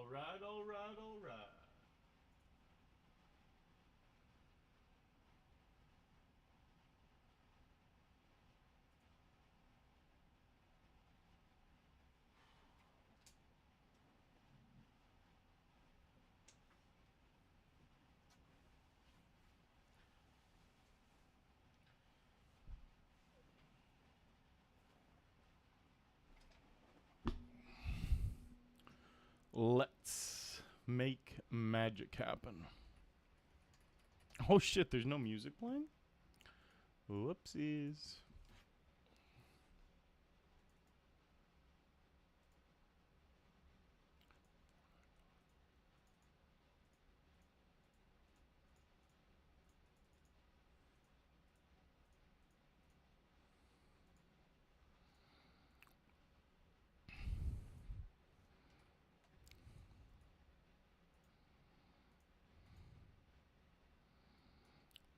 All right, all right, all right. Let's make magic happen. Oh shit, there's no music playing? Whoopsies.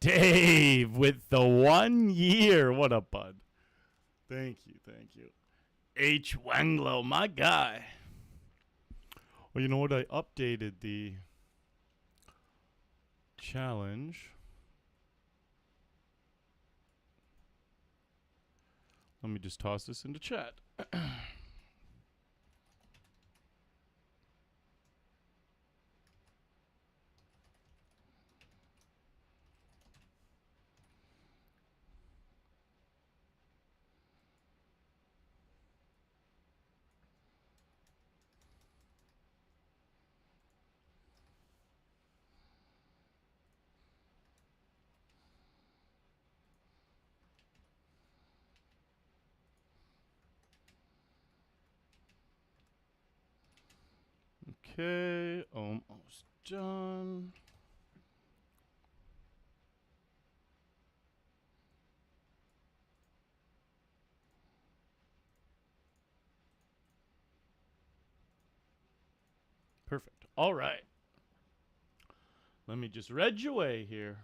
Dave with the 1 year. What up, bud? Thank you, thank you. H. Wanglo, my guy. Well, you know what? I updated the challenge. Let me just toss this into chat. Okay, almost done. Perfect. All right. Let me just read you away here.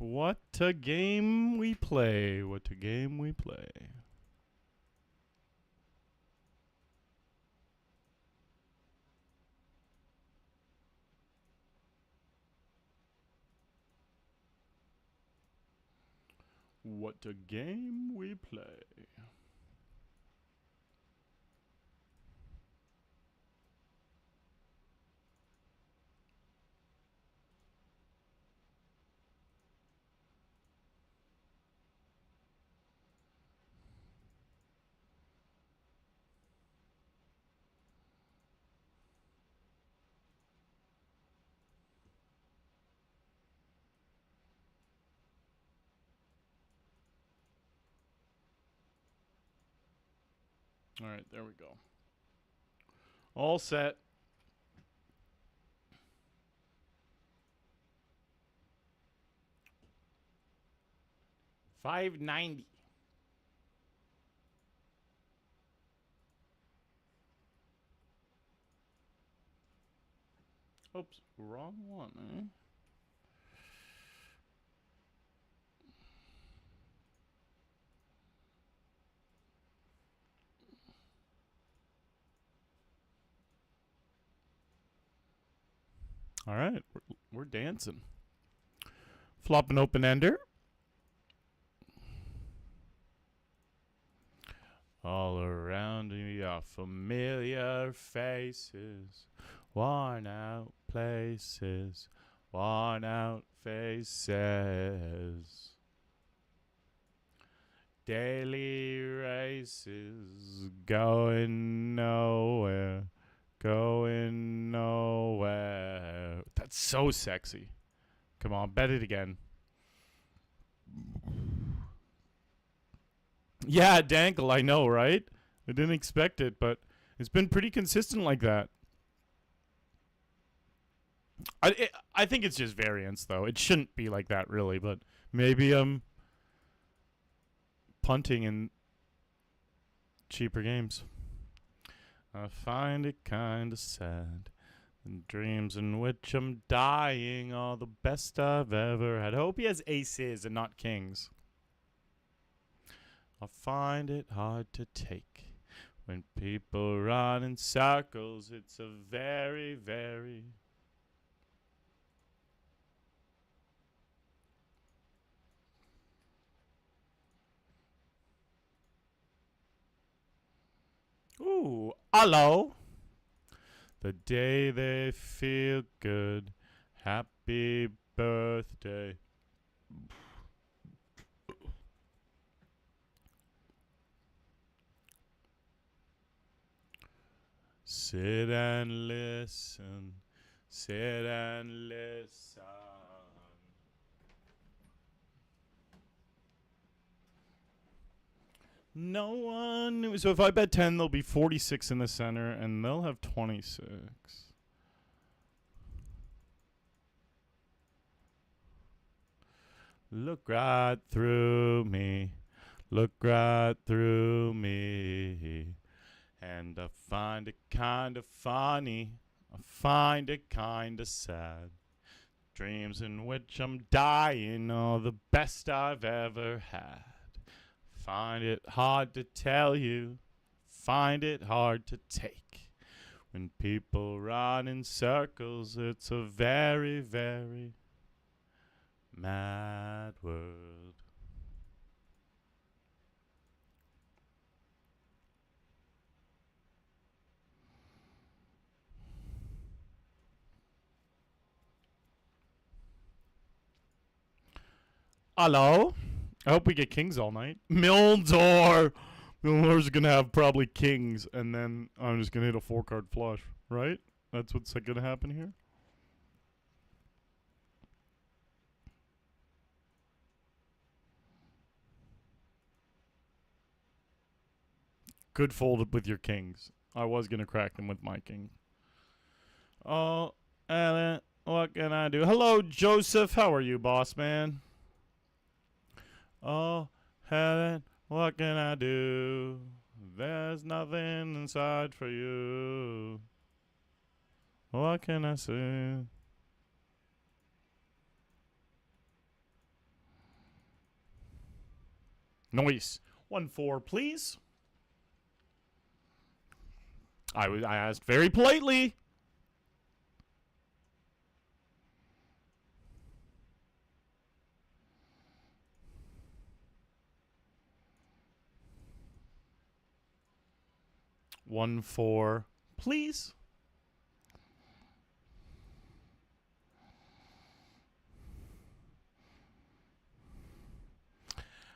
What a game we play. What a game we play. What a game we play. All right, there we go. All set. $5.90. Oops, wrong one, eh? All right, we're dancing. Flop an open ender. All around me are familiar faces, worn out places, worn out faces. Daily races, going nowhere, going nowhere. That's so sexy. Come on, bet it again. Yeah, Dankle, I know, right? I didn't expect it, but it's been pretty consistent like that. I think it's just variance, though. It shouldn't be like that, really, but maybe I'm punting in cheaper games. I find it kind of sad. The dreams in which I'm dying are the best I've ever had. I hope he has aces and not kings. I find it hard to take when people run in circles. It's a very, very... Ooh, hello. The day they feel good. Happy birthday. Sit and listen. Sit and listen. No one knew. So if I bet 10, there'll be 46 in the center, and they'll have 26. Look right through me. Look right through me. And I find it kind of funny. I find it kind of sad. Dreams in which I'm dying are the best I've ever had. Find it hard to tell you. Find it hard to take. When people run in circles, it's a very, very mad world. Hello? I hope we get kings all night. Mildor! Mildor's gonna have probably kings, and then I'm just gonna hit a 4-card flush, right? That's what's gonna happen here? Good fold with your kings. I was gonna crack them with my king. Oh, Ellen, what can I do? Hello, Joseph. How are you, boss man? Oh, Helen, what can I do? There's nothing inside for you. What can I say? Noise. 1-4, please. I asked very politely. One, four, please.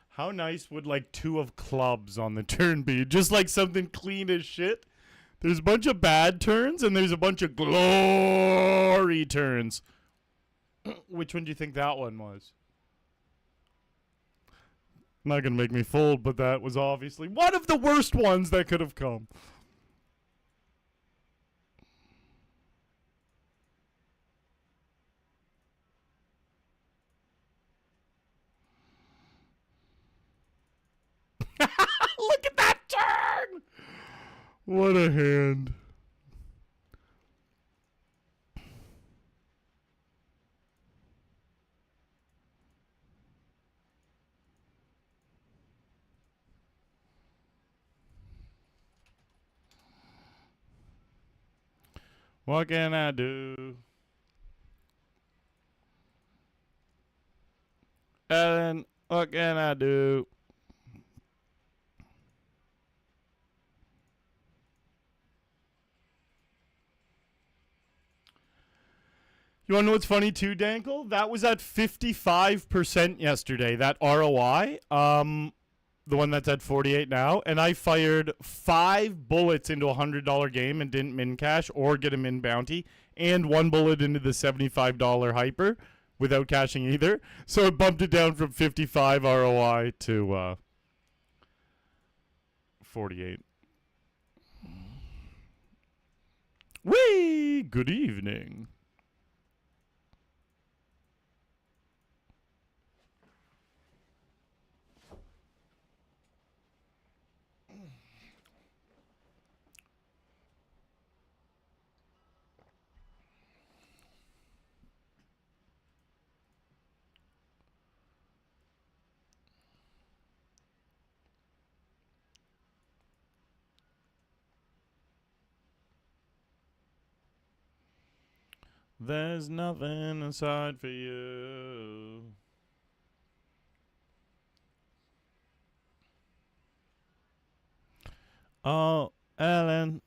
How nice would like 2 of clubs on the turn be? Just like something clean as shit. There's a bunch of bad turns and there's a bunch of glory turns. Which one do you think that one was? Not gonna make me fold, but that was obviously one of the worst ones that could have come. Look at that turn! What a hand. What can I do? Ellen, what can I do? You want to know what's funny too, Dankle? That was at 55% yesterday, that ROI. The one that's at 48 now. And I fired 5 bullets into a $100 game and didn't min cash or get a min bounty. And 1 bullet into the $75 hyper without cashing either. So it bumped it down from 55 ROI to 48. Whee! Good evening. There's nothing inside for you. Oh, Ellen.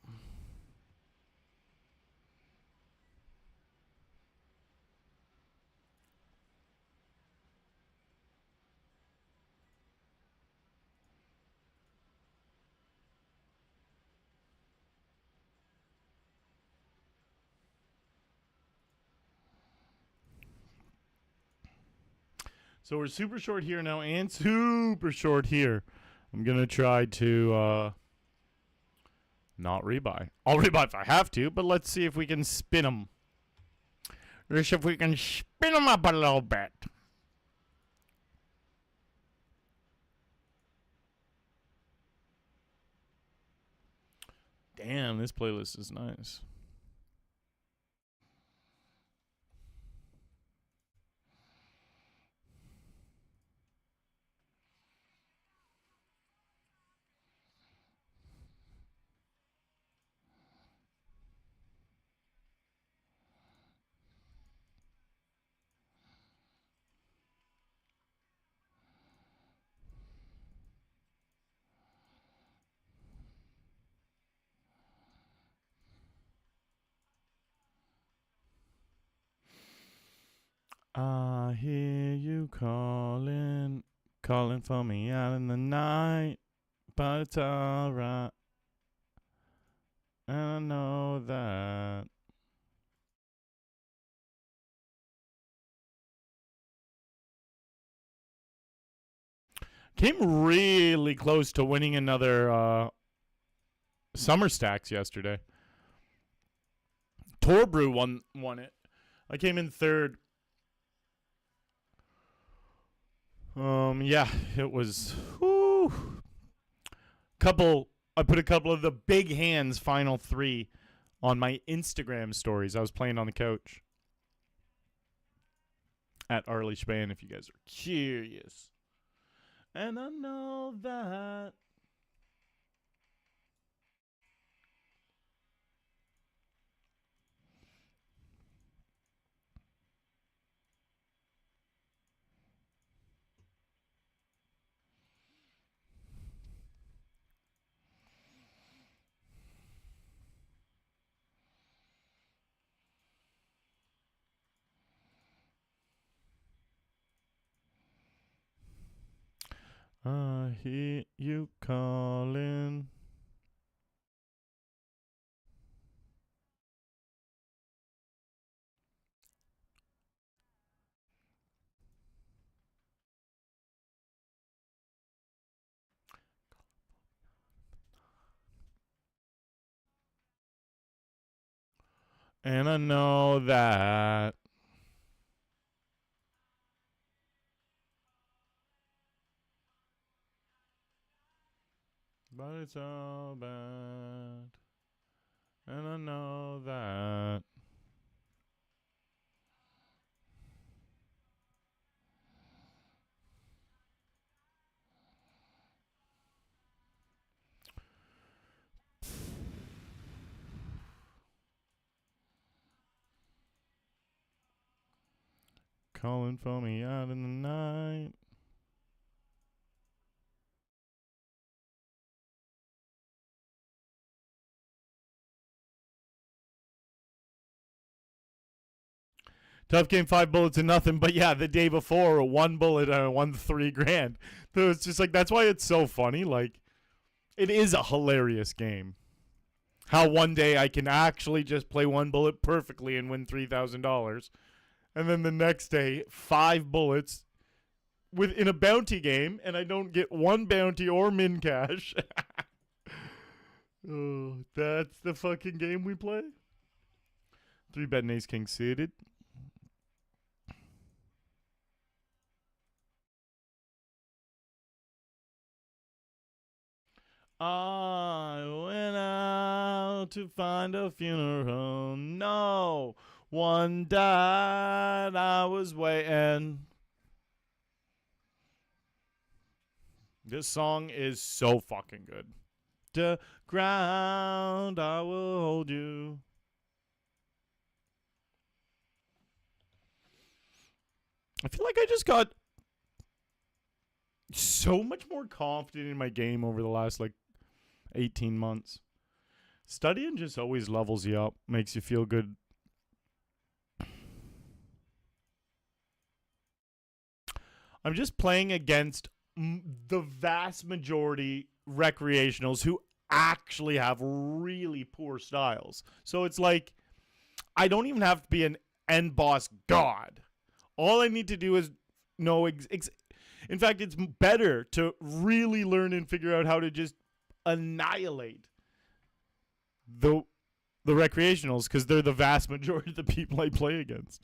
So we're super short here now and super short here. I'm going to try to not rebuy. I'll rebuy if I have to, but let's see if we can spin them. Let's see if we can spin them up a little bit. Damn, this playlist is nice. I hear you calling for me out in the night, but it's alright. And I know that. Came really close to winning another Summer Stacks yesterday. Torbrew won it. I came in third. Yeah, it was I put a couple of the big hands final 3 on my Instagram stories. I was playing on the couch at Arlie Shaban if you guys are curious. And I know that. I hear you calling. And I know that. But it's all bad. And I know that. Calling for me out in the night. Tough game, 5 bullets and nothing. But yeah, the day before, 1 bullet and I won $3,000. So it's just like, that's why it's so funny. Like, it is a hilarious game. How one day I can actually just play 1 bullet perfectly and win $3,000. And then the next day, 5 bullets in a bounty game, and I don't get 1 bounty or min cash. Oh, that's the fucking game we play? 3-bet and ace king suited. I went out to find a funeral. No one died. I was waiting. This song is so fucking good. The ground, I will hold you. I feel like I just got so much more confident in my game over the last 18 months. Studying just always levels you up, makes you feel good. I'm just playing against the vast majority recreationals who actually have really poor styles. So it's like, I don't even have to be an end boss god. All I need to do is know. In fact, it's better to really learn and figure out how to just annihilate the recreationals, because they're the vast majority of the people I play against.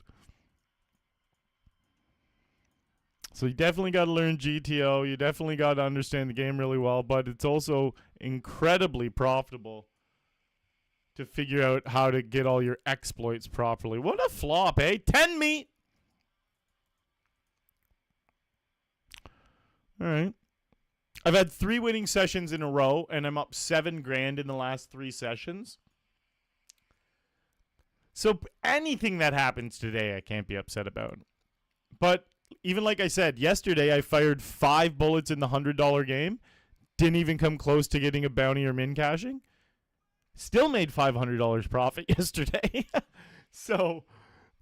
So you definitely got to learn GTO. You definitely got to understand the game really well, but it's also incredibly profitable to figure out how to get all your exploits properly. What a flop, eh? 10 meat. All right. I've had 3 winning sessions in a row, and I'm up $7,000 in the last 3 sessions. So anything that happens today, I can't be upset about. But even like I said, yesterday I fired 5 bullets in the $100 game. Didn't even come close to getting a bounty or min cashing. Still made $500 profit yesterday. So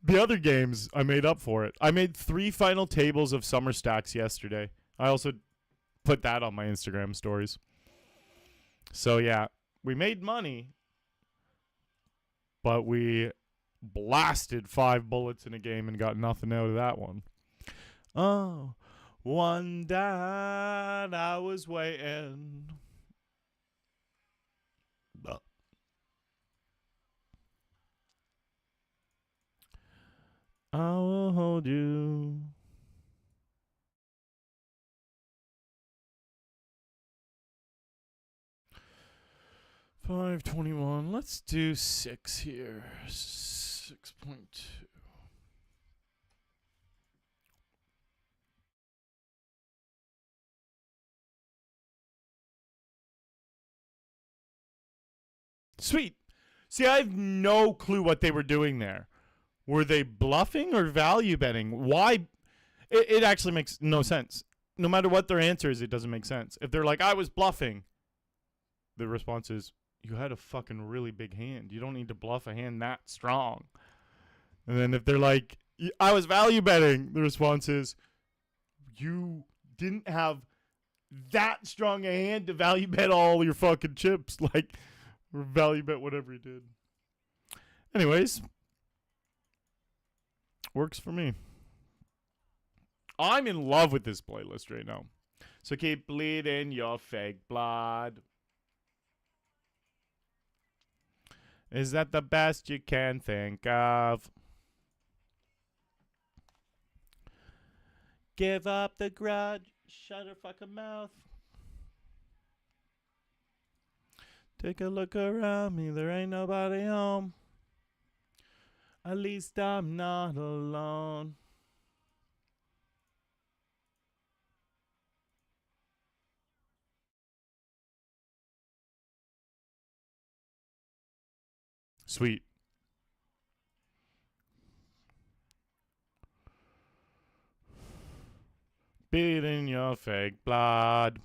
the other games, I made up for it. I made 3 final tables of summer stacks yesterday. I also put that on my Instagram stories. So yeah, we made money, but we blasted 5 bullets in a game and got nothing out of that one. Oh, one died, I was waiting. I will hold you. $5.21. Let's do 6 here. 6.2. Sweet. See, I have no clue what they were doing there. Were they bluffing or value betting? Why? It actually makes no sense. No matter what their answer is, it doesn't make sense. If they're like, I was bluffing, the response is, you had a fucking really big hand. You don't need to bluff a hand that strong. And then if they're like, I was value betting, the response is, you didn't have that strong a hand to value bet all your fucking chips. Like, or value bet whatever you did. Anyways, works for me. I'm in love with this playlist right now. So keep bleeding your fake blood. Is that the best you can think of? Give up the grudge. Shut her fucking mouth. Take a look around me. There ain't nobody home. At least I'm not alone. Sweet. Beating your fake blood.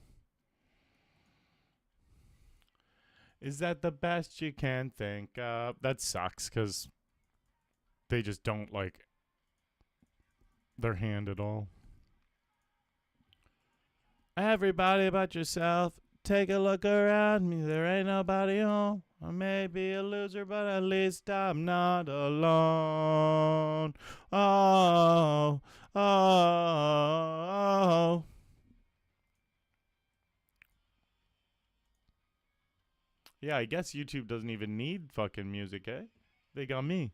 Is that the best you can think of? That sucks because they just don't like their hand at all. Everybody but yourself. Take a look around me. There ain't nobody home. I may be a loser, but at least I'm not alone. Oh, oh, oh. Yeah, I guess YouTube doesn't even need fucking music, eh? They got me.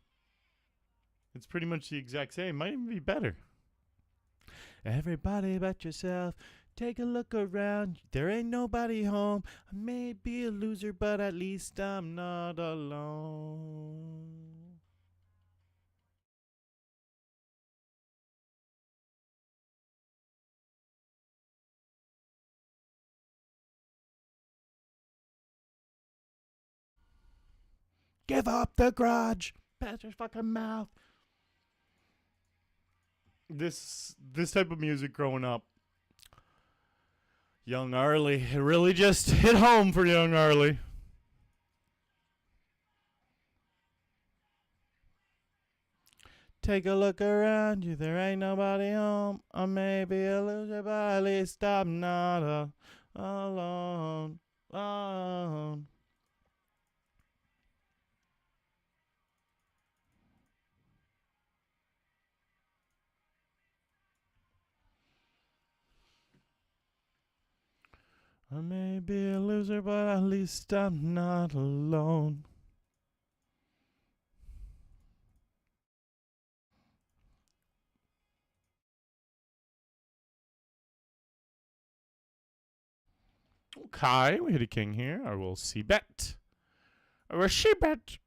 It's pretty much the exact same. Might even be better. Everybody but yourself. Take a look around. There ain't nobody home. I may be a loser, but at least I'm not alone. Give up the grudge. Pass your fucking mouth. This type of music growing up. Young Arlie. It really just hit home for young Arlie. Take a look around you, there ain't nobody home. I may be a loser, but at least I'm not alone. Alone. I may be a loser, but at least I'm not alone. Okay, we hit a king here. I will see bet. I will see bet.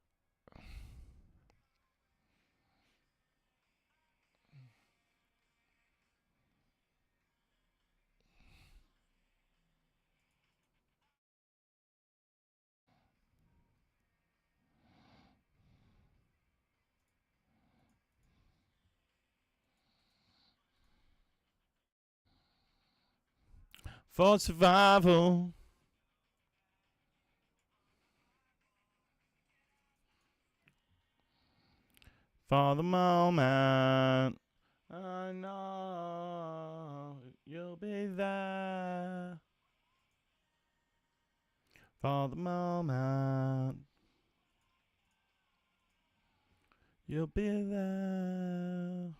For survival. For the moment. I know you'll be there. For the moment. You'll be there.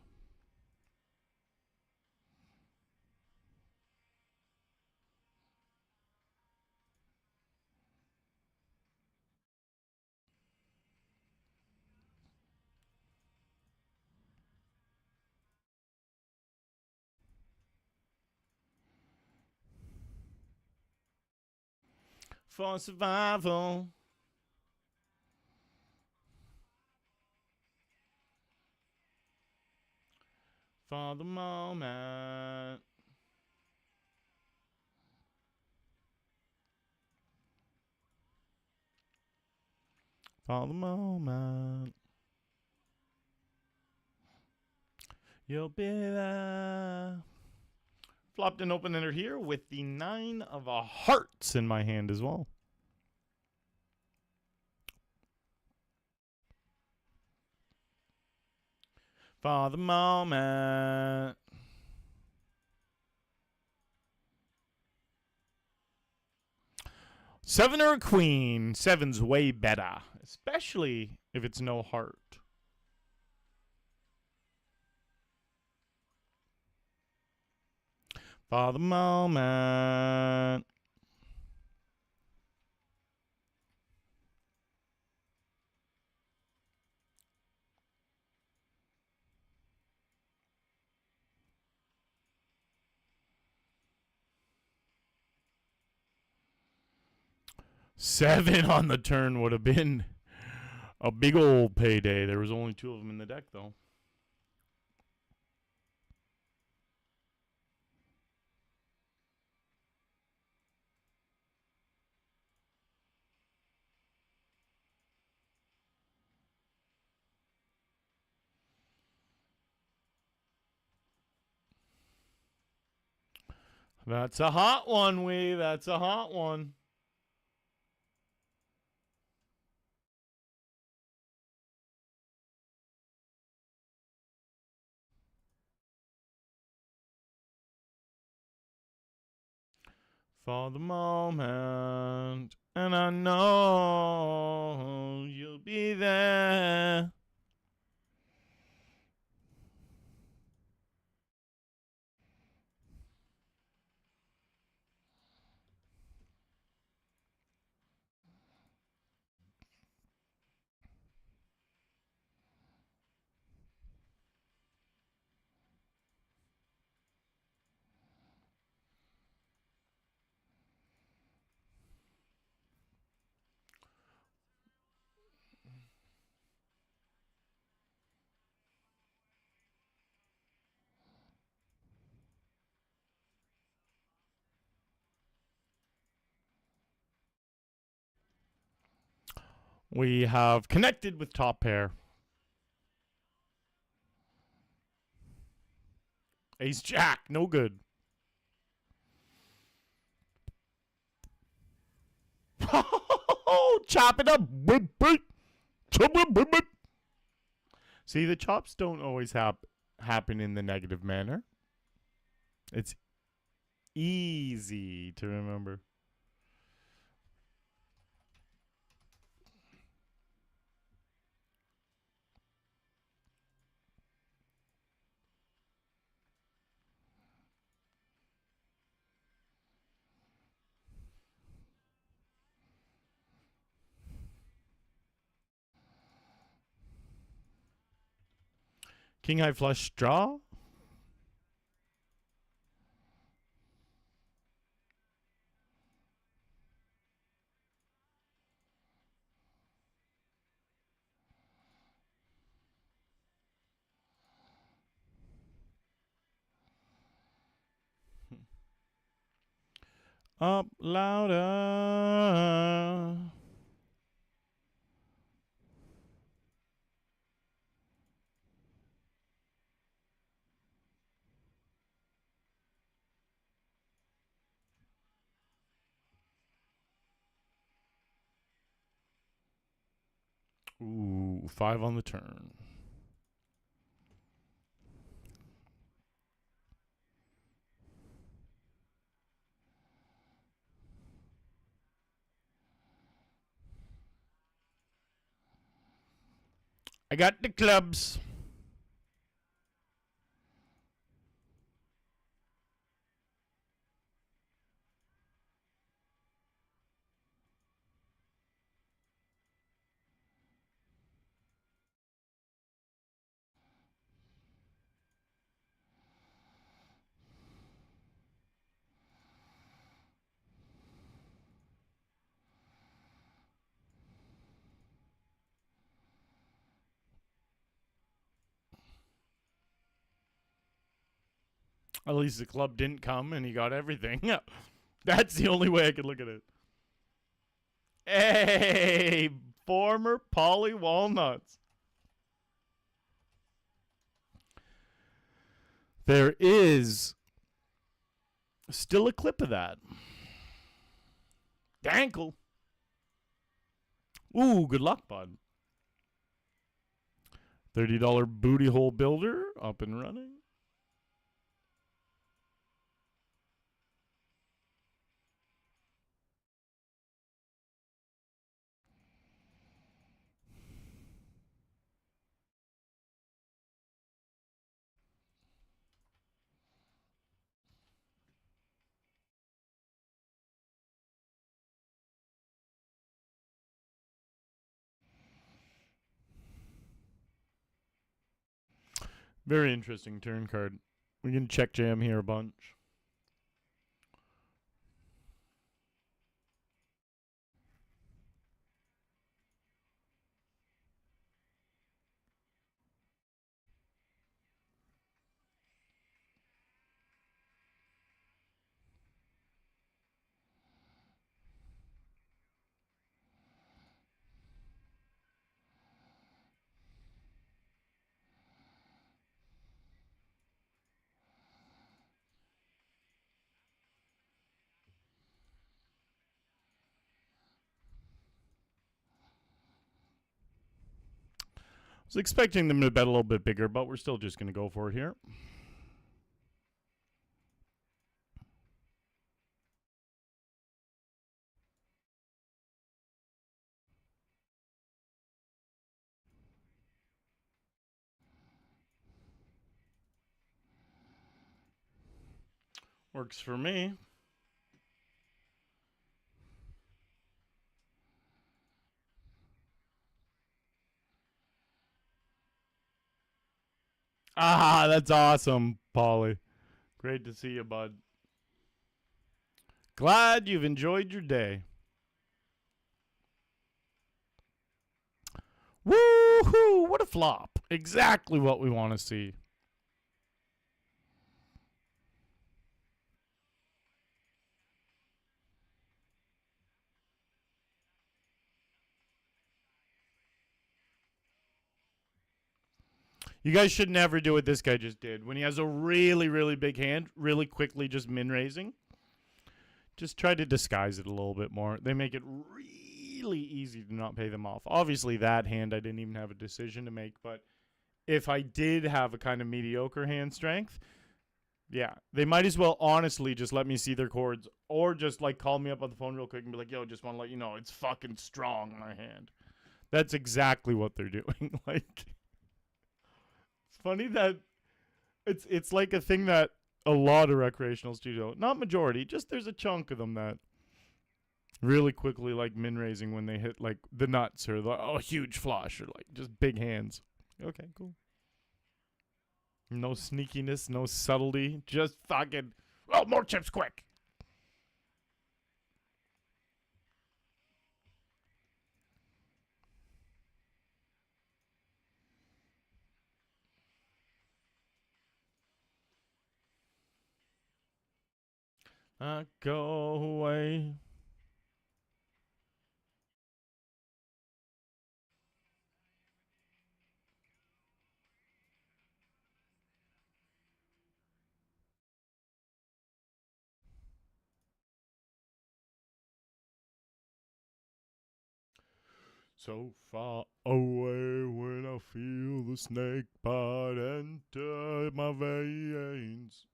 For survival. For the moment. For the moment. You'll be there. Flopped an open ender here with the 9 of hearts in my hand as well. For the moment. Seven or a queen. Seven's way better. Especially if it's no heart. For the moment. Seven on the turn would have been a big old payday. There was only 2 of them in the deck, though. That's a hot one, Wee. That's a hot one. For the moment. And I know you'll be there. We have connected with top pair. Ace Jack, no good. Chop it up. See, the chops don't always happen in the negative manner. It's easy to remember. King high flush draw. Up louder. Ooh, 5 on the turn. I got the clubs. At least the club didn't come and he got everything. That's the only way I could look at it. Hey, former Polly Walnuts. There is still a clip of that. Dankle. Ooh, good luck, bud. $30 booty hole builder up and running. Very interesting turn card. We can check jam here a bunch. I was expecting them to bet a little bit bigger, but we're still just going to go for it here. Works for me. Ah, that's awesome, Paulie. Great to see you, bud. Glad you've enjoyed your day. Woohoo! What a flop. Exactly what we want to see. You guys should never do what this guy just did. When he has a really, really big hand, really quickly just min-raising, just try to disguise it a little bit more. They make it really easy to not pay them off. Obviously, that hand I didn't even have a decision to make, but if I did have a kind of mediocre hand strength, yeah, they might as well honestly just let me see their chords or just like call me up on the phone real quick and be like, yo, just want to let you know it's fucking strong, my hand. That's exactly what they're doing. Like, it's funny that it's like a thing that a lot of recreational studio, not majority, just there's a chunk of them that really quickly like min raising when they hit like the nuts or the huge flush or like just big hands. Okay, cool. No sneakiness, no subtlety, just fucking more chips quick. Go away. So far away when I feel the snake bite enter my veins.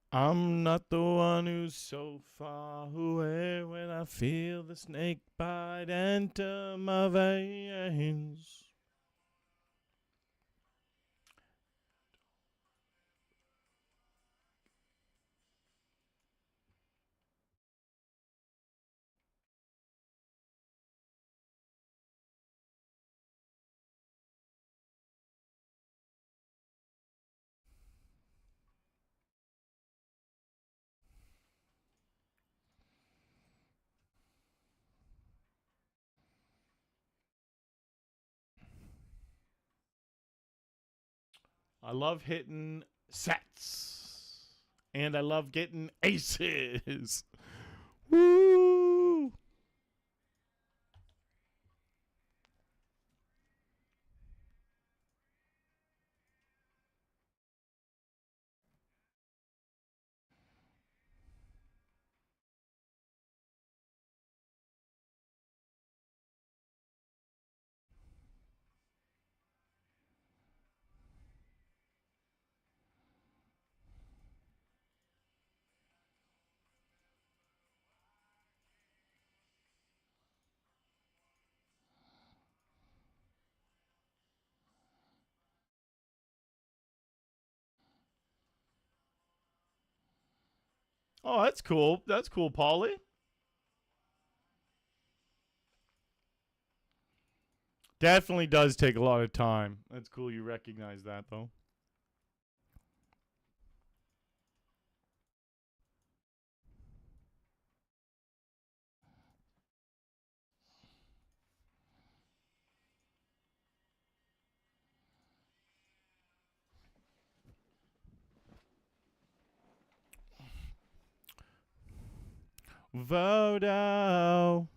I'm not the one who's so far away when I feel the snake bite enter my veins. I love hitting sets. And I love getting aces. Woo! Oh, that's cool. That's cool, Paulie. Definitely does take a lot of time. That's cool you recognize that, though. Vodo.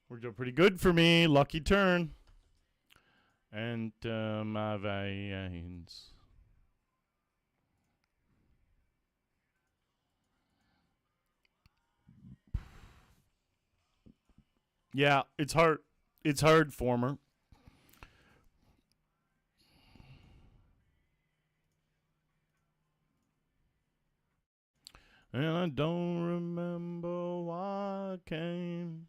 Worked out pretty good for me. Lucky turn. And my veins. Yeah, it's hard. It's hard, former. And I don't remember why I came.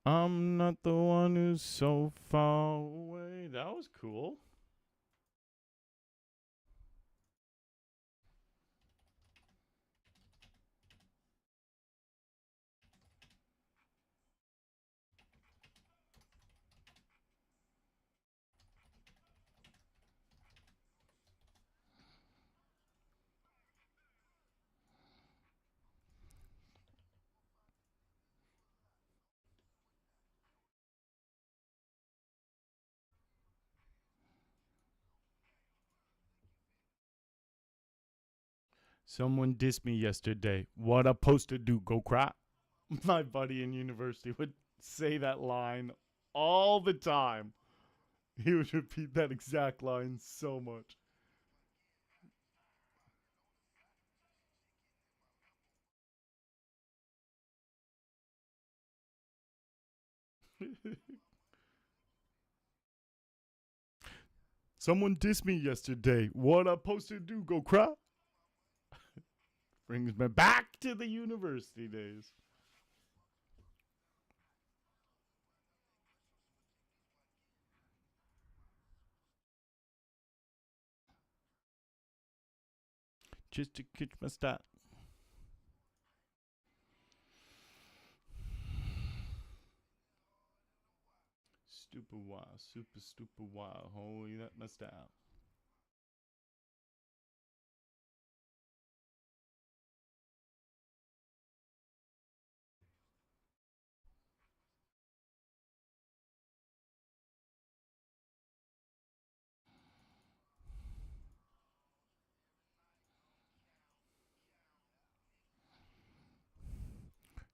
I'm not the one who's so far away. That was cool. Someone dissed me yesterday. What a poster do, go cry. My buddy in university would say that line all the time. He would repeat that exact line so much. Someone dissed me yesterday. What a poster do, go cry. Brings me back to the university days. Just to catch my stat. Stupid wild, super stupid wild. Holy, that my style.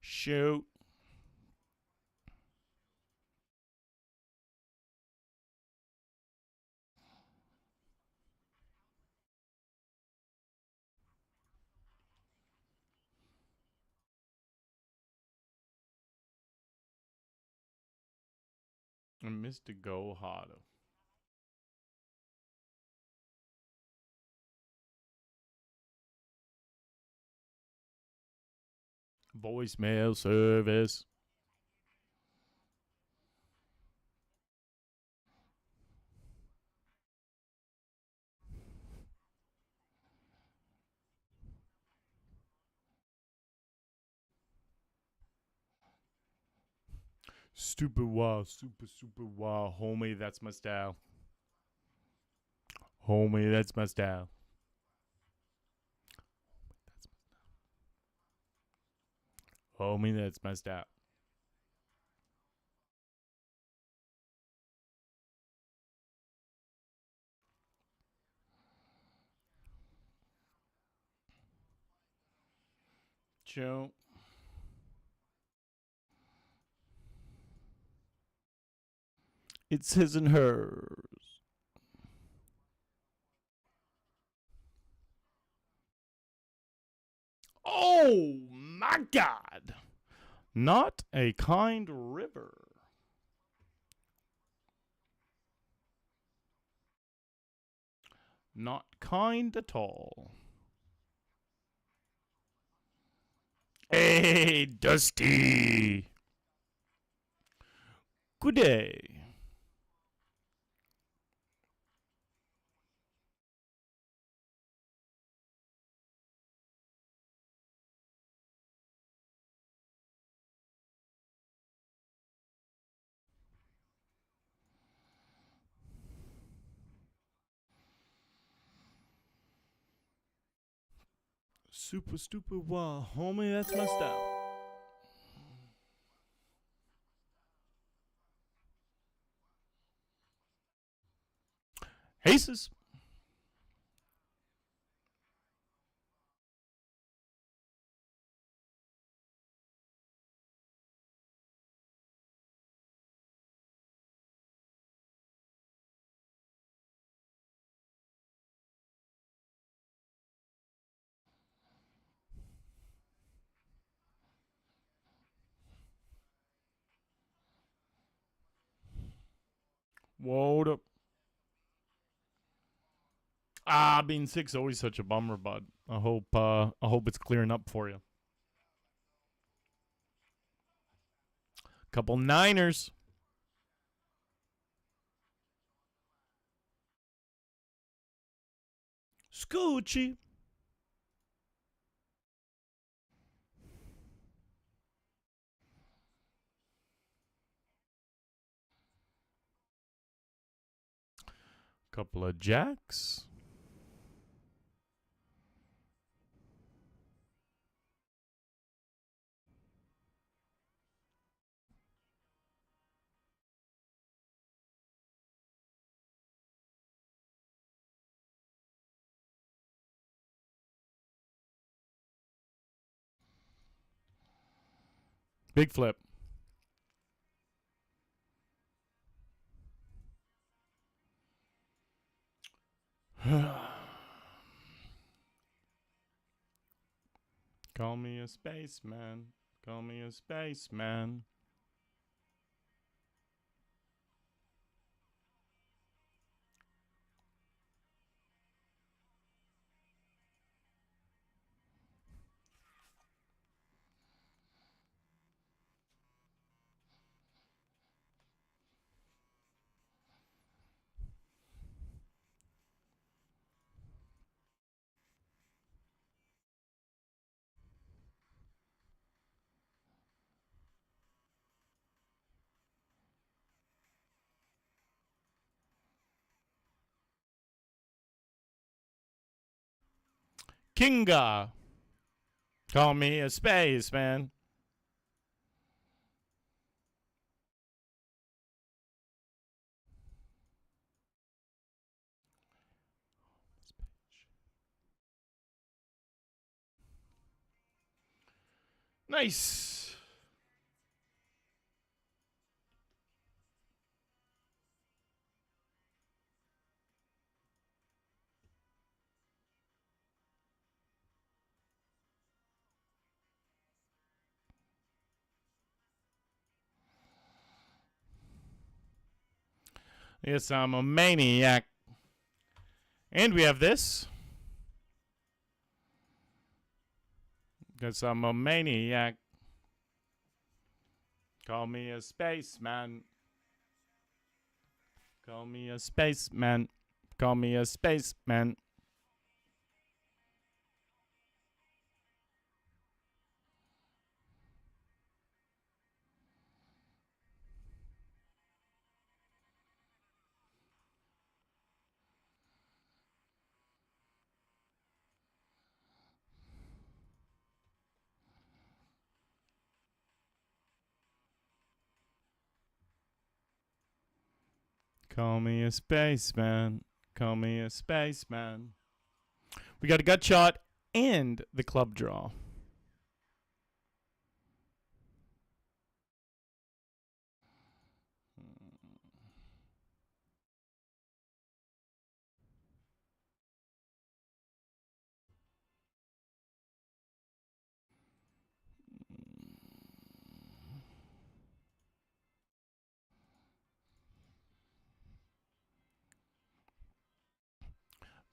Shoot. I missed to go harder. Voicemail service. Stupid wild, super wild. Homie, that's my style. Homie, that's my style. Homie, that's my style. Joe. It's his and hers. Oh my God. Not a kind river. Not kind at all. Hey, Dusty. Good day. Super stupid wall, homie, that's my style. Aces. Whoa up. Being sick's always such a bummer, bud. I hope it's clearing up for you. Couple Niners. Scoochie. Couple of Jacks. Big flip. Call me a spaceman. Call me a spaceman. Kinga. Call me a spaceman. Nice. Yes, I'm a maniac. And we have this. Guess I'm a maniac. Call me a spaceman. Call me a spaceman. Call me a spaceman. Call me a spaceman. Call me a spaceman. We got a gut shot and the club draw.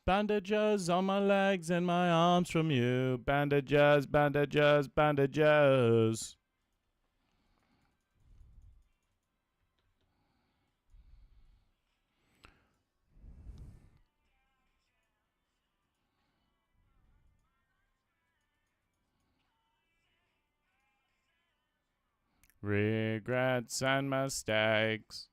Bandages on my legs and my arms from you. Bandages, bandages, bandages. Regrets and mistakes.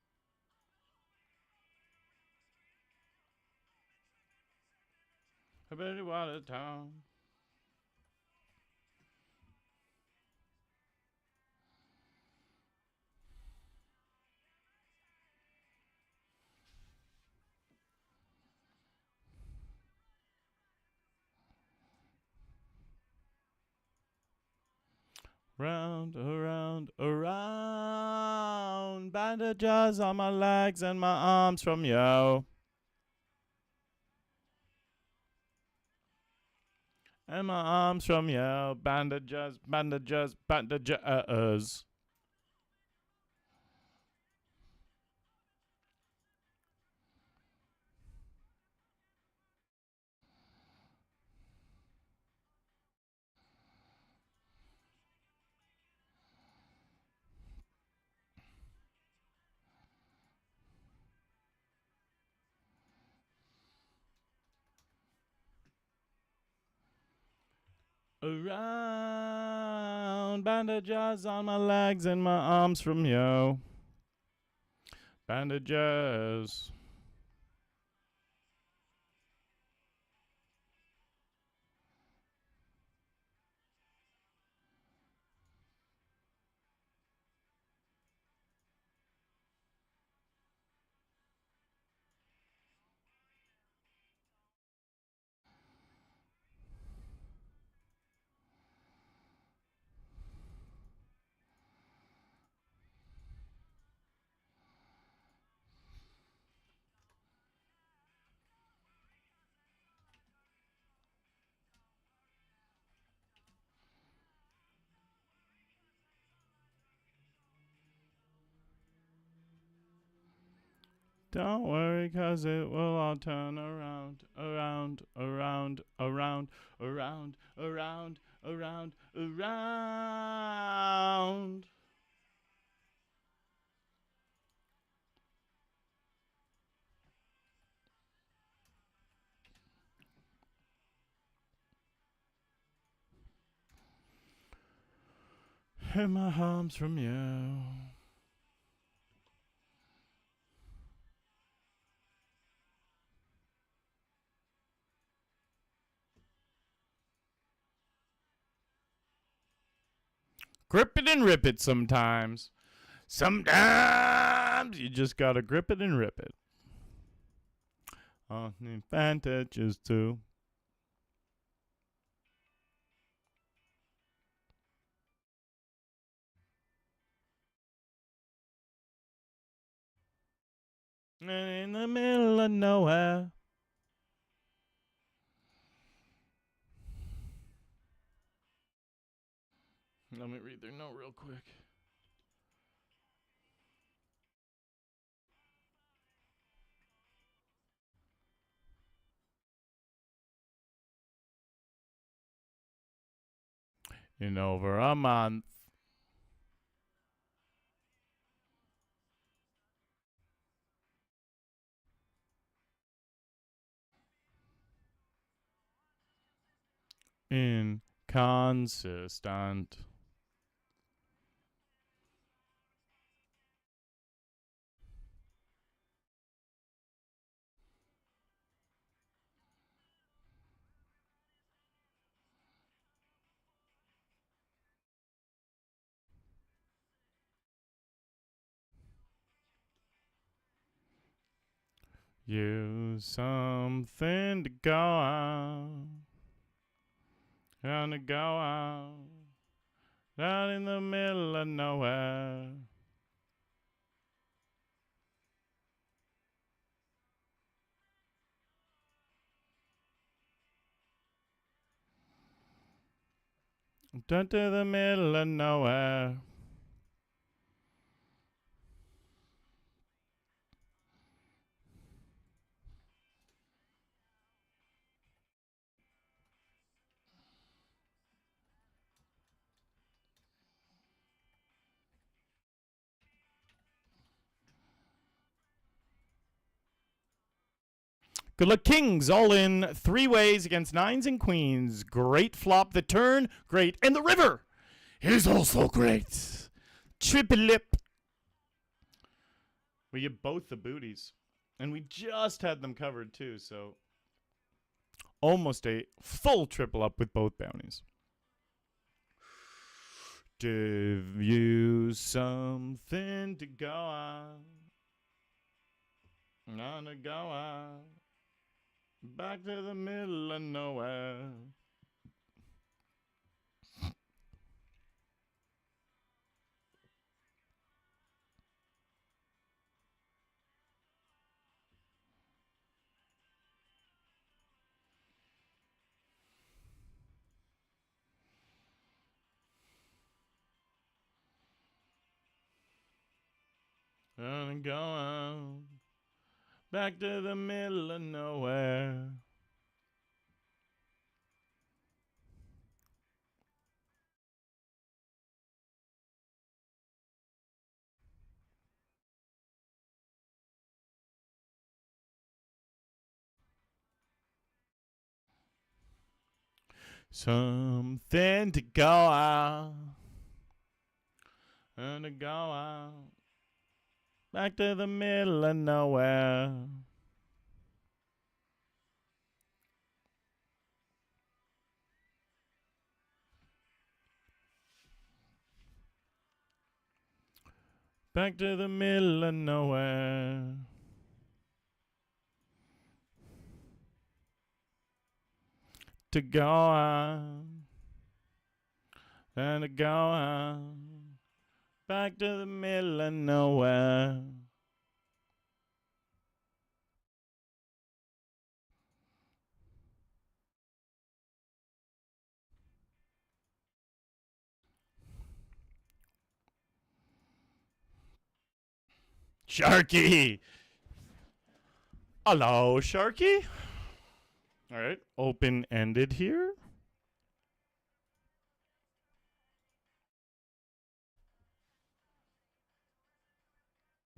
I bet you want a town. Round, around, around. Bandages on my legs and my arms from you. And my arms from you. Bandages, bandages, bandages. Around. Bandages on my legs and my arms from you. Bandages. Don't worry, 'cause it will all turn around, around, around, around, around, around, around, around. And my arms from you. Grip it and rip it sometimes. Sometimes you just gotta grip it and rip it. On the advantages too. And in the middle of nowhere. Let me read their note real quick. In over a month. Inconsistent. Use something to go out. Gonna go out. Out in the middle of nowhere. Down to the middle of nowhere. Good luck, kings. All in 3 ways against 9s and queens. Great flop. The turn, great. And the river is also great. Triple lip. We get both the booties. And we just had them covered, too, so almost a full triple up with both bounties. Give you something to go on. Gonna go out. Back to the middle of nowhere. Gonna go out back to the middle of nowhere. Something to go out. And to go out back to the middle of nowhere. Back to the middle of nowhere. To go out and to go out back to the middle of nowhere. Sharky! Hello, Sharky. All right, open-ended here.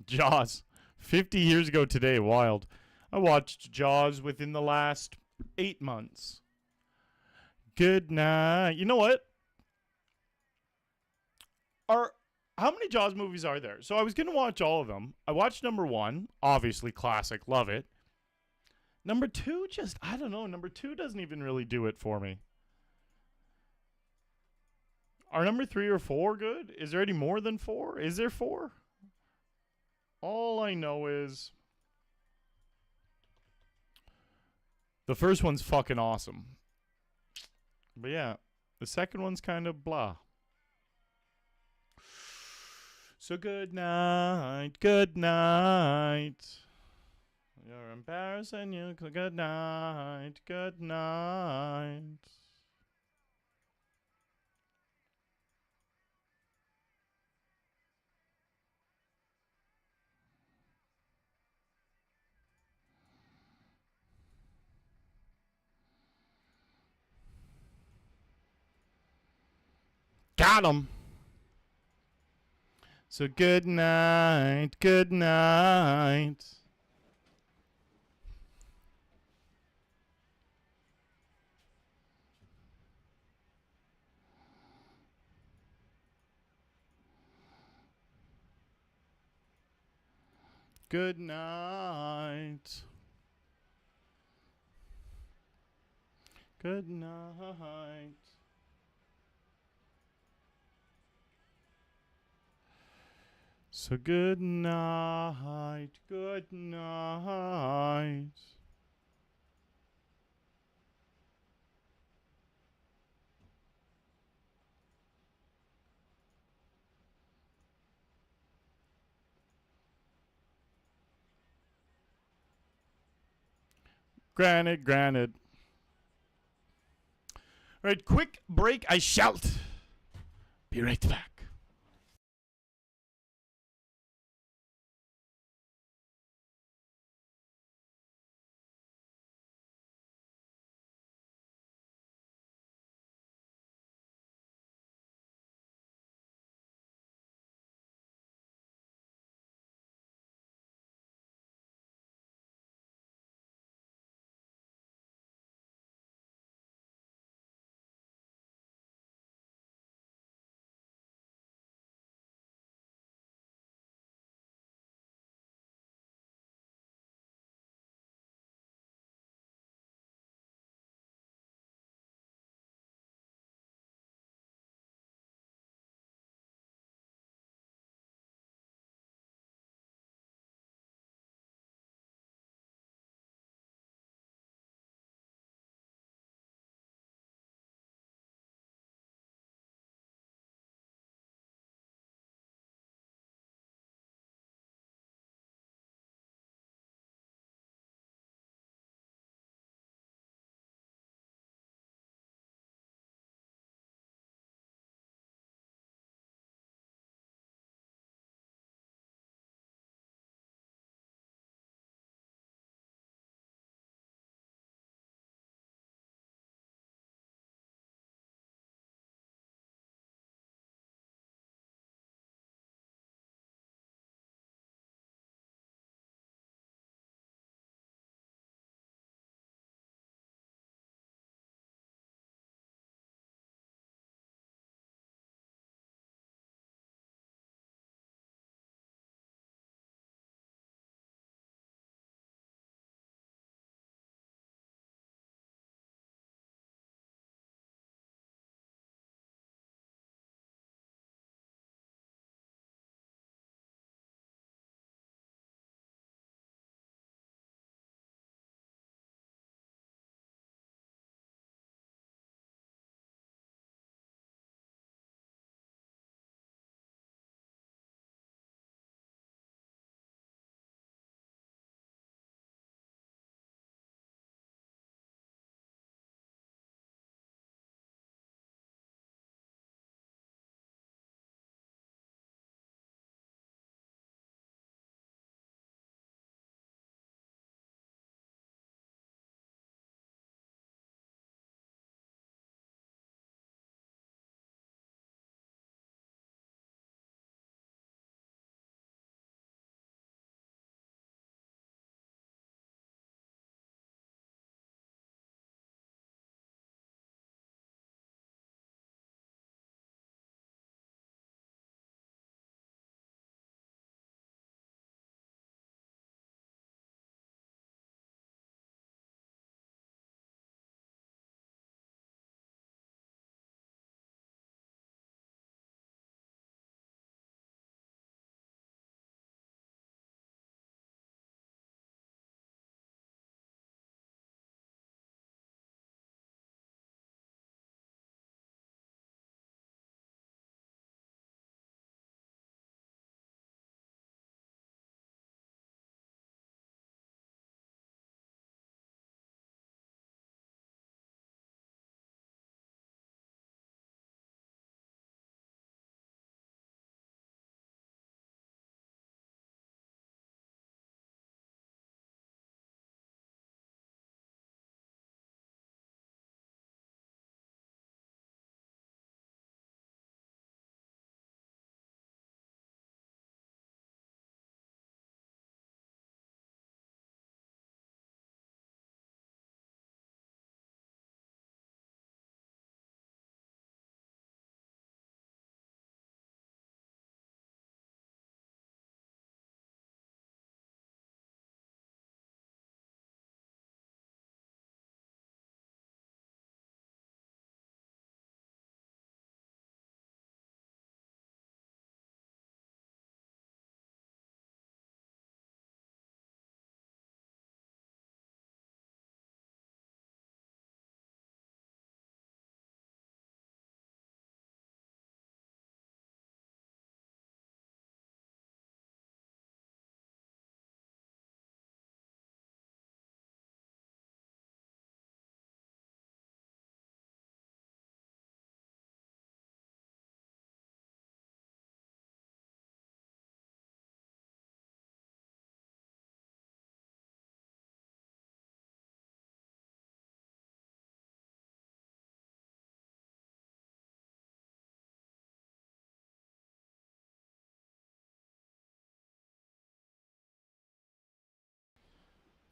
Jaws. 50 years ago today, wild. I watched Jaws within the last 8 months. Good night. You know what? How many Jaws movies are there? So I was going to watch all of them. I watched number 1, obviously classic, love it. Number 2, just, I don't know. Number 2 doesn't even really do it for me. Are number 3 or 4 good? Is there any more than 4? Is there 4? All I know is the first one's fucking awesome. But yeah, the second one's kind of blah. So good night, good night. You're embarrassing you. Good night, good night. Got him. So good night, good night. Good night. Good night. So good night, good night. Granted, granted. All right, quick break. I shout. Be right back.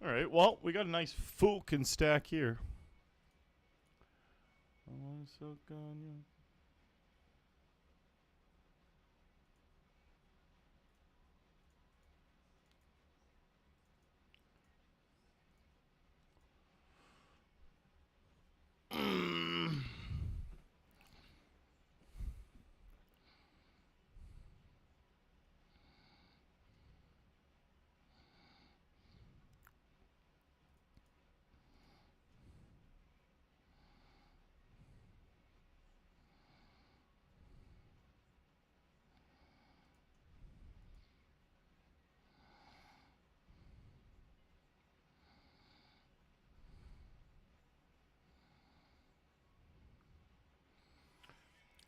All right, well, we got a nice Fulkin stack here. Oh, so gone.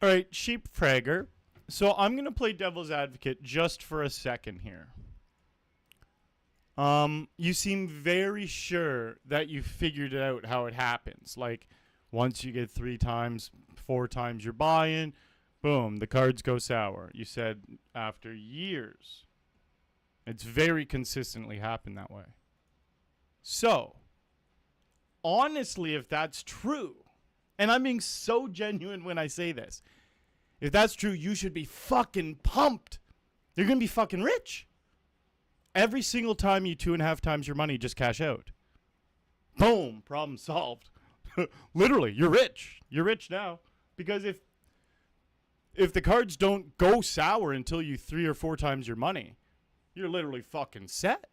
All right, Sheep Fragger. So I'm going to play devil's advocate just for a second here. You seem very sure that you figured out how it happens. Like, once you get 3 times, 4 times you're buying, boom, the cards go sour. You said after years. It's very consistently happened that way. So, honestly, if that's true, and I'm being so genuine when I say this, if that's true, you should be fucking pumped. You're going to be fucking rich. Every single time you 2.5 times your money, just cash out. Boom, problem solved. Literally, you're rich. You're rich now. Because if the cards don't go sour until you 3 or 4 times your money, you're literally fucking set.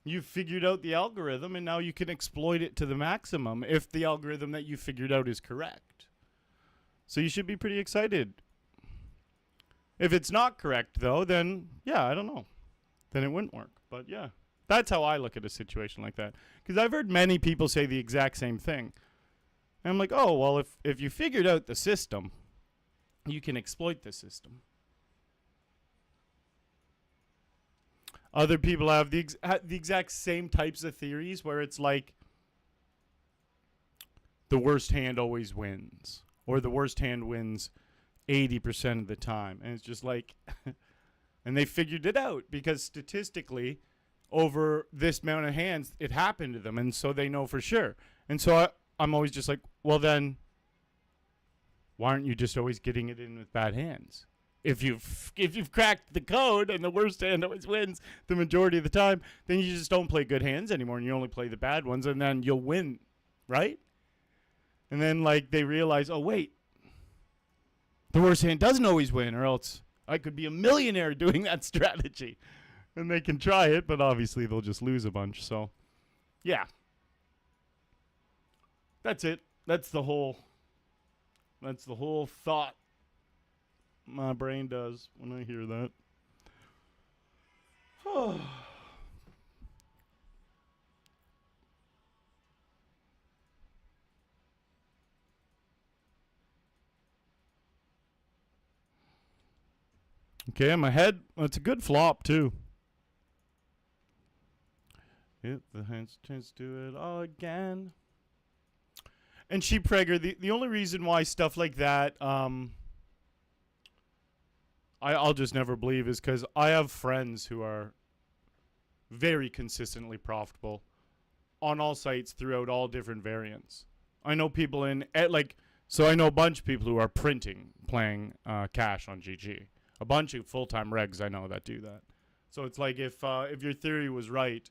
You've figured out the algorithm, and now you can exploit it to the maximum if the algorithm that you figured out is correct. So you should be pretty excited. If it's not correct, though, then, yeah, I don't know. Then it wouldn't work. But, yeah, that's how I look at a situation like that. Because I've heard many people say the exact same thing. And I'm like, oh, well, if you figured out the system, you can exploit the system. Other people have the exact same types of theories where it's like the worst hand always wins, or the worst hand wins 80% of the time. And it's just like, and they figured it out because statistically over this amount of hands, it happened to them. And so they know for sure. And so I'm always just like, well, then why aren't you just always getting it in with bad hands? If you've cracked the code and the worst hand always wins the majority of the time, then you just don't play good hands anymore and you only play the bad ones, and then you'll win, right? And then like they realize, oh wait, the worst hand doesn't always win, or else I could be a millionaire doing that strategy. And they can try it, but obviously they'll just lose a bunch. So, yeah. That's it. That's the whole thought my brain does when I hear that. Okay, in my head, that's a good flop, too. Hit the hands, chance to do it all again. And Sheep Prager, the only reason why stuff like that, I'll just never believe is because I have friends who are very consistently profitable on all sites throughout all different variants. I know people so I know a bunch of people who are playing cash on GG. A bunch of full-time regs I know that do that. So it's like if your theory was right,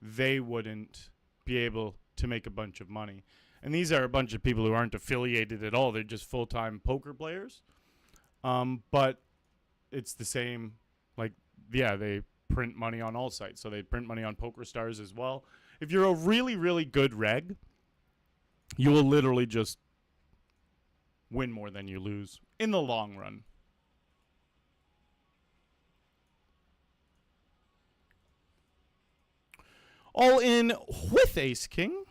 they wouldn't be able to make a bunch of money. And these are a bunch of people who aren't affiliated at all. They're just full-time poker players. But it's the same, like, yeah, they print money on all sites. So they print money on PokerStars as well. If you're a really, really good reg, you will literally just win more than you lose in the long run. All in with Ace King.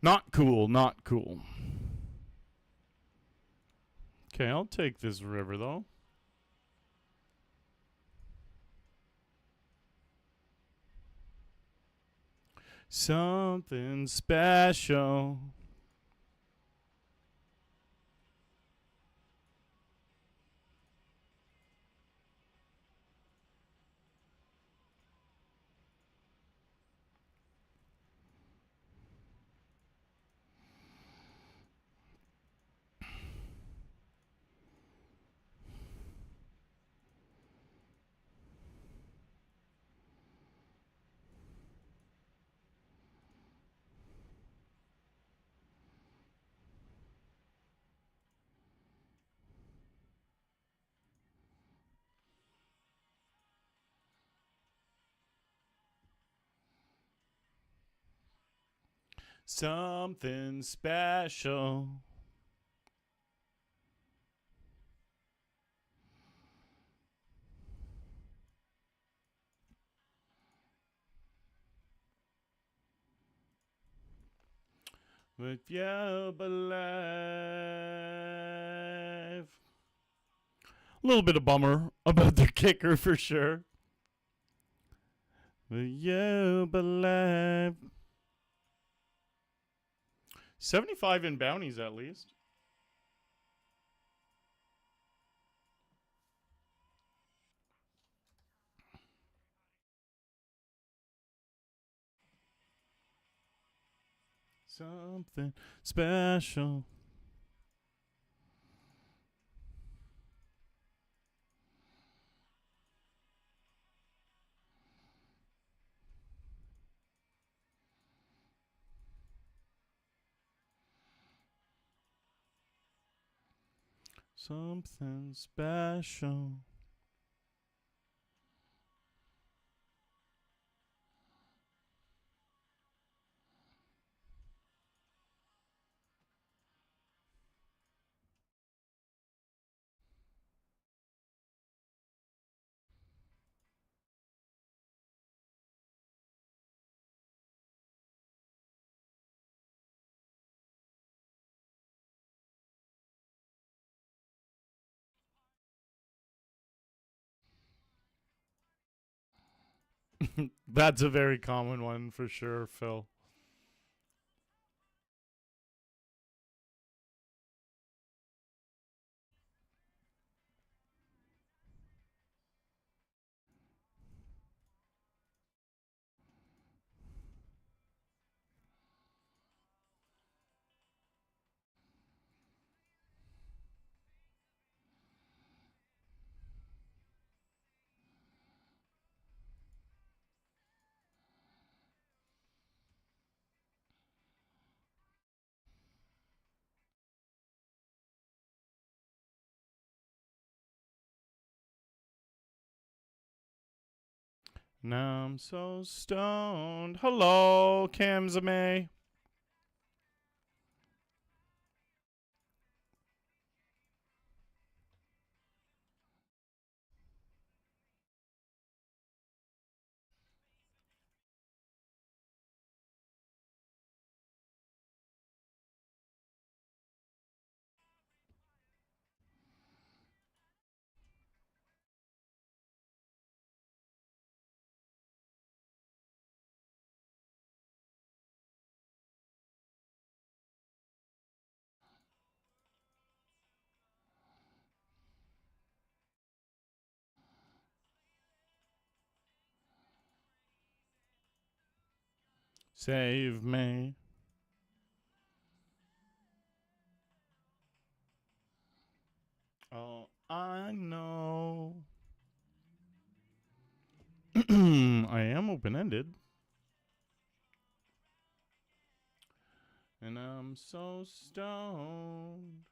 Not cool, not cool. Okay, I'll take this river, though. Something special. Something special. If you believe. A little bit of bummer about the kicker for sure. Will you believe? 75 in bounties at least. Something special. Something special. That's a very common one for sure, Phil. Now I'm so stoned. Hello, Kamzame. Save me. Oh, I know. I am open ended. And I'm so stoned.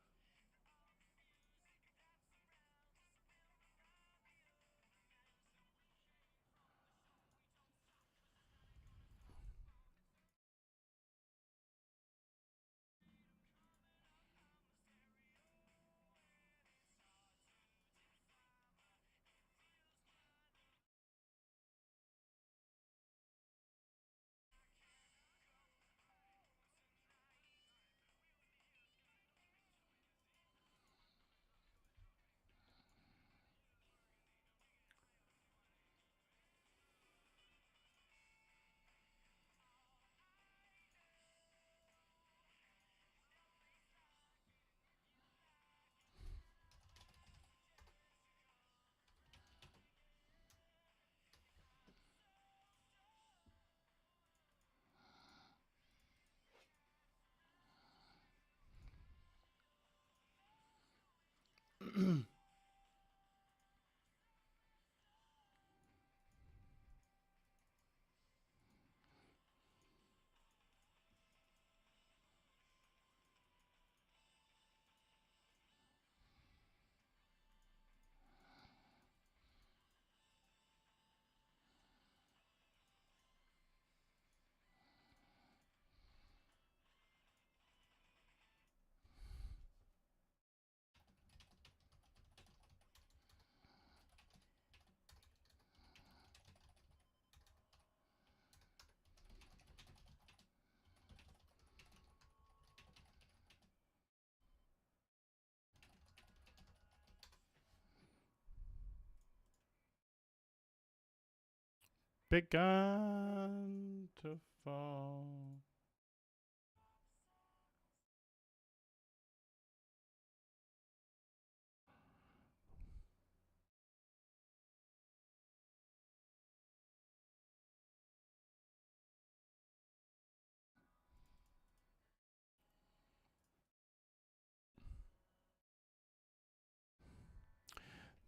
Begun to fall.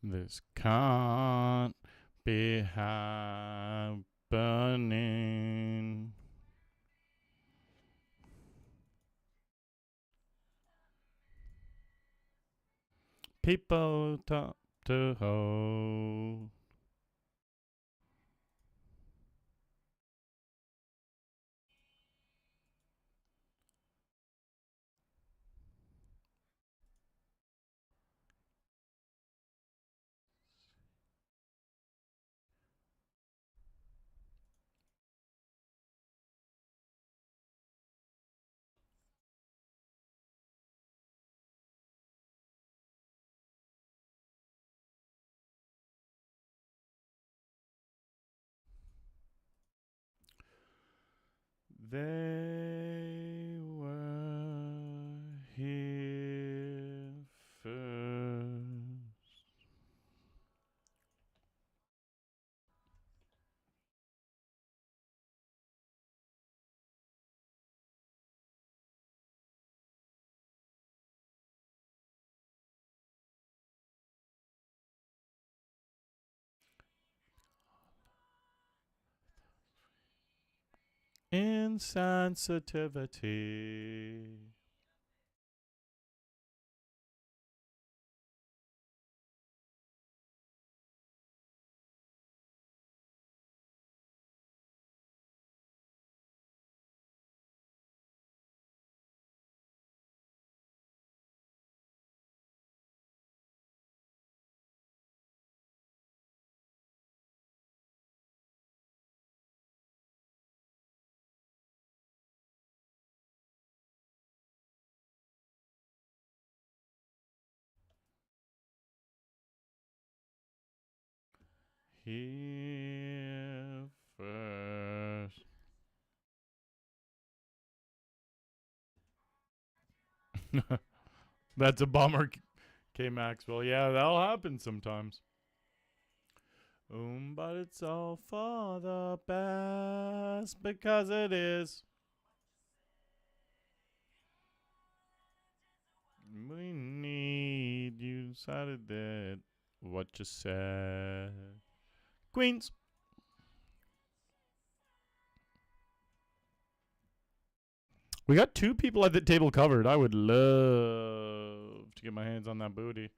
This can't be happening. People talk to hold. They were here first. Insensitivity. Here first. That's a bummer, K Maxwell. Yeah, that'll happen sometimes. But it's all for the best because it is. We need you decided that what you said. Queens. We got two people at the table covered. I would love to get my hands on that booty.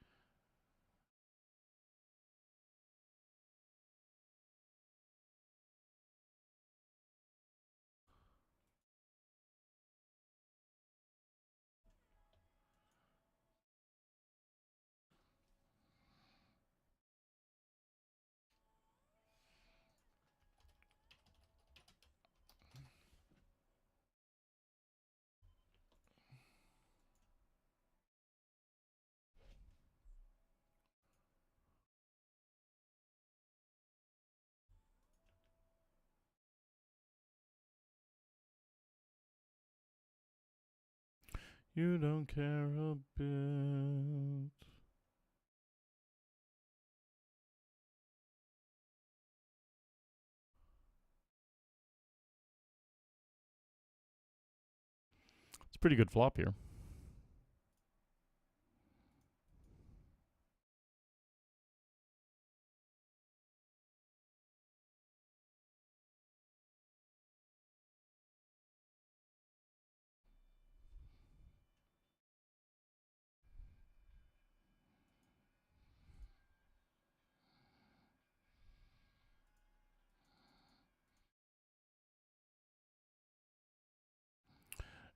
You don't care a bit. It's a pretty good flop here.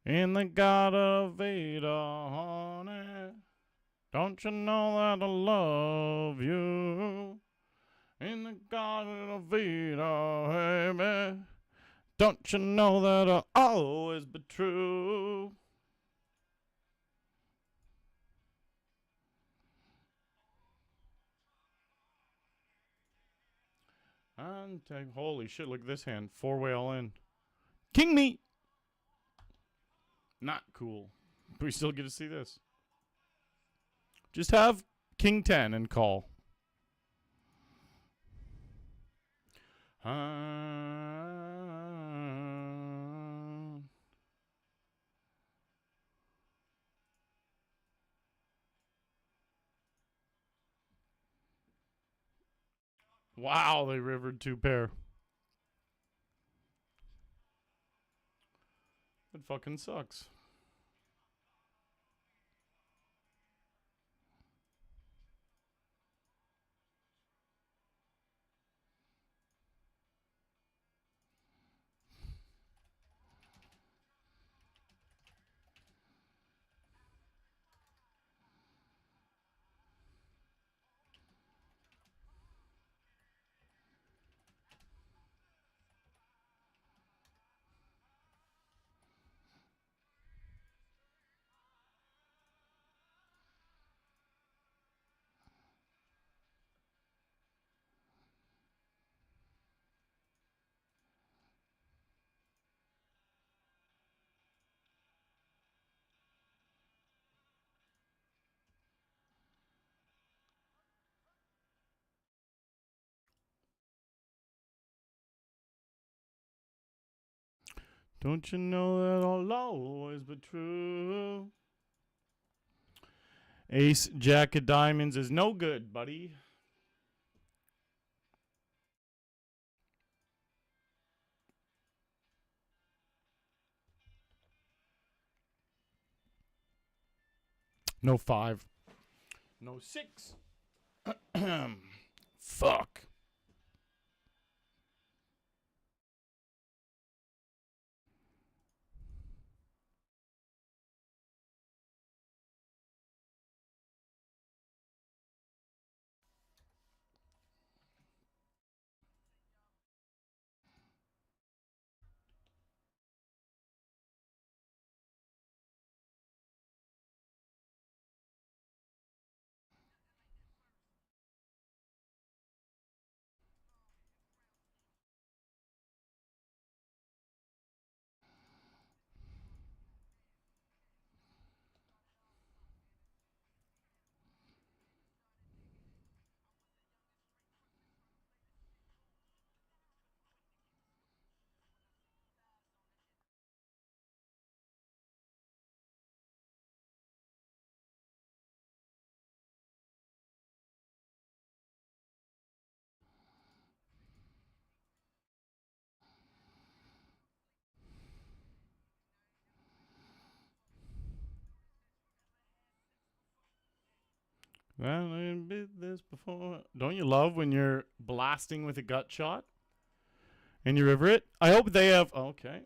In the Garden of Eden, honey. Don't you know that I love you? In the Garden of Eden, baby. Don't you know that I'll always be true? And take, holy shit, look at this hand. 4-way all in. King me! Not cool. But we still get to see this. Just have King 10 and call. Wow, they rivered 2 pair. It fucking sucks. Don't you know that I'll always be true? Ace, Jack of Diamonds is no good, buddy. No 5. No 6. Fuck. Well, I did this before. Don't you love when you're blasting with a gut shot and you river it? I hope they have. Okay.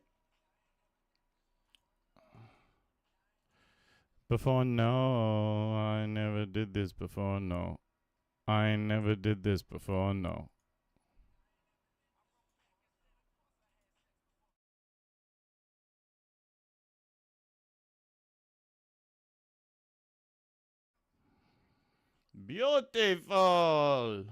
Before, no. I never did this before, no. I never did this before, no. Beautiful.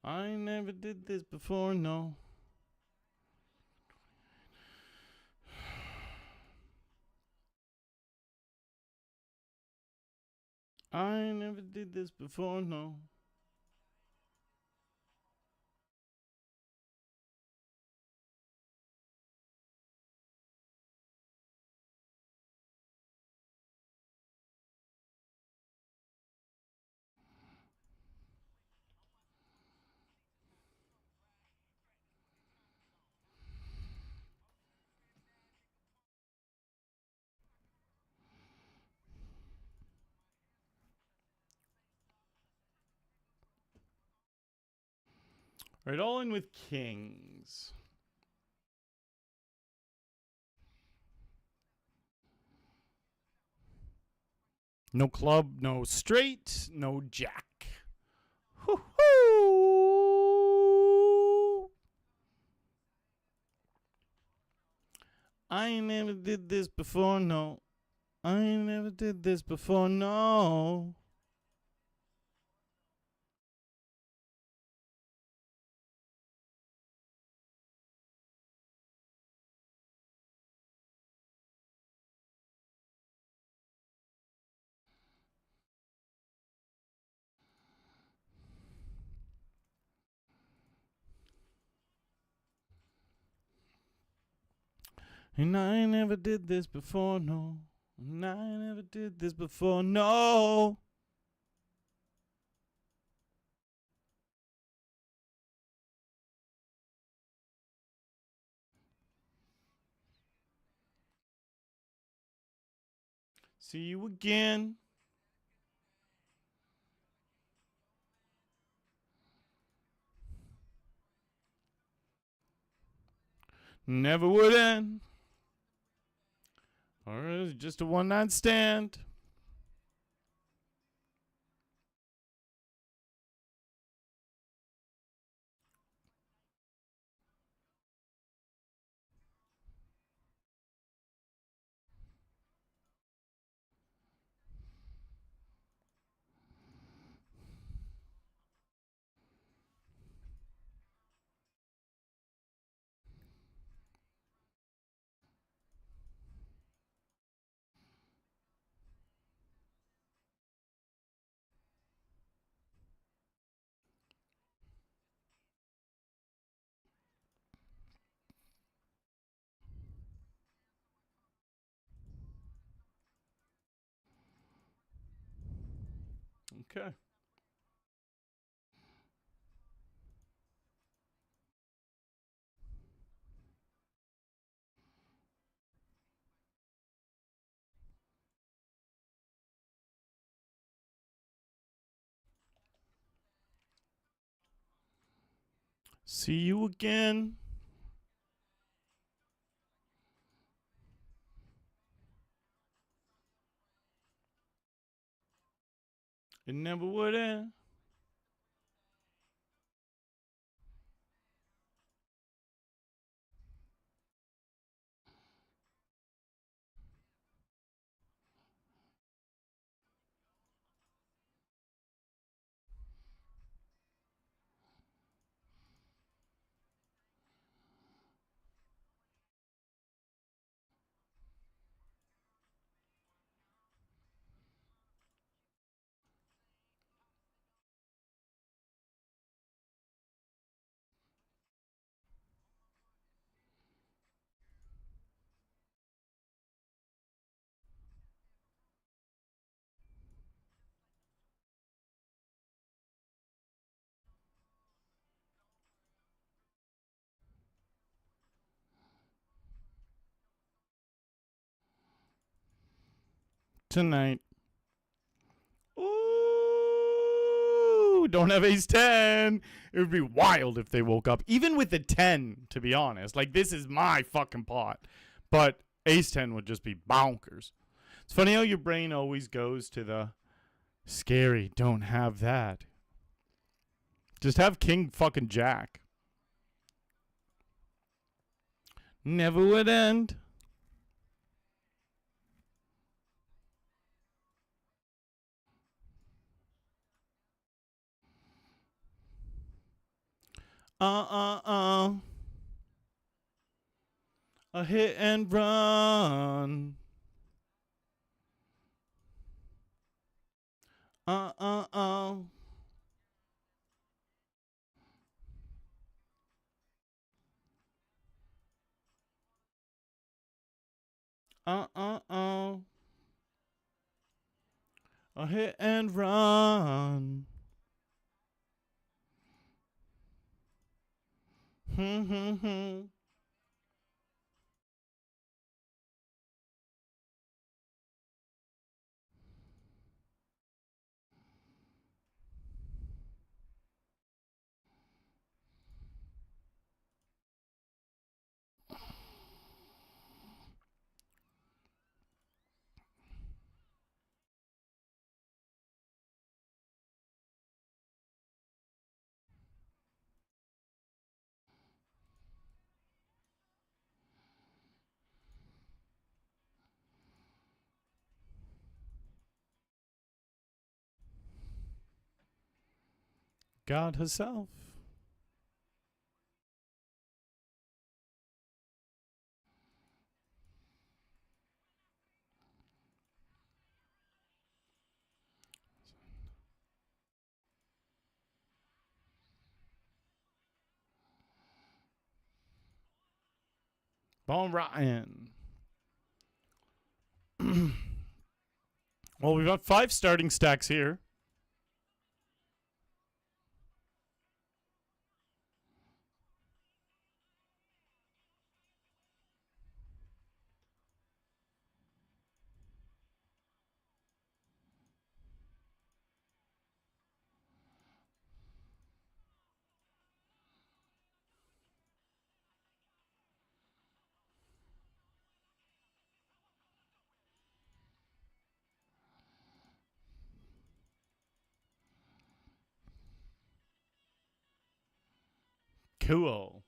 I never did this before, no. I never did this before, no. Right, all in with kings. No club, no straight, no jack. Hoo-hoo! I ain't never did this before, no. I ain't never did this before, no. And I never did this before, no. And I never did this before, no. See you again. Never would end. Or is it just a one-night stand? Okay. See you again. It never would end. Tonight. Ooh, don't have ace 10. It would be wild if they woke up. Even with the 10, to be honest. Like, this is my fucking pot. But ace 10 would just be bonkers. It's funny how your brain always goes to the scary, don't have that. Just have king fucking jack. Never would end. Uh. A hit and run. Uh. A hit and run. God herself. Bon rotten. Well, we've got 5 starting stacks here. Cool.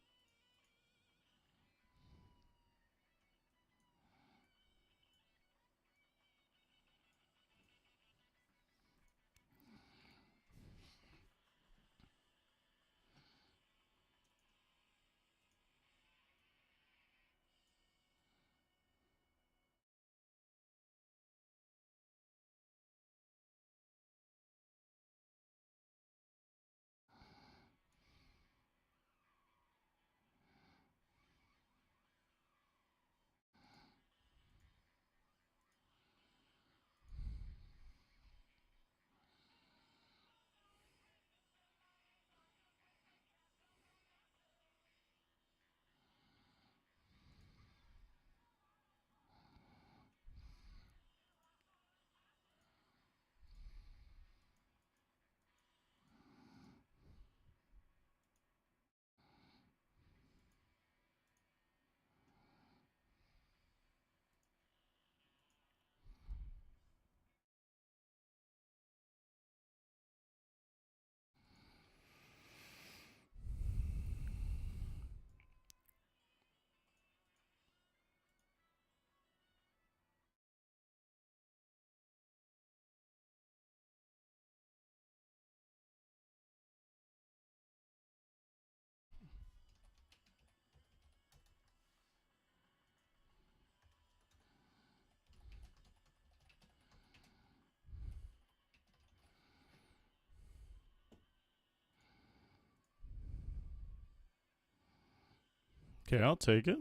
Okay, I'll take it.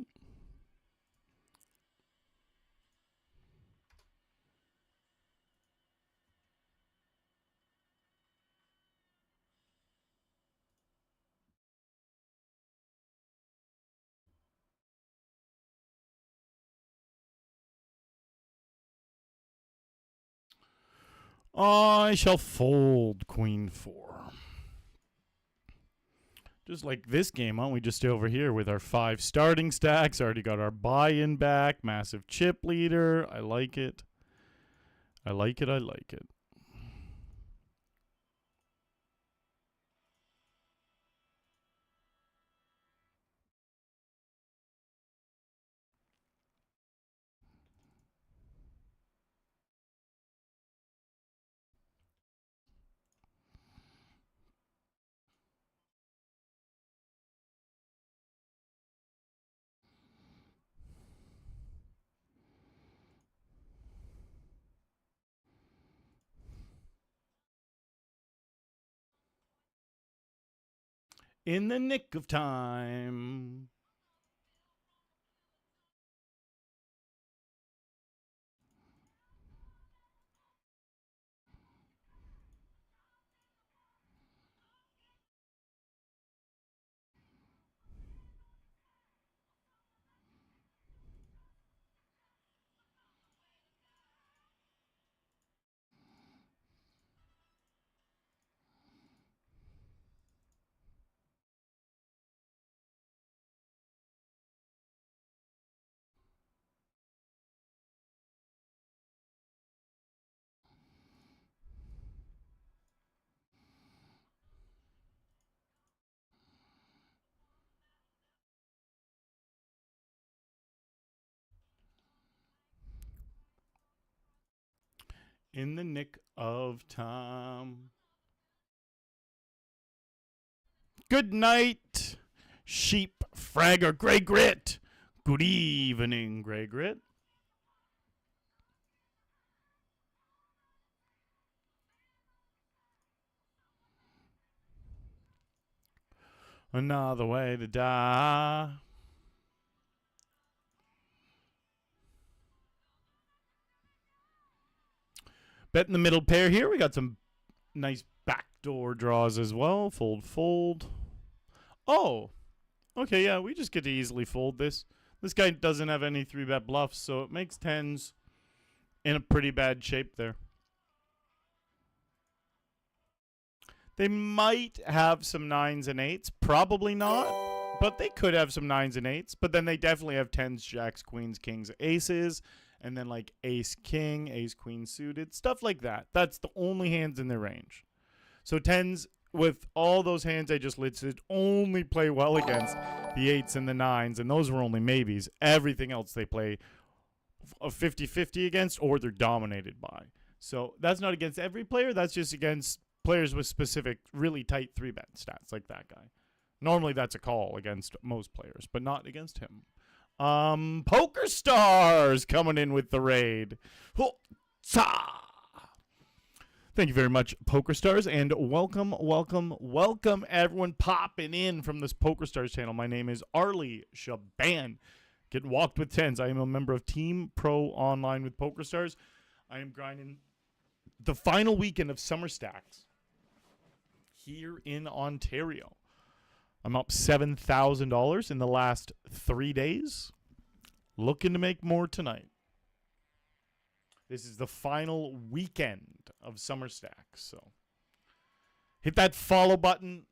I shall fold Queen 4. Just like this game, why don't we just stay over here with our 5 starting stacks? Already got our buy-in back. Massive chip leader. I like it. I like it. I like it. In the nick of time. In the nick of time. Good night, Sheep Fragger Grey Grit. Good evening, Grey Grit. Another way to die. Bet in the middle pair here. We got some nice backdoor draws as well. Fold, fold. Oh, okay, yeah, we just get to easily fold this. This guy doesn't have any 3-bet bluffs, so it makes 10s in a pretty bad shape there. They might have some 9s and 8s. Probably not, but they could have some 9s and 8s. But then they definitely have 10s, jacks, queens, kings, aces, and then like ace, king, ace, queen suited, stuff like that. That's the only hands in their range. So 10s with all those hands I just listed only play well against the 8s and the 9s, and those were only maybes. Everything else they play a 50-50 against, or they're dominated by. So that's not against every player. That's just against players with specific, really tight 3-bet stats like that guy. Normally that's a call against most players, but not against him. PokerStars coming in with the raid. Thank you very much, PokerStars, and welcome, welcome, welcome everyone popping in from this PokerStars channel. My name is Arlie Shaban. Get walked with 10s. I am a member of Team Pro Online with PokerStars. I am grinding the final weekend of Summer Stacks here in Ontario. I'm up $7,000 in the last 3 days. Looking to make more tonight. This is the final weekend of Summer Stacks, so hit that follow button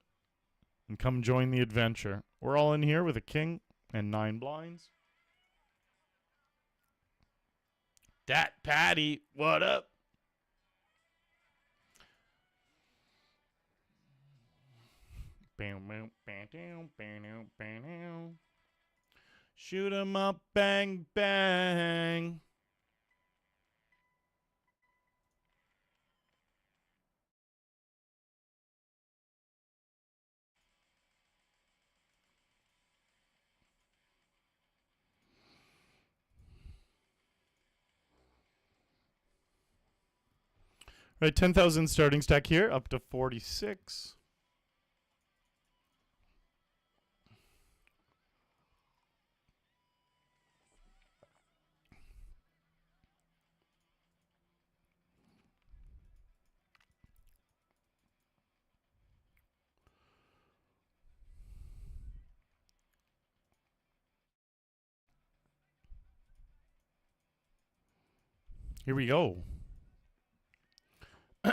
and come join the adventure. We're all in here with a king and 9 blinds. Dat Patty, what up? Shoot 'em up, bang, bang. All right, 10,000 starting stack here, up to 46. Here we go.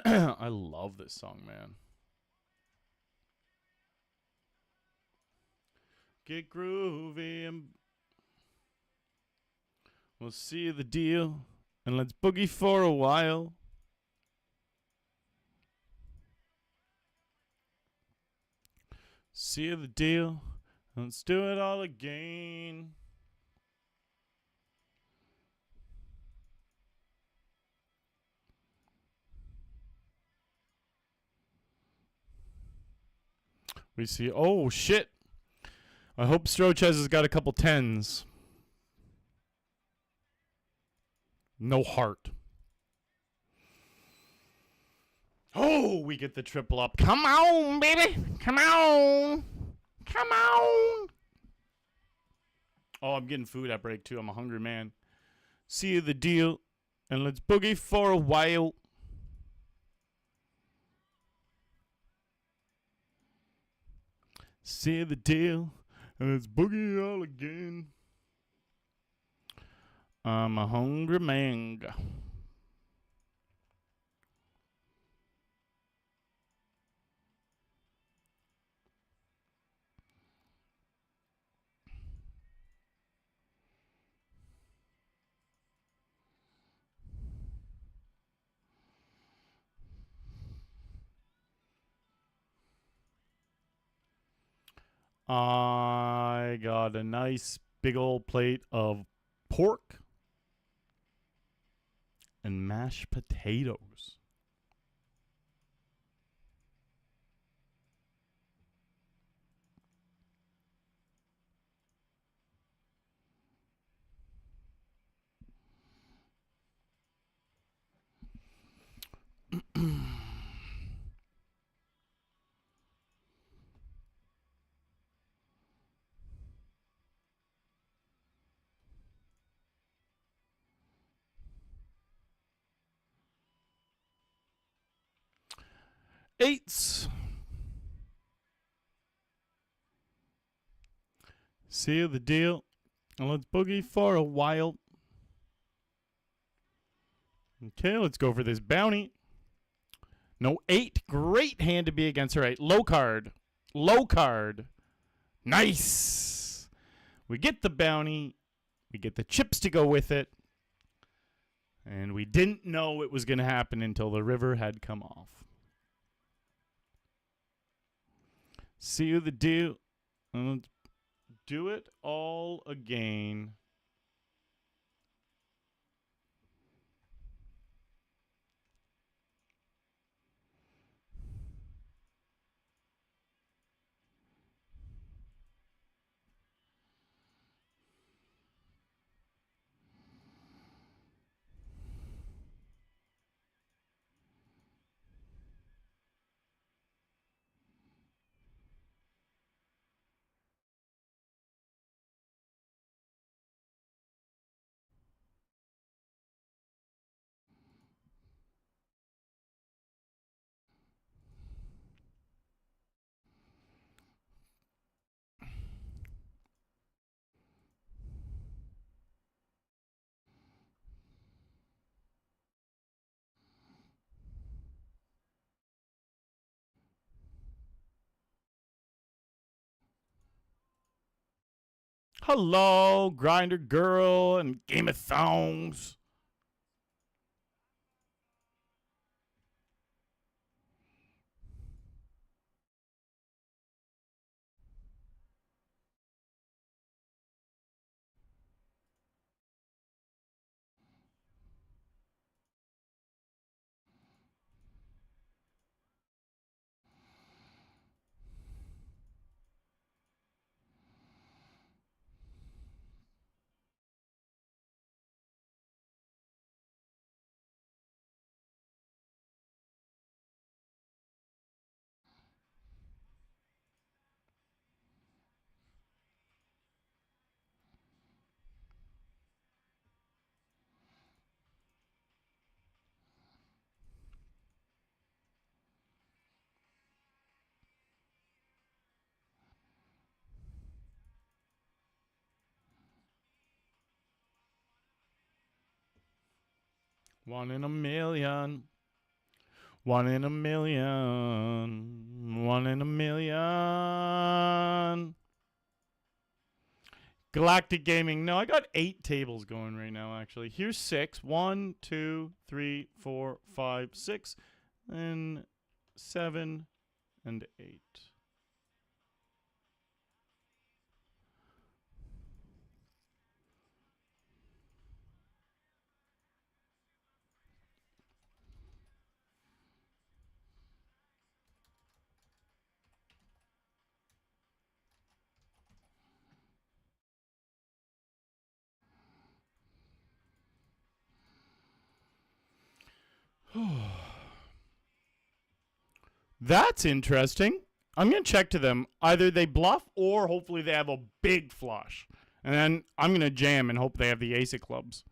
I love this song, man. Get groovy and we'll see the deal and let's boogie for a while. See the deal and let's do it all again. We see, oh shit. I hope Strochez has got a couple 10s. No heart. Oh, we get the triple up. Come on, baby. Come on. Come on. Oh, I'm getting food at break too. I'm a hungry man. See the deal and let's boogie for a while. See the deal and let's boogie all again. I'm a hungry man. I got a nice big old plate of pork and mashed potatoes. Eights. Seal the deal. And let's boogie for a while. Okay, let's go for this bounty. No 8. Great hand to be against. All right, low card. Low card. Nice. We get the bounty. We get the chips to go with it. And we didn't know it was going to happen until the river had come off. Seal the deal. And let's do it all again. Hello, Grinder Girl and Game of Thrones. One in a million. One in a million. One in a million. Galactic Gaming. No, I got 8 tables going right now, actually. Here's 6. 1, 2, 3, 4, 5, 6. And 7 and 8. That's interesting. I'm going to check to them. Either they bluff or hopefully they have a big flush. And then I'm going to jam and hope they have the ace of clubs.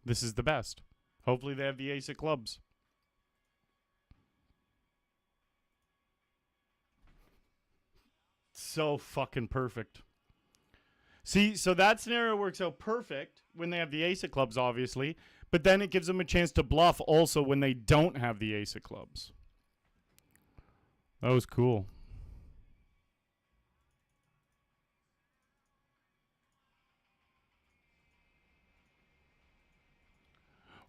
This is the best. Hopefully they have the ace of clubs. So fucking perfect. See, so that scenario works out perfect when they have the ace of clubs, obviously. But then it gives them a chance to bluff also when they don't have the ace of clubs. That was cool.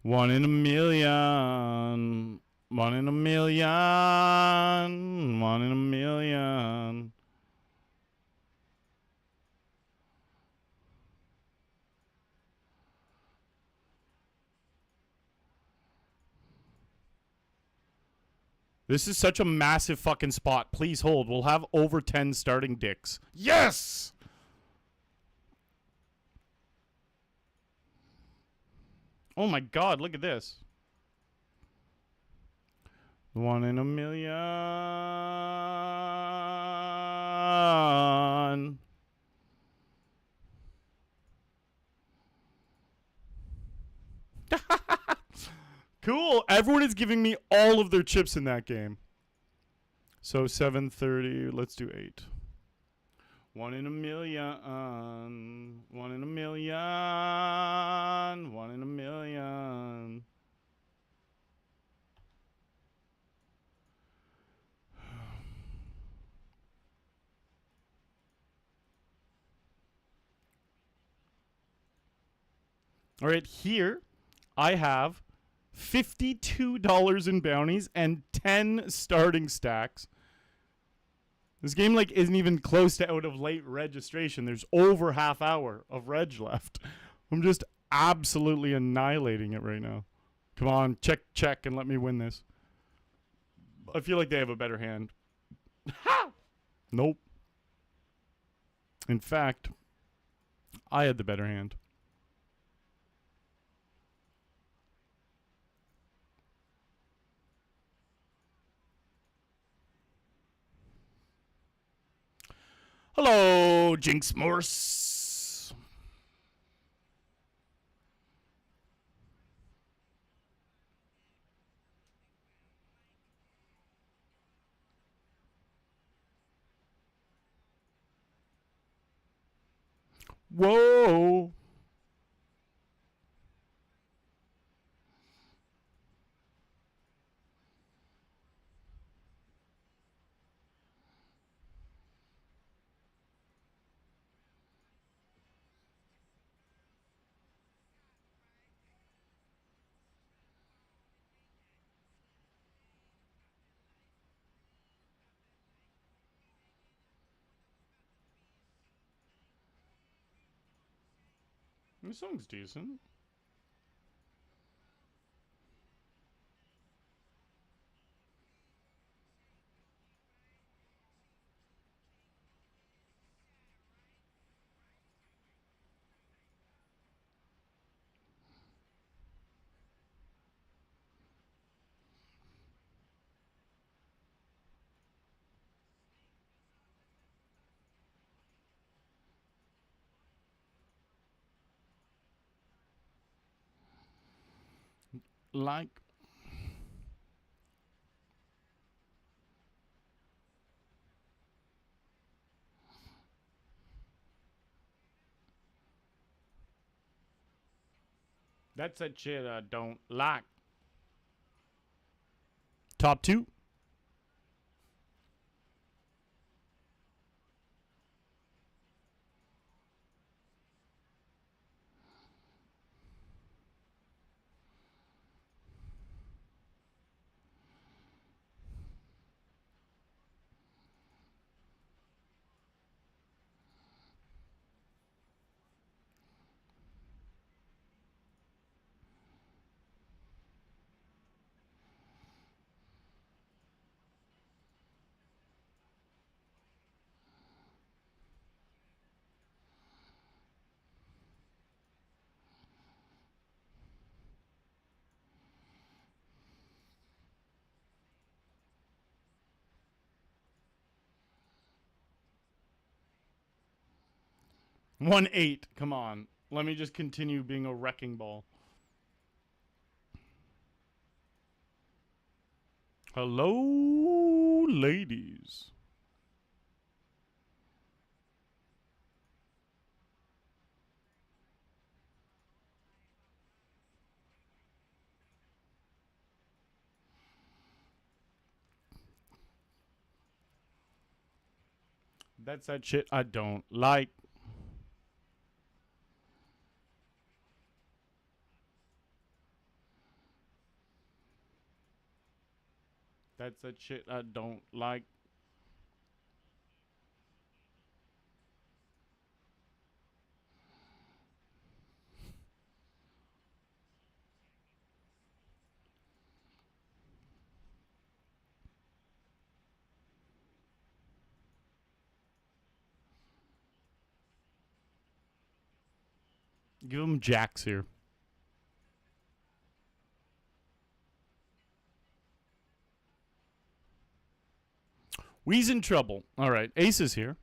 One in a million. One in a million. One in a million. This is such a massive fucking spot. Please hold. We'll have over 10 starting dicks. Yes! Oh my god, look at this. One in a million. Cool. Everyone is giving me all of their chips in that game. So 730. Let's do 8. 1 in a million. 1 in a million. 1 in a million. All right, here I have $52 in bounties and 10 starting stacks. This game like isn't even close to out of late registration. There's over half hour of reg left. I'm just absolutely annihilating it right now. Come on, check, and let me win this. I feel like they have a better hand. Ha! Nope. In fact, I had the better hand. Hello, Jinx Morse. Whoa. This song's decent. Like. That's that shit I don't like. Top 2. One 8. Come on. Let me just continue being a wrecking ball. Hello, ladies. That's that shit I don't like. That's that shit I don't like. Give him jacks here. We's in trouble. All right, Ace is here.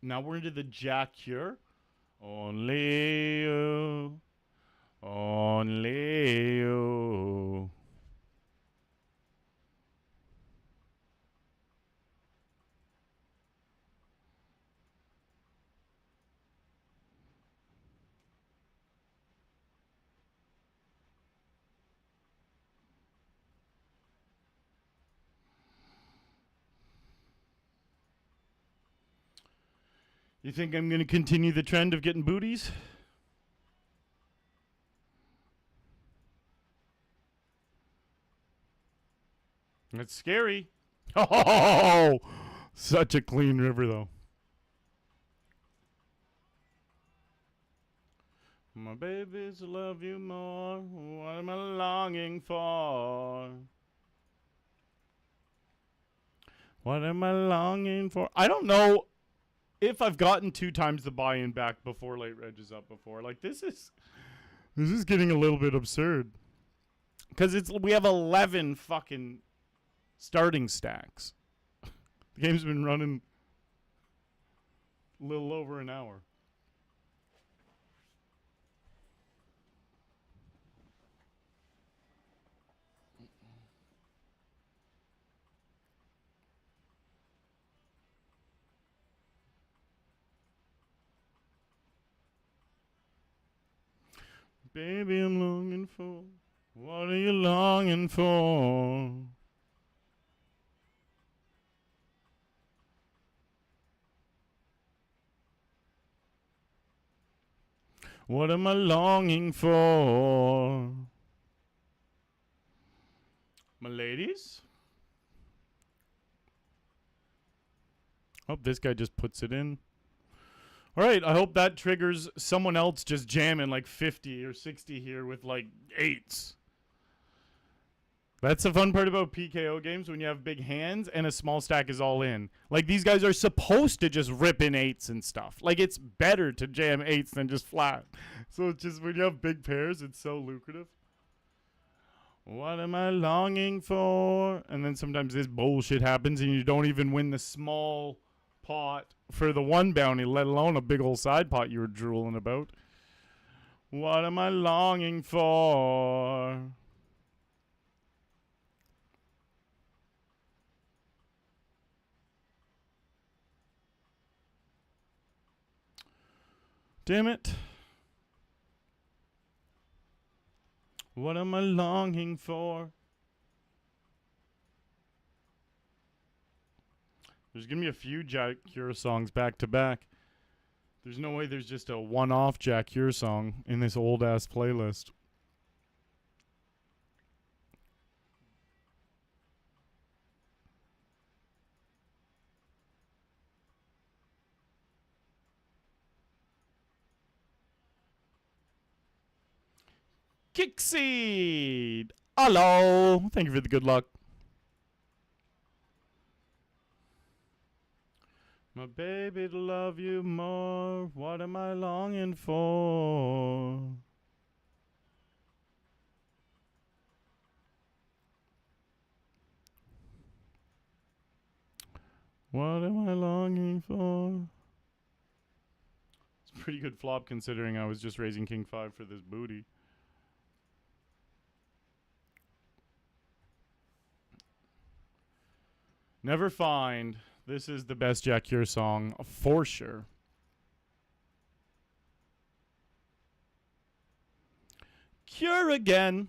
Now we're into the Jack here. Only you. Only you. You think I'm going to continue the trend of getting booties? That's scary. Oh, such a clean river, though. My babies love you more. What am I longing for? What am I longing for? I don't know if I've gotten 2 times the buy-in back before late reg is up before. Like this is getting a little bit absurd. Cuz we have 11 fucking starting stacks. The game's been running a little over an hour. Baby, I'm longing for. What are you longing for? What am I longing for? My ladies? Hope this guy just puts it in. All right, I hope that triggers someone else just jamming like 50 or 60 here with like 8s. That's the fun part about PKO games when you have big hands and a small stack is all in. Like these guys are supposed to just rip in 8s and stuff. Like it's better to jam 8s than just flat. So it's just when you have big pairs, it's so lucrative. What am I longing for? And then sometimes this bullshit happens and you don't even win the small pot for the 1 bounty, let alone a big old side pot you were drooling about. What am I longing for? Damn it. What am I longing for? There's going to be a few Jack Cure songs back to back. There's no way there's just a one-off Jack Cure song in this old-ass playlist. Kickseed! Hello! Thank you for the good luck. My baby to love you more. What am I longing for? What am I longing for? It's a pretty good flop considering I was just raising King 5 for this booty. Never find. This is the best Jack Cure song for sure. Cure again.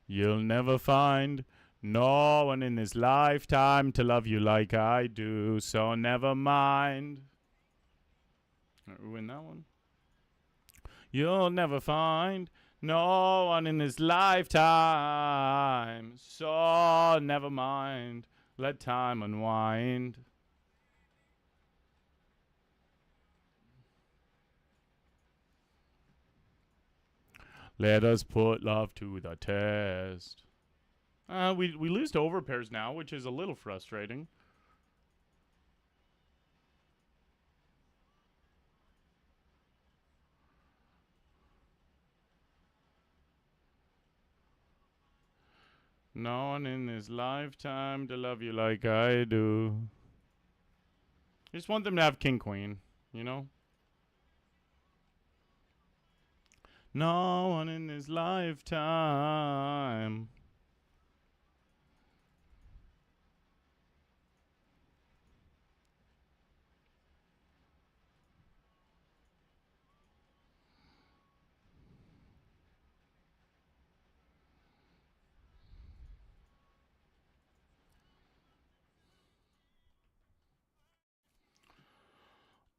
You'll never find no one in this lifetime to love you like I do, so never mind. We win that one. You'll never find no one in this lifetime, so never mind. Let time unwind. Let us put love to the test. We lose to overpairs now, which is a little frustrating. No one in this lifetime to love you like I do. I just want them to have king queen, you know? No one in this lifetime.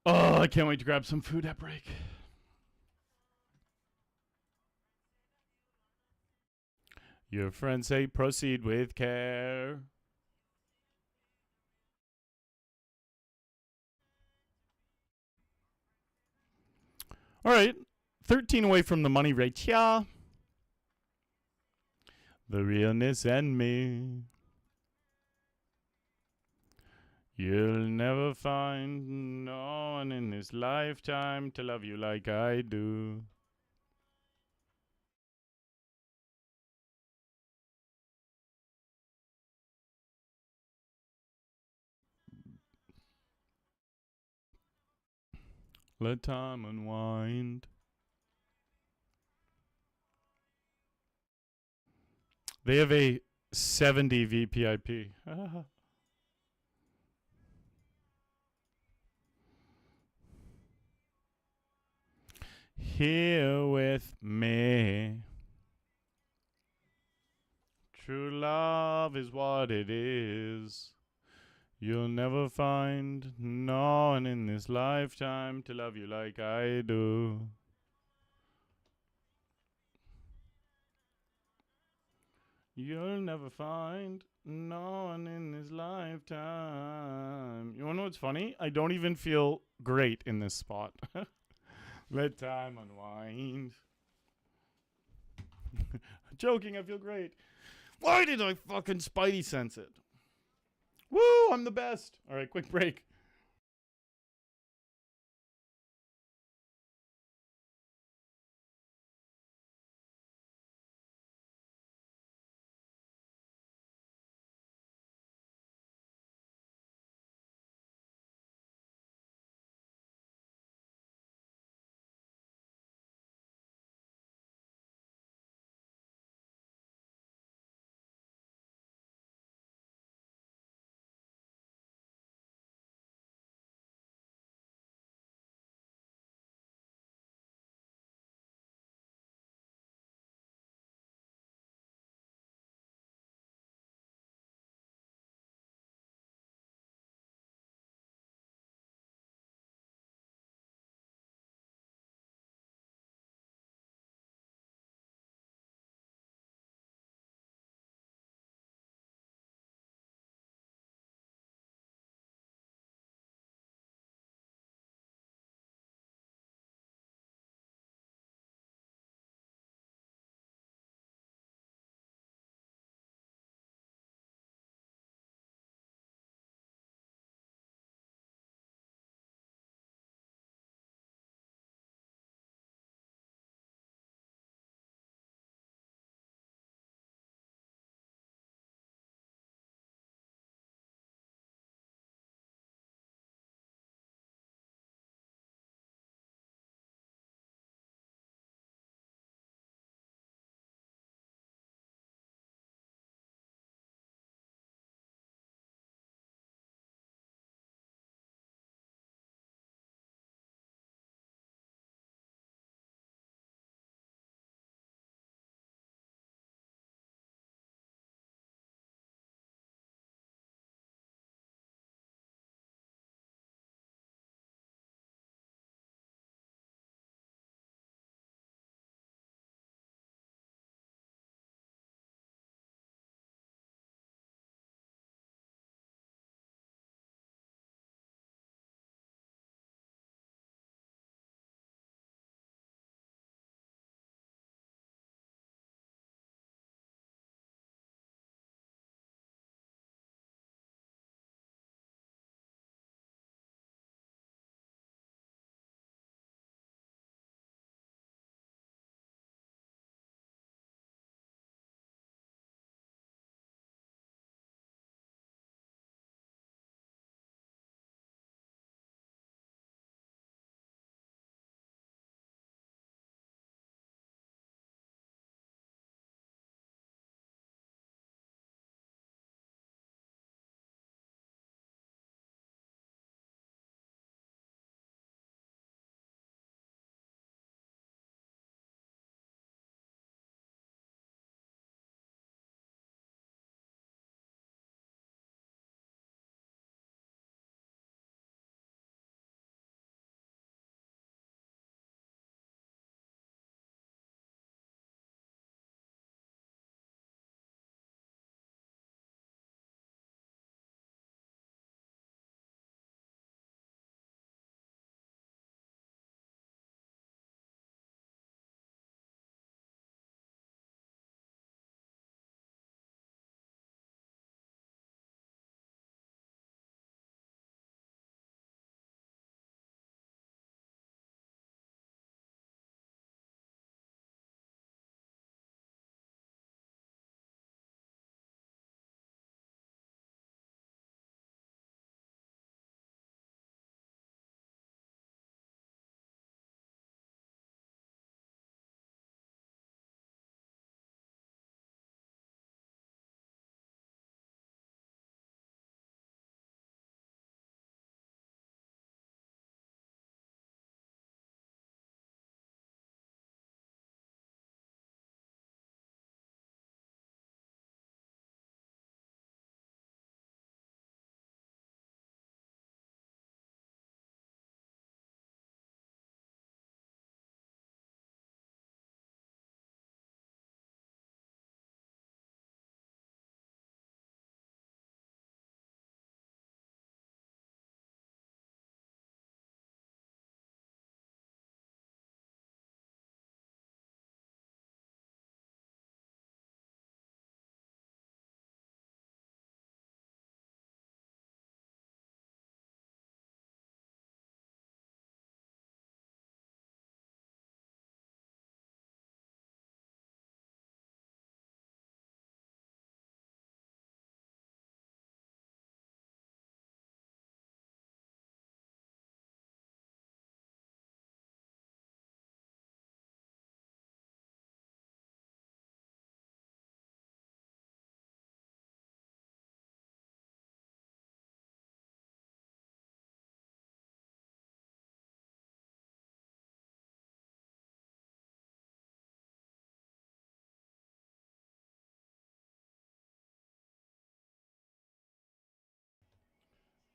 Oh, I can't wait to grab some food at break. Your friends say proceed with care. All right. 13 away from the money rate. Yeah. The realness and me. You'll never find no one in this lifetime to love you like I do. Let time unwind. They have a 70 VPIP. Here with me. True love is what it is. You'll never find no one in this lifetime to love you like I do. You'll never find no one in this lifetime. You wanna know what's funny? I don't even feel great in this spot. Let time unwind. Joking, I feel great. Why did I fucking Spidey sense it? Woo, I'm the best. All right, quick break.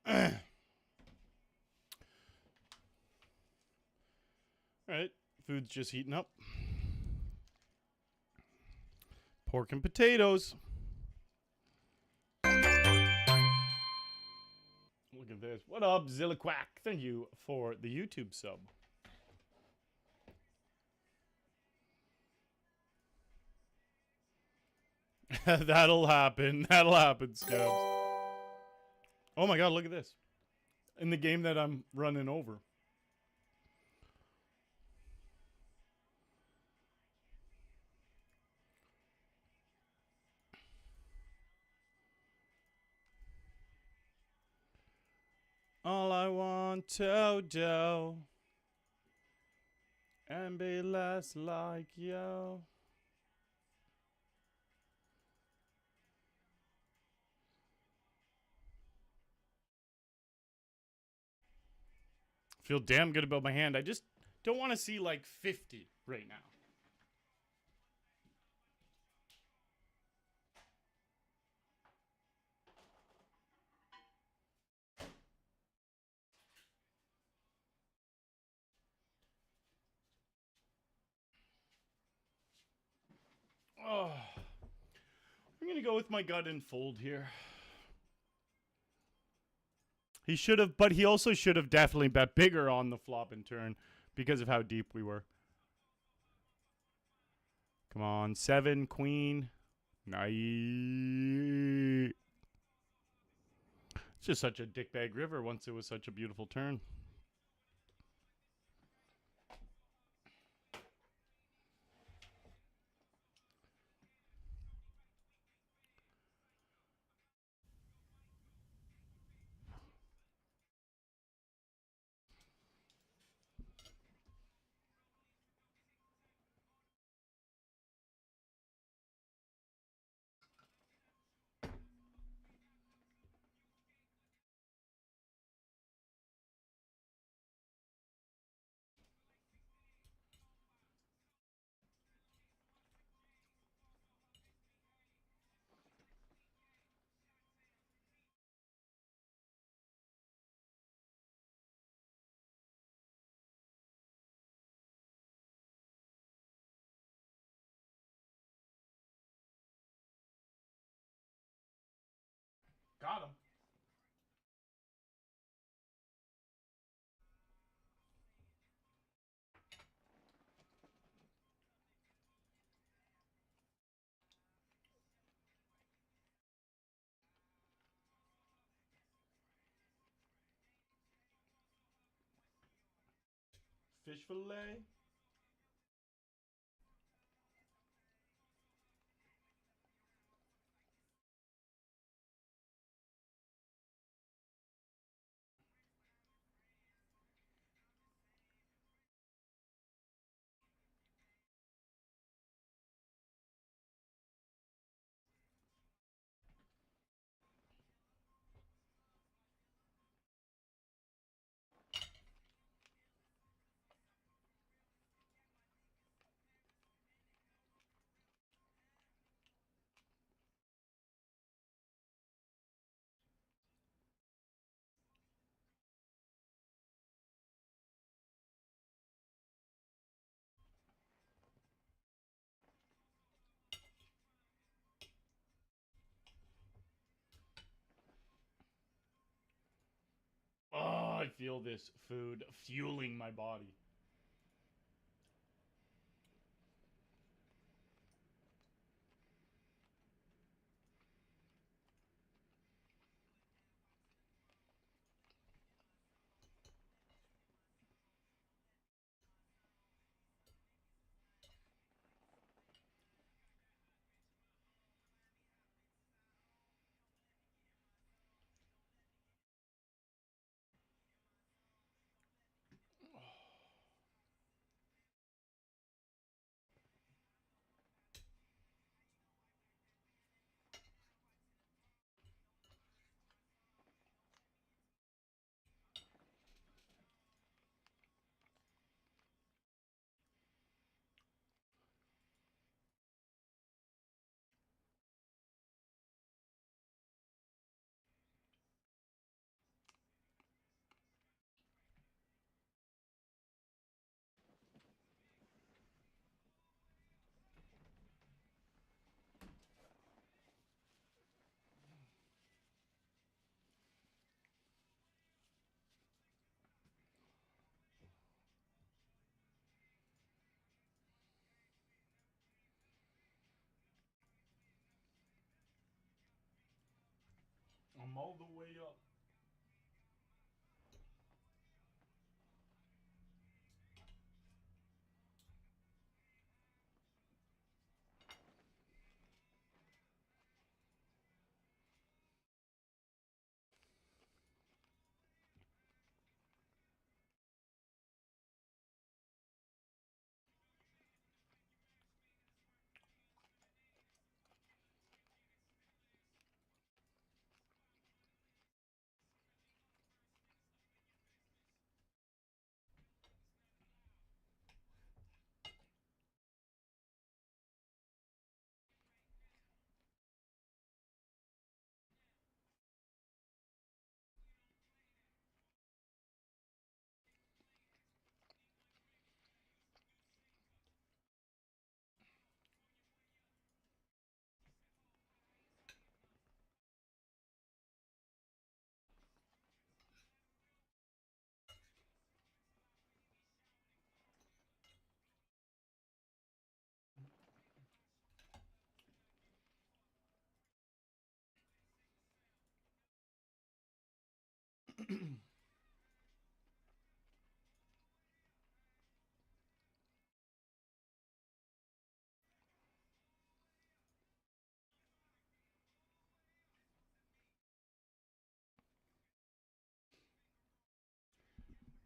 All right, food's just heating up. Pork and potatoes. Look at this. What up, Zillaquack? Thank you for the YouTube sub. That'll happen. That'll happen, Scabs. Oh my god, look at this. In the game that I'm running over. All I want to do and be less like you. Feel damn good about my hand. I just don't want to see like 50 right now. Oh, I'm going to go with my gut and fold here. He should have, but he also should have definitely bet bigger on the flop and turn because of how deep we were. Come on, 7, queen. Nice. It's just such a dickbag river once it was such a beautiful turn. Got him. Fish fillet. Oh, I feel this food fueling my body. I'm all the way up.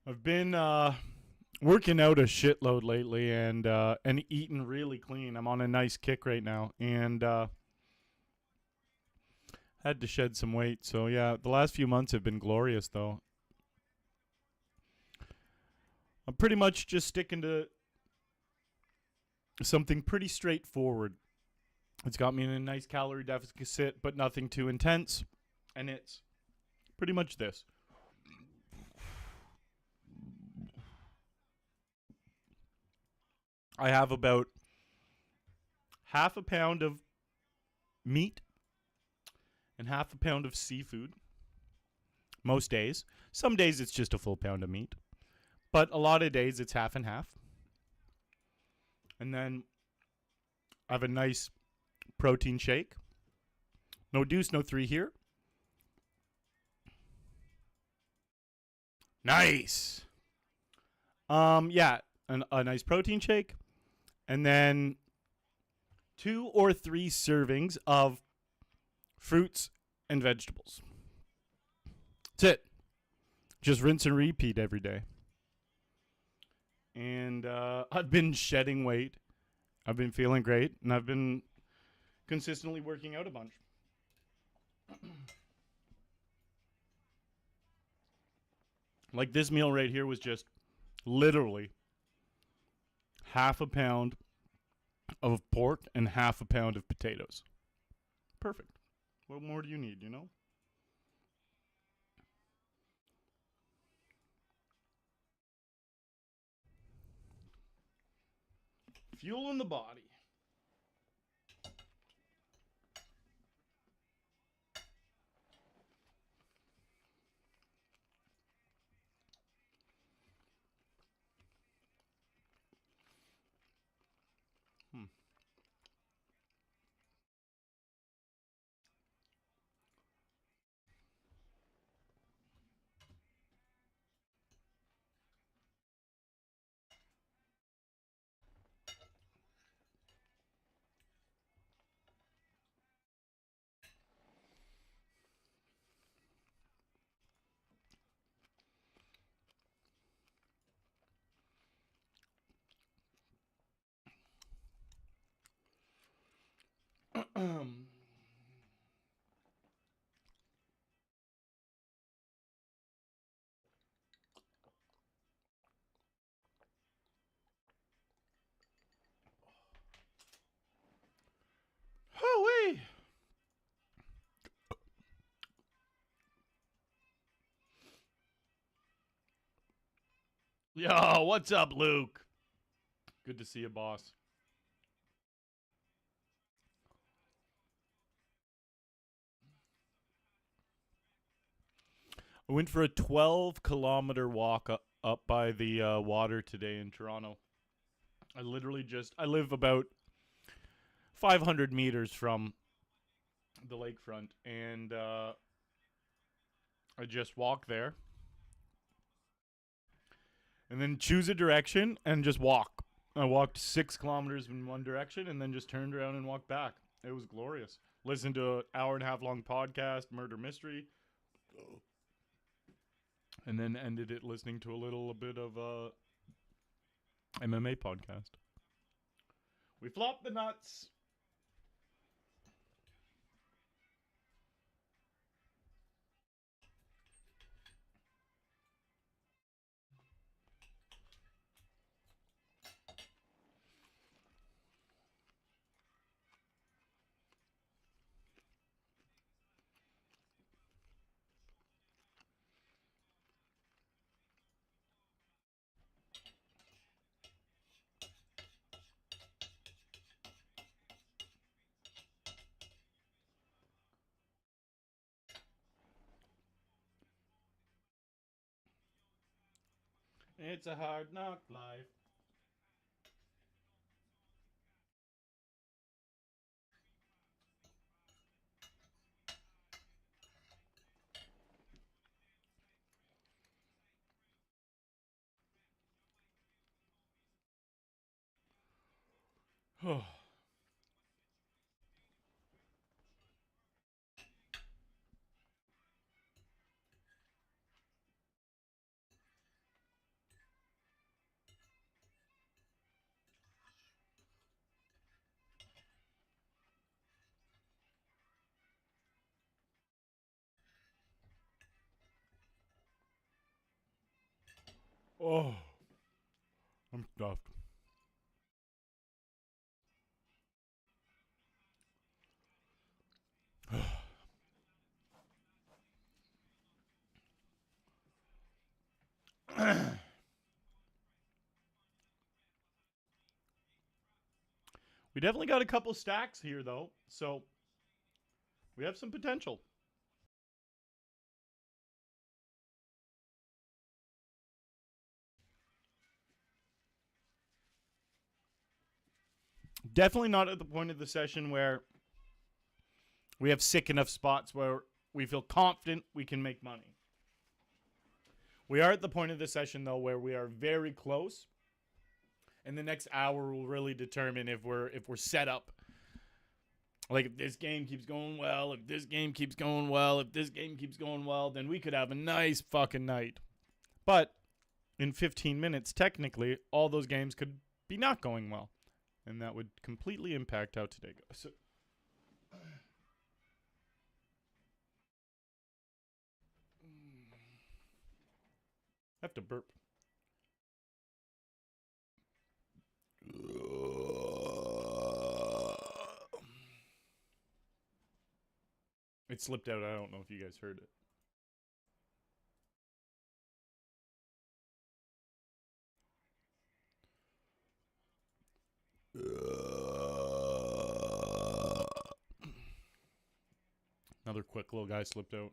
I've been working out a shitload lately and eating really clean. I'm on a nice kick right now and had to shed some weight. So yeah, the last few months have been glorious though. I'm pretty much just sticking to something pretty straightforward. It's got me in a nice calorie deficit, but nothing too intense. And it's pretty much this. I have about half a pound of meat and half a pound of seafood most days. Some days it's just a full pound of meat, but a lot of days it's half and half. And then I have a nice protein shake. No deuce, no three here. Nice. Yeah, a nice protein shake, and then 2 or 3 servings of fruits and vegetables. That's it. Just rinse and repeat every day. And I've been shedding weight. I've been feeling great, and I've been consistently working out a bunch. Like this meal right here was just literally half a pound of pork and half a pound of potatoes. Perfect. What more do you need, you know? Fuel in the body. Hooey! Yo, what's up, Luke? Good to see you, boss. I went for a 12-kilometer walk up by the water today in Toronto. I live about 500 meters from the lakefront, and I just walk there. And then choose a direction and just walk. I walked 6 kilometers in one direction and then just turned around and walked back. It was glorious. Listened to an hour and a half long podcast, murder mystery, and then ended it listening to a little bit of MMA podcast. We flopped the nuts. It's a hard knock life. Oh, I'm stuffed. We definitely got a couple stacks here, though, so we have some potential. Definitely not at the point of the session where we have sick enough spots where we feel confident we can make money. We are at the point of the session, though, where we are very close, and the next hour will really determine if we're set up. Like, if this game keeps going well, if this game keeps going well, if this game keeps going well, then we could have a nice fucking night. But in 15 minutes, technically, all those games could be not going well, and that would completely impact how today goes. So, I have to burp. It slipped out. I don't know if you guys heard it. Another quick little guy slipped out.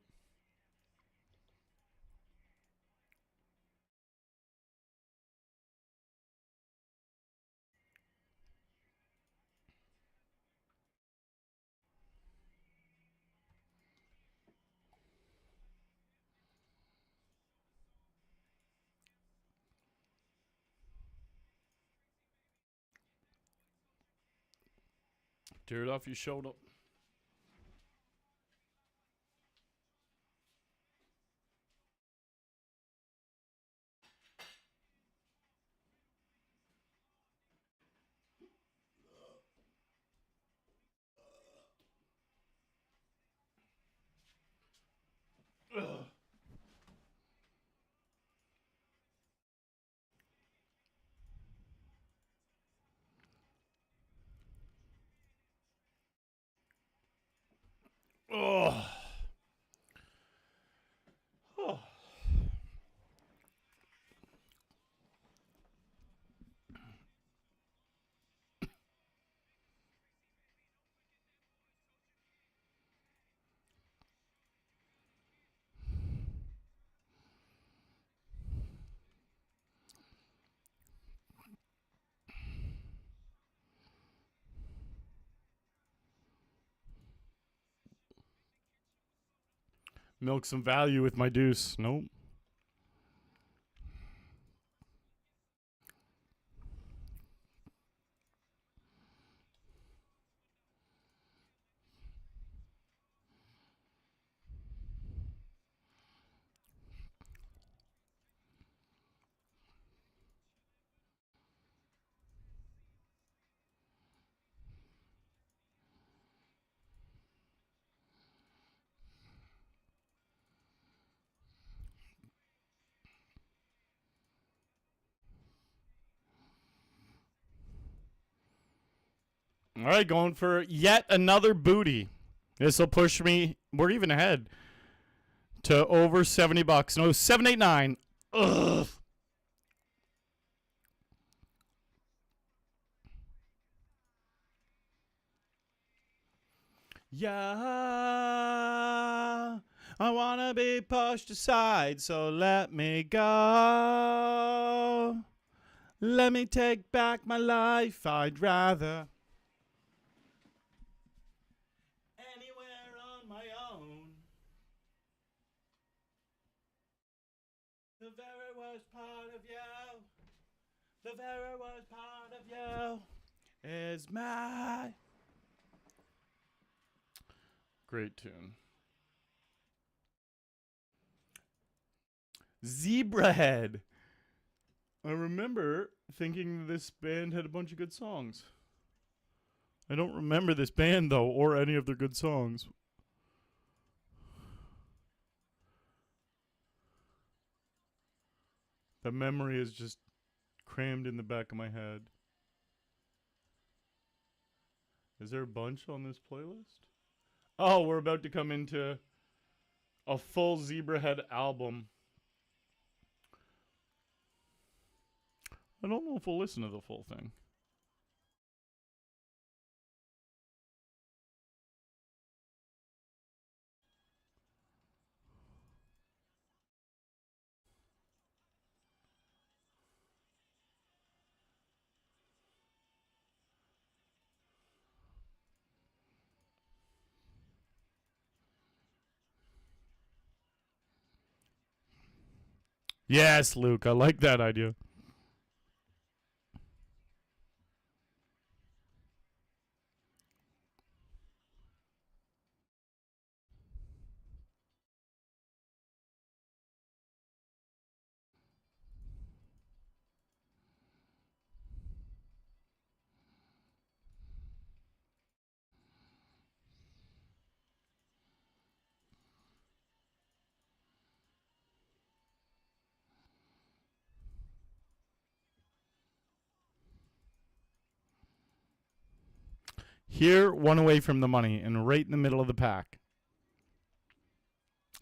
Tear it off your shoulder. Ugh. Oh. Oh. Milk some value with my deuce. Nope. All right, going for yet another booty. This will push me. We're even ahead to over $70. No, 789. Ugh. Yeah, I wanna be pushed aside, so let me go. Let me take back my life. I'd rather anywhere on my own. The very worst part of you, the very worst part of you is my. Great tune. Zebrahead. I remember thinking this band had a bunch of good songs. I don't remember this band, though, or any of their good songs. The memory is just crammed in the back of my head. Is there a bunch on this playlist? Oh, we're about to come into a full Zebrahead album. I don't know if we'll listen to the full thing. Yes, Luke, I like that idea. Here, one away from the money and right in the middle of the pack.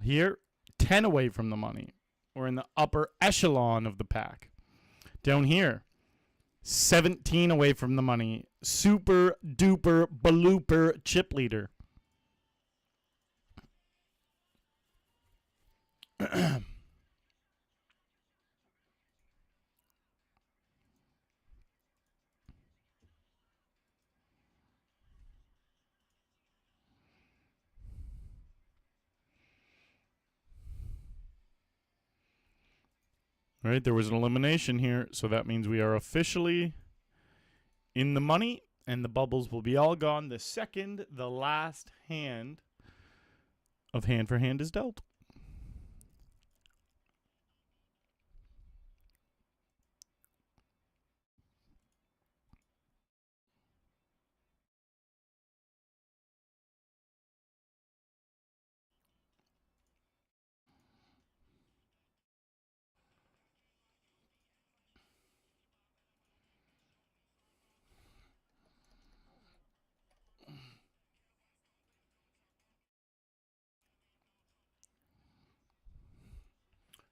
Here, 10 away from the money. We're in the upper echelon of the pack. Down here, 17 away from the money. Super duper balooper chip leader. Right, there was an elimination here, so that means we are officially in the money, and the bubbles will be all gone the second the last hand of Hand for Hand is dealt.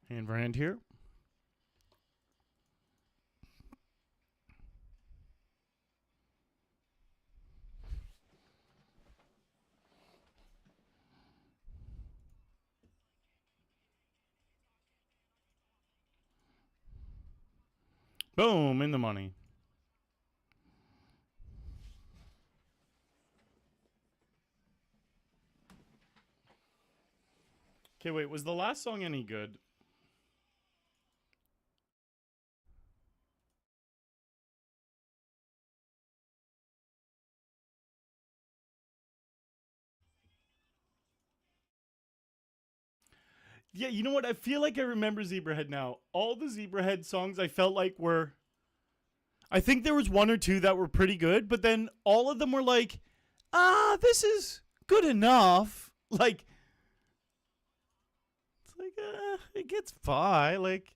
Hand for Hand here. Boom, in the money. Okay, wait. Was the last song any good? Yeah, you know what? I feel like I remember Zebrahead now. All the Zebrahead songs I felt like were. I think there was one or two that were pretty good, but then all of them were like, this is good enough. Like, it's like, it gets by. Like,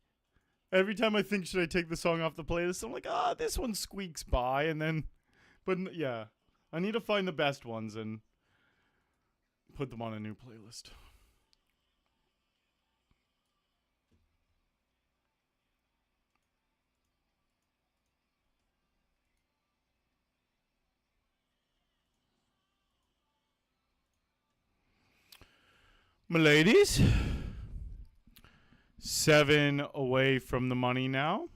every time I think, should I take the song off the playlist? I'm like, this one squeaks by. And then, but yeah, I need to find the best ones and put them on a new playlist. My ladies, 7 away from the money now.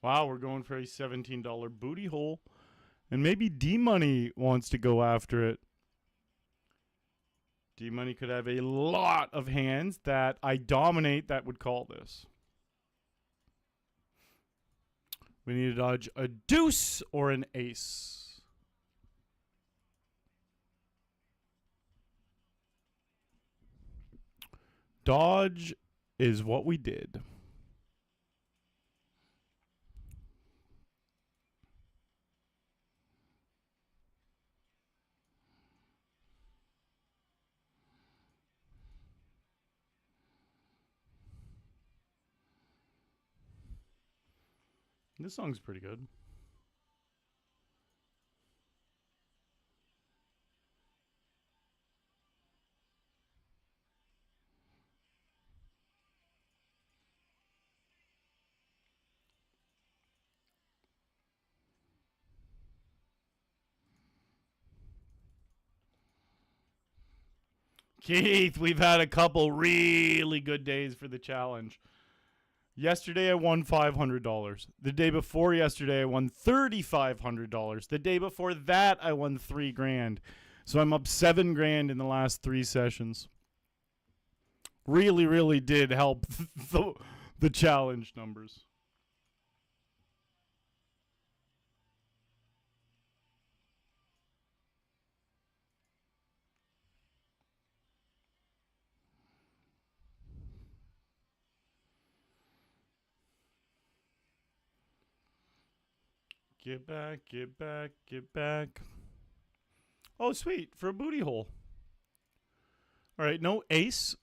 Wow, we're going for a $17 booty hole. And maybe D Money wants to go after it. D Money could have a lot of hands that I dominate that would call this. We need to dodge a deuce or an ace. Dodge is what we did. This song's pretty good. Keith, we've had a couple really good days for the challenge. Yesterday I won $500. The day before yesterday I won $3,500. The day before that I won $3,000. So I'm up $7,000 in the last 3 sessions. Really, really did help the challenge numbers. Get back, get back, get back. Oh, sweet. For a booty hole. All right, no ace.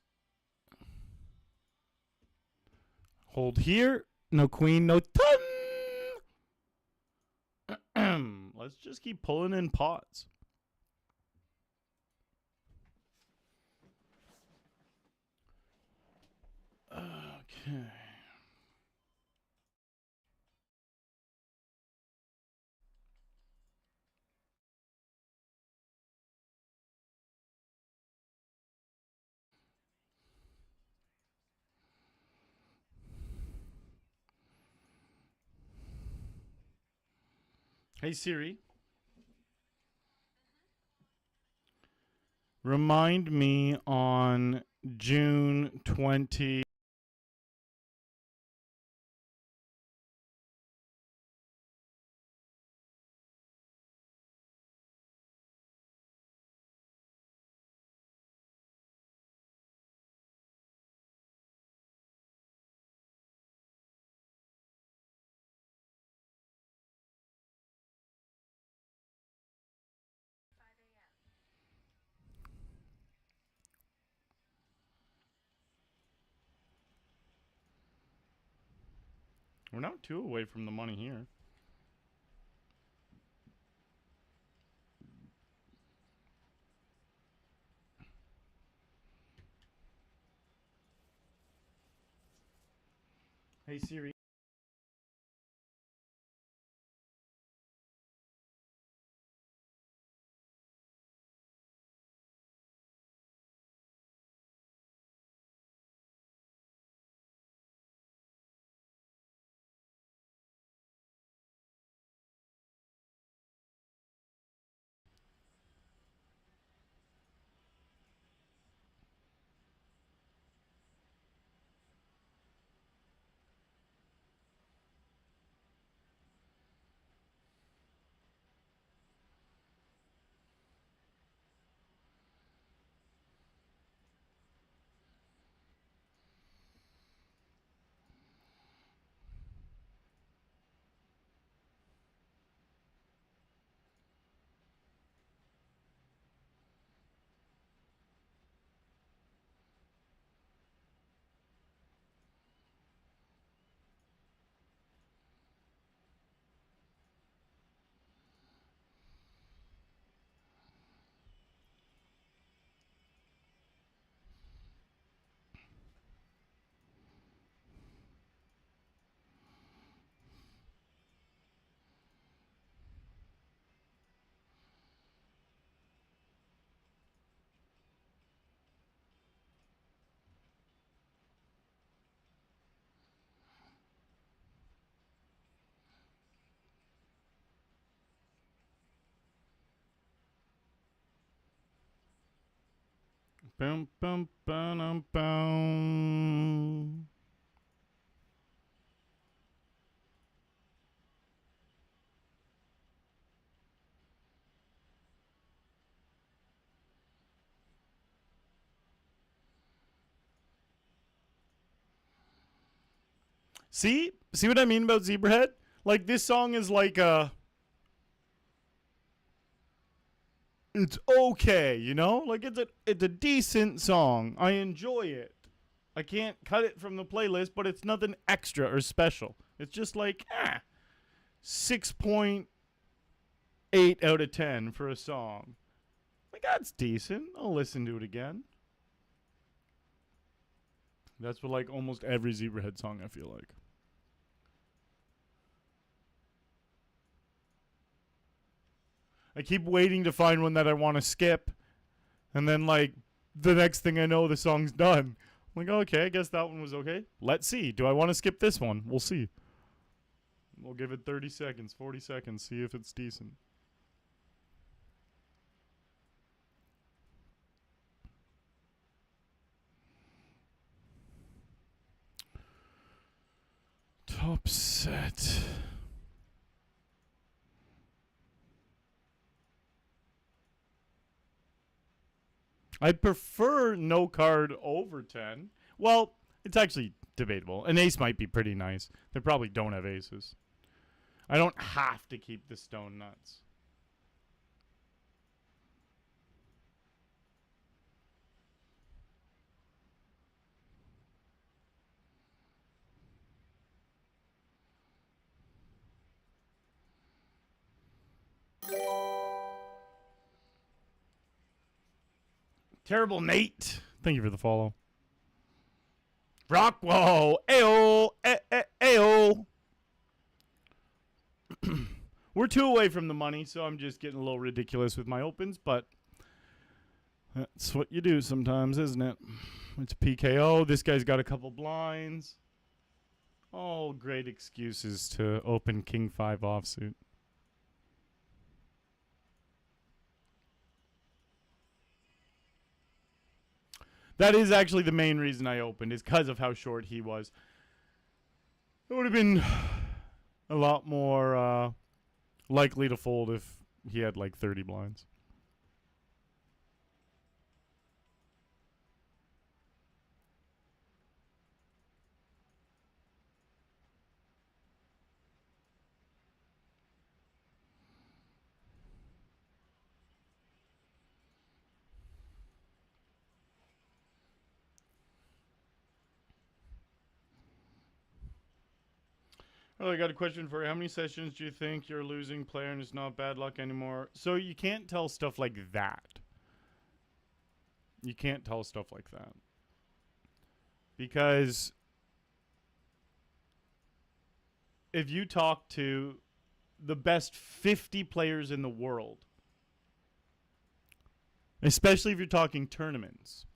Hold here. No queen, no ton. Let's just keep pulling in pots. Okay. Hey Siri, remind me on June 20. We're not too away from the money here. Hey Siri. Boom, boom, boom, boom. See what I mean about Zebrahead? Like, this song is like it's okay, you know? Like, it's a decent song. I enjoy it. I can't cut it from the playlist, but it's nothing extra or special. It's just like 6.8 out of 10 for a song. Like, that's decent. I'll listen to it again. That's what, like, almost every Zebrahead song I feel like. I keep waiting to find one that I want to skip, and then, like, the next thing I know, the song's done. I'm like, okay, I guess that one was okay. Let's see. Do I want to skip this one? We'll see. We'll give it 30 seconds, 40 seconds, see if it's decent. Top set. I prefer no card over 10. Well, it's actually debatable. An ace might be pretty nice. They probably don't have aces. I don't have to keep the stone nuts. Terrible Nate. Thank you for the follow. Rockwell. Ayo. Ayo. We're 2 away from the money, so I'm just getting a little ridiculous with my opens, but that's what you do sometimes, isn't it? It's PKO. This guy's got a couple blinds. All great excuses to open King 5 offsuit. That is actually the main reason I opened, is because of how short he was. It would have been a lot more likely to fold if he had like 30 blinds. Oh, I got a question for you. How many sessions do you think you're losing player and it's not bad luck anymore? So you can't tell stuff like that. You can't tell stuff like that. Because if you talk to the best 50 players in the world, especially if you're talking tournaments,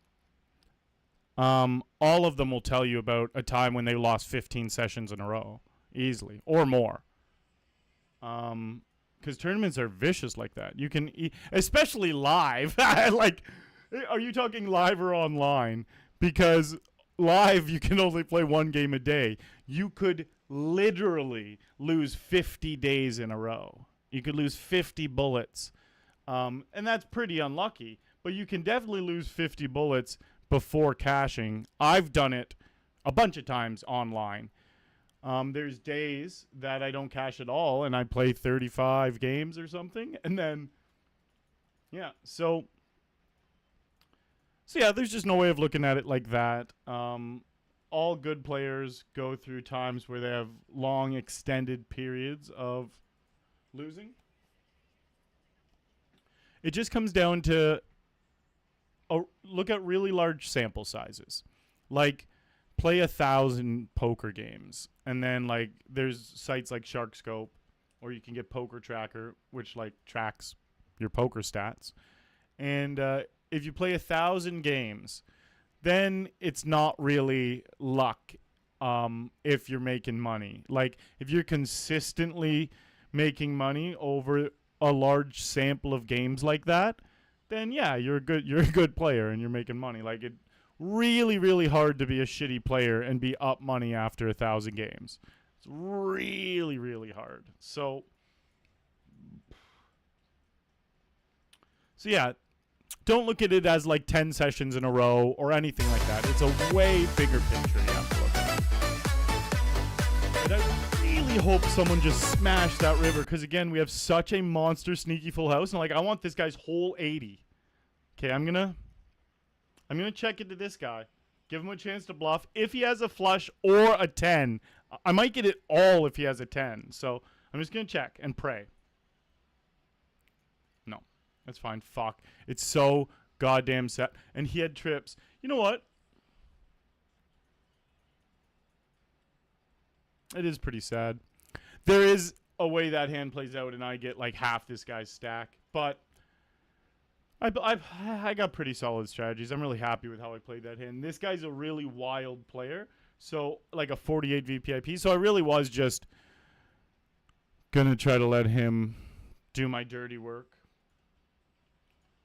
all of them will tell you about a time when they lost 15 sessions in a row. Easily, or more. Because tournaments are vicious like that. You can, especially live. Like, are you talking live or online? Because live, you can only play 1 game a day. You could literally lose 50 days in a row. You could lose 50 bullets. And that's pretty unlucky. But you can definitely lose 50 bullets before cashing. I've done it a bunch of times online. There's days that I don't cash at all, and I play 35 games or something, and then, yeah. So yeah, there's just no way of looking at it like that. All good players go through times where they have long, extended periods of losing. It just comes down to look at really large sample sizes, like play 1,000 poker games, and then like there's sites like SharkScope, or you can get Poker Tracker, which like tracks your poker stats. And if you play 1,000 games, then it's not really luck. If you're making money, like if you're consistently making money over a large sample of games like that, then yeah, you're a good player and you're making money. Like, it really, really hard to be a shitty player and be up money after 1,000 games. It's really, really hard. So yeah, don't look at it as like 10 sessions in a row or anything like that. It's a way bigger picture you have to look at. And I really hope someone just smashed that river, because again, we have such a monster sneaky full house, and like, I want this guy's whole 80. Okay, I'm gonna check into this guy. Give him a chance to bluff. If he has a flush or a 10, I might get it all if he has a 10. So I'm just gonna check and pray. No, that's fine. Fuck. It's so goddamn set. And he had trips. You know what? It is pretty sad. There is a way that hand plays out, and I get like half this guy's stack. But I got pretty solid strategies. I'm really happy with how I played that hand. This guy's a really wild player. So, like a 48 VPIP. So I really was just going to try to let him do my dirty work.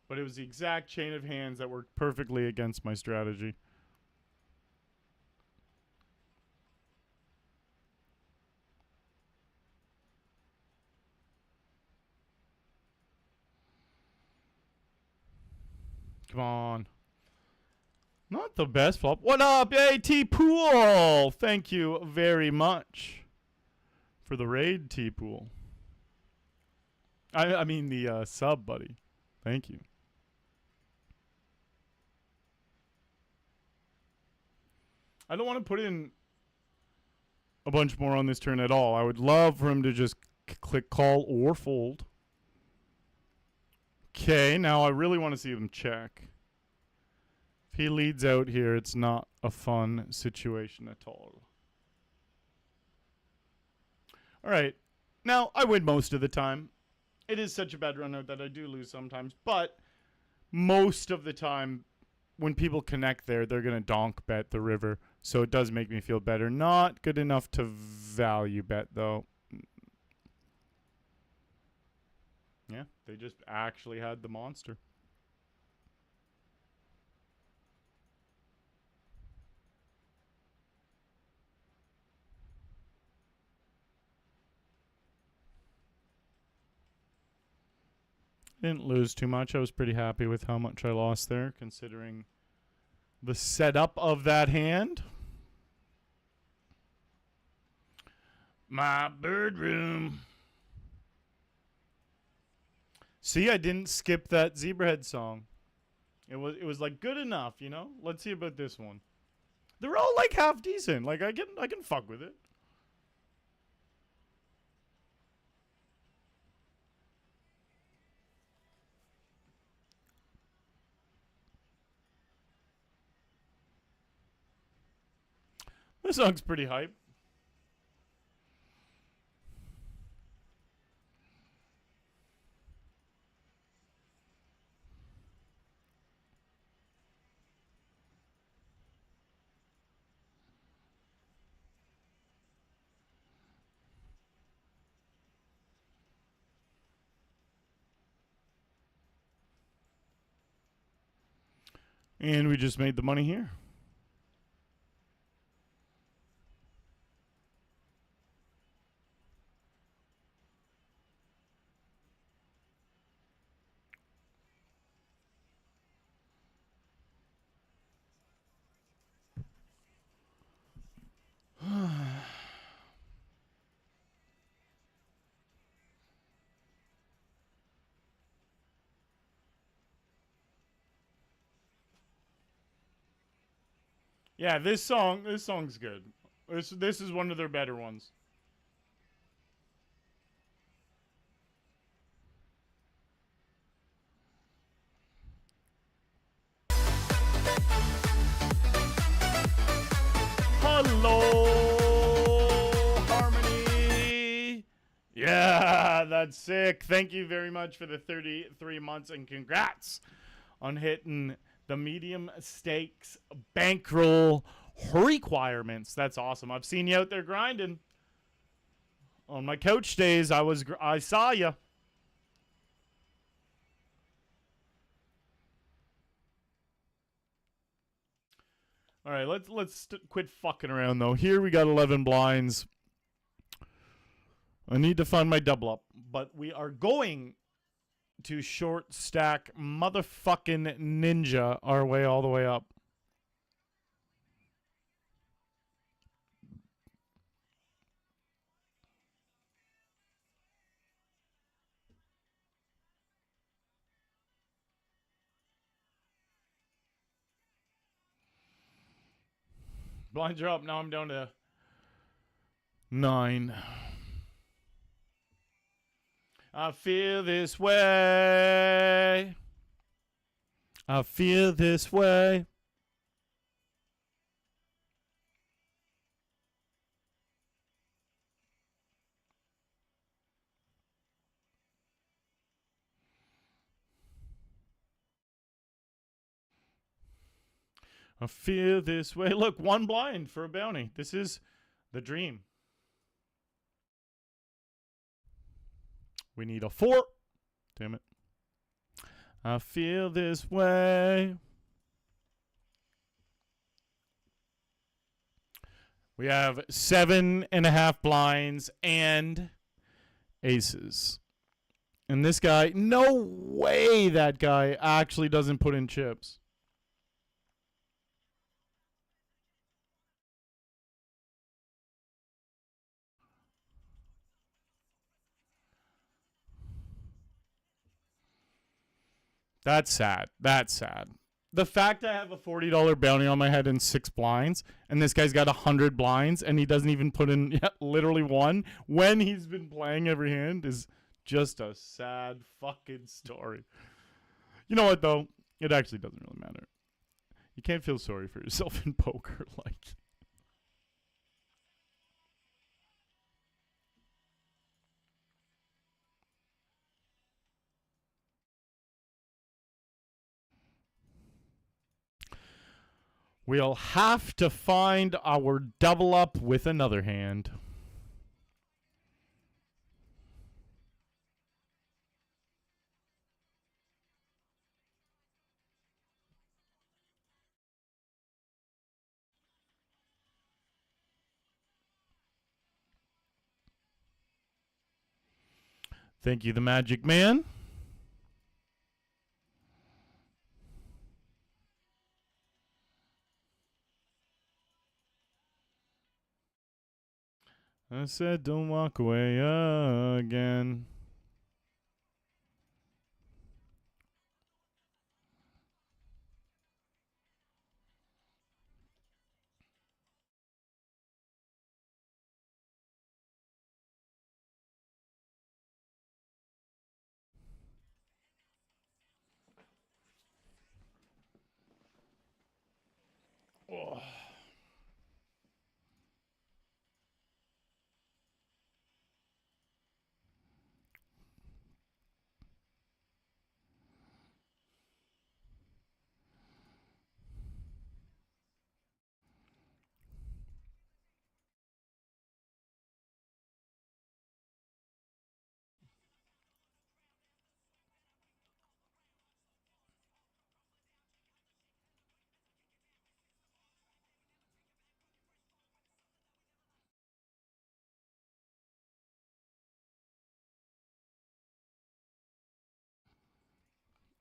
But it was the exact chain of hands that worked perfectly against my strategy. Come on. Not the best flop. What up, AT Pool? Thank you very much for the raid, T Pool. I mean the sub, buddy. Thank you. I don't want to put in a bunch more on this turn at all. I would love for him to just click call or fold. Okay, now I really want to see him check. If he leads out here, it's not a fun situation at all. All right. Now, I win most of the time. It is such a bad run out that I do lose sometimes. But most of the time, when people connect there, they're going to donk bet the river. So it does make me feel better. Not good enough to value bet, though. Yeah, they just actually had the monster. Didn't lose too much. I was pretty happy with how much I lost there, considering the setup of that hand. My bird room. See, I didn't skip that Zebrahead song. It was like good enough, you know? Let's see about this one. They're all like half decent. Like I can fuck with it. This song's pretty hype. And we just made the money here. Yeah, this song's good. This is one of their better ones. Hello, Harmony. Yeah, that's sick. Thank you very much for the 33 months, and congrats on hitting the medium stakes bankroll requirements. That's awesome. I've seen you out there grinding. On my coach days, I saw you. All right, let's quit fucking around though. Here we got 11 blinds. I need to find my double up, but we are going to short stack motherfucking ninja our way all the way up. Blinds are up. Now I'm down to 9. I feel this way. I feel this way. I feel this way. Look, 1 blind for a bounty. This is the dream. We need a 4. Damn it. I feel this way. We have 7.5 blinds and aces. And this guy, no way that guy actually doesn't put in chips. That's sad. That's sad. The fact I have a $40 bounty on my head and 6 blinds, and this guy's got 100 blinds, and he doesn't even put in literally 1 when he's been playing every hand is just a sad fucking story. You know what, though? It actually doesn't really matter. You can't feel sorry for yourself in poker. Like, we'll have to find our double up with another hand. Thank you, the Magic Man. I said don't walk away again. Oh.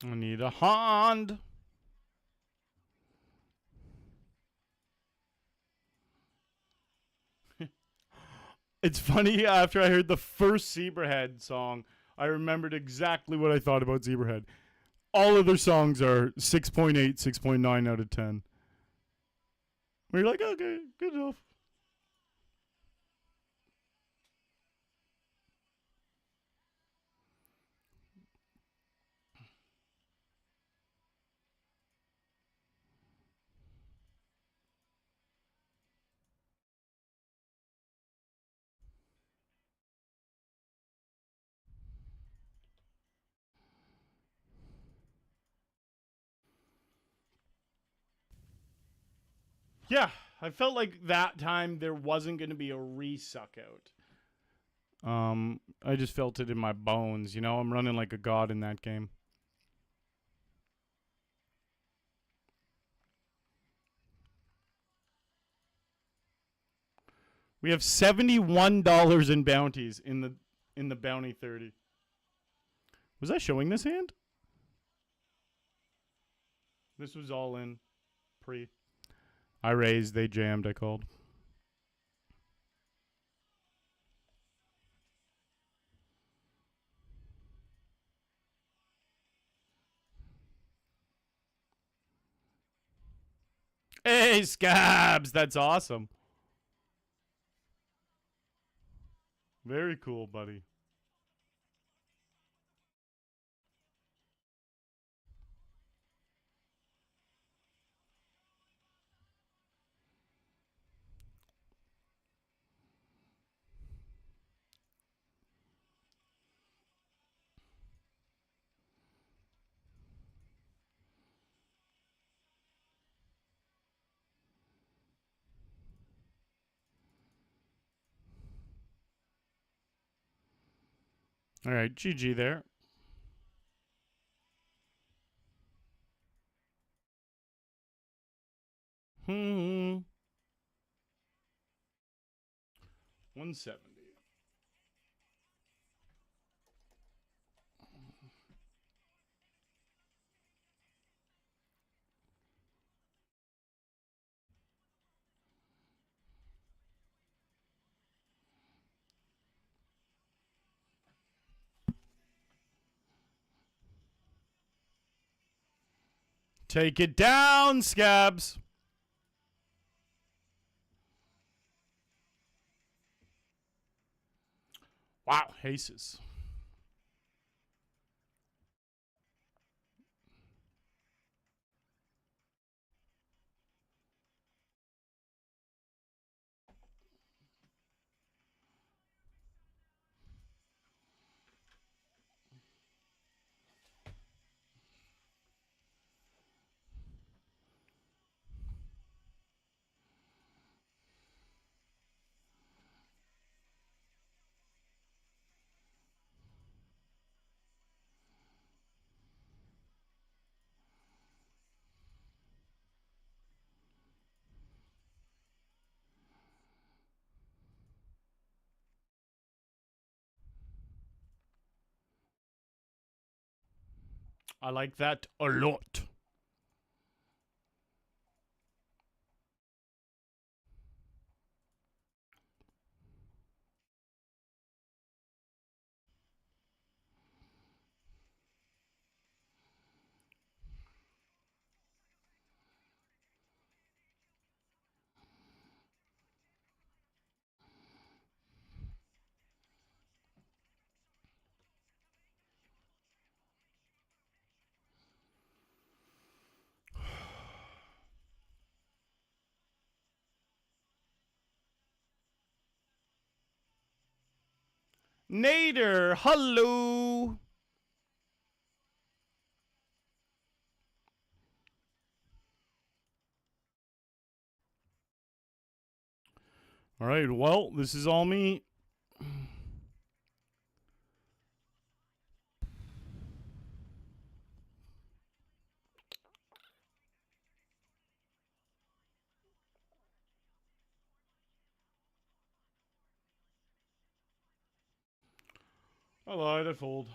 I need a hand. It's funny, after I heard the first Zebrahead song, I remembered exactly what I thought about Zebrahead. All of their songs are 6.8, 6.9 out of 10. Where you're like, okay, good enough. Yeah, I felt like that time there wasn't going to be a resuck out. I just felt it in my bones. You know, I'm running like a god in that game. We have $71 in bounties in the bounty 30. Was I showing this hand? This was all in pre. I raised, they jammed, I called. Hey, Scabs! That's awesome. Very cool, buddy. All right, GG there. Hmm. 170. Take it down, Scabs. Wow, aces. I like that a lot. Nader, hello. All right, well, this is all me. I lied, I fold.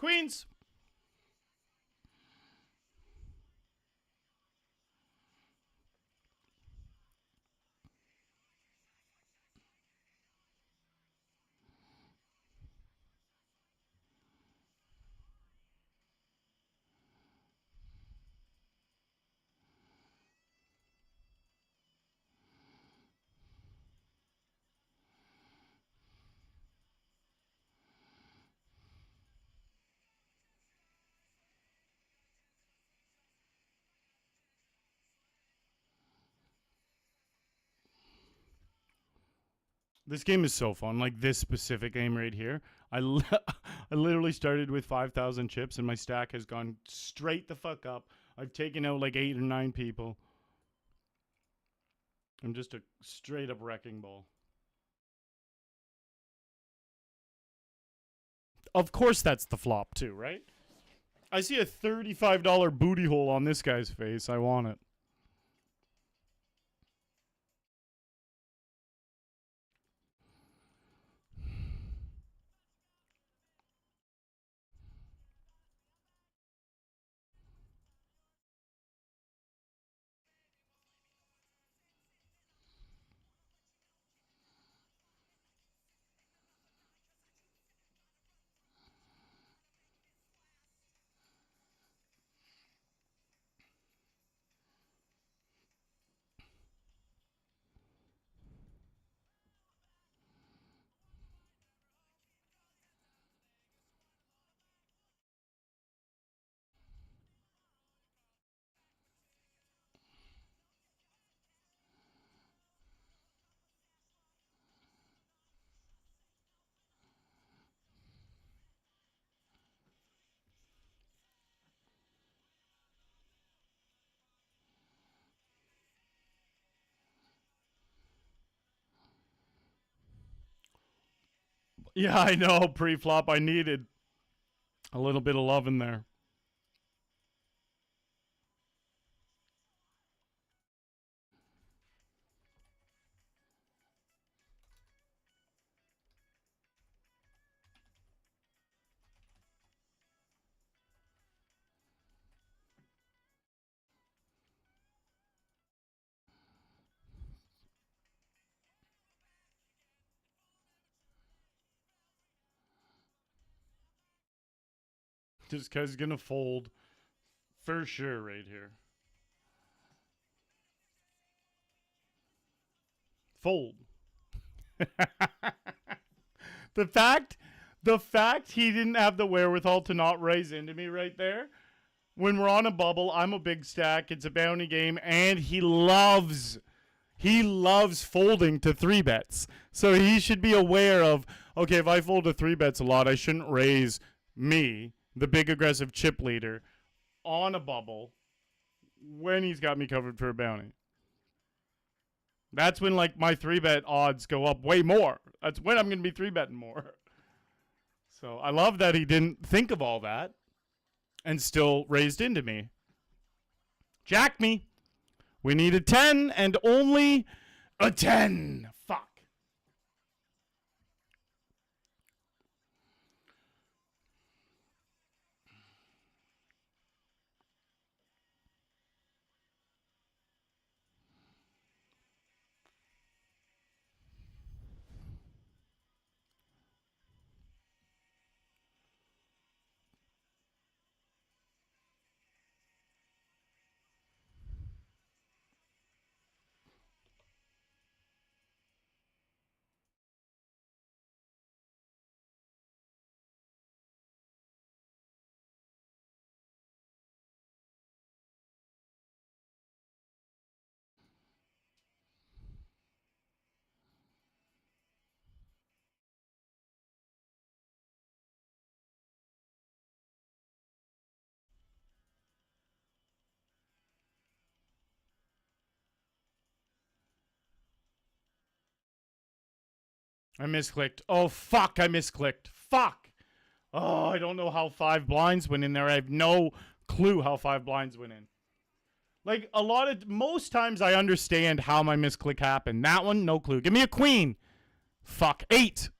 Queens. This game is so fun. Like this specific game right here. I literally started with 5,000 chips and my stack has gone straight the fuck up. I've taken out like 8 or 9 people. I'm just a straight up wrecking ball. Of course that's the flop too, right? I see a $35 booty hole on this guy's face. I want it. Yeah, I know. Pre-flop, I needed a little bit of love in there. This guy's gonna fold for sure right here. Fold. the fact he didn't have the wherewithal to not raise into me right there. When we're on a bubble, I'm a big stack. It's a bounty game, and he loves folding to 3-bets. So he should be aware of, okay, if I fold to 3-bets a lot, I shouldn't raise me, the big aggressive chip leader, on a bubble when he's got me covered for a bounty. That's when like my 3-bet odds go up way more. That's when I'm going to be 3-betting more. So I love that he didn't think of all that and still raised into me. Jack me. We need a 10 and only a 10. Fuck. I misclicked. Oh, fuck. I misclicked. Fuck. Oh, I don't know how 5 blinds went in there. I have no clue how 5 blinds went in. Like, most times I understand how my misclick happened. That one, no clue. Give me a queen. Fuck. 8.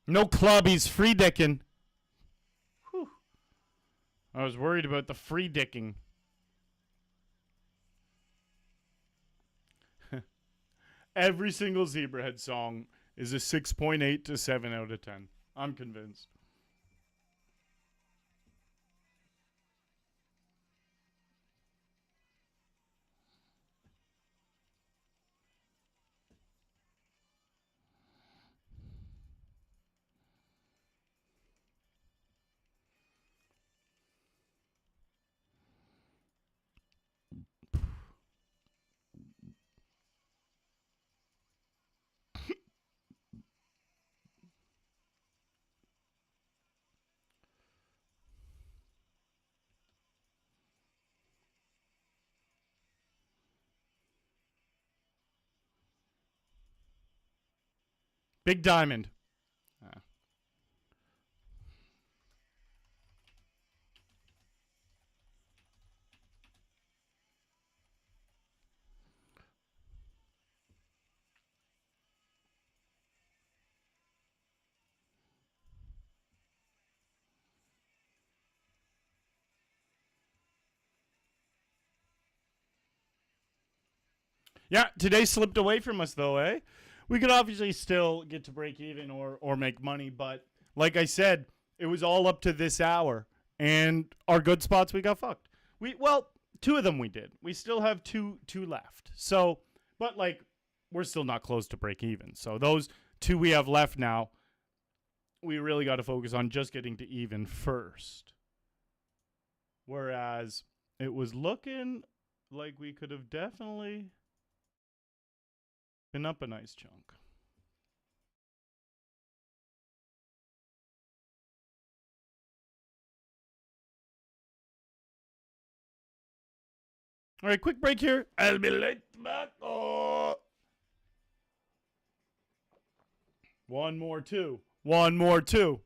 No club. He's free dicking. Whew. I was worried about the free dicking. Every single Zebrahead song is a 6.8 to 7 out of 10. I'm convinced. Big Diamond. Yeah, today slipped away from us though, eh? We could obviously still get to break even or make money, but like I said, it was all up to this hour, and our good spots we got fucked. Well, two of them we did. We still have two left. So, but like we're still not close to break even. So those two we have left now, we really got to focus on just getting to even first. Whereas it was looking like we could have definitely been up a nice chunk. All right, quick break here. I'll be late back. Oh. One more two. One more two.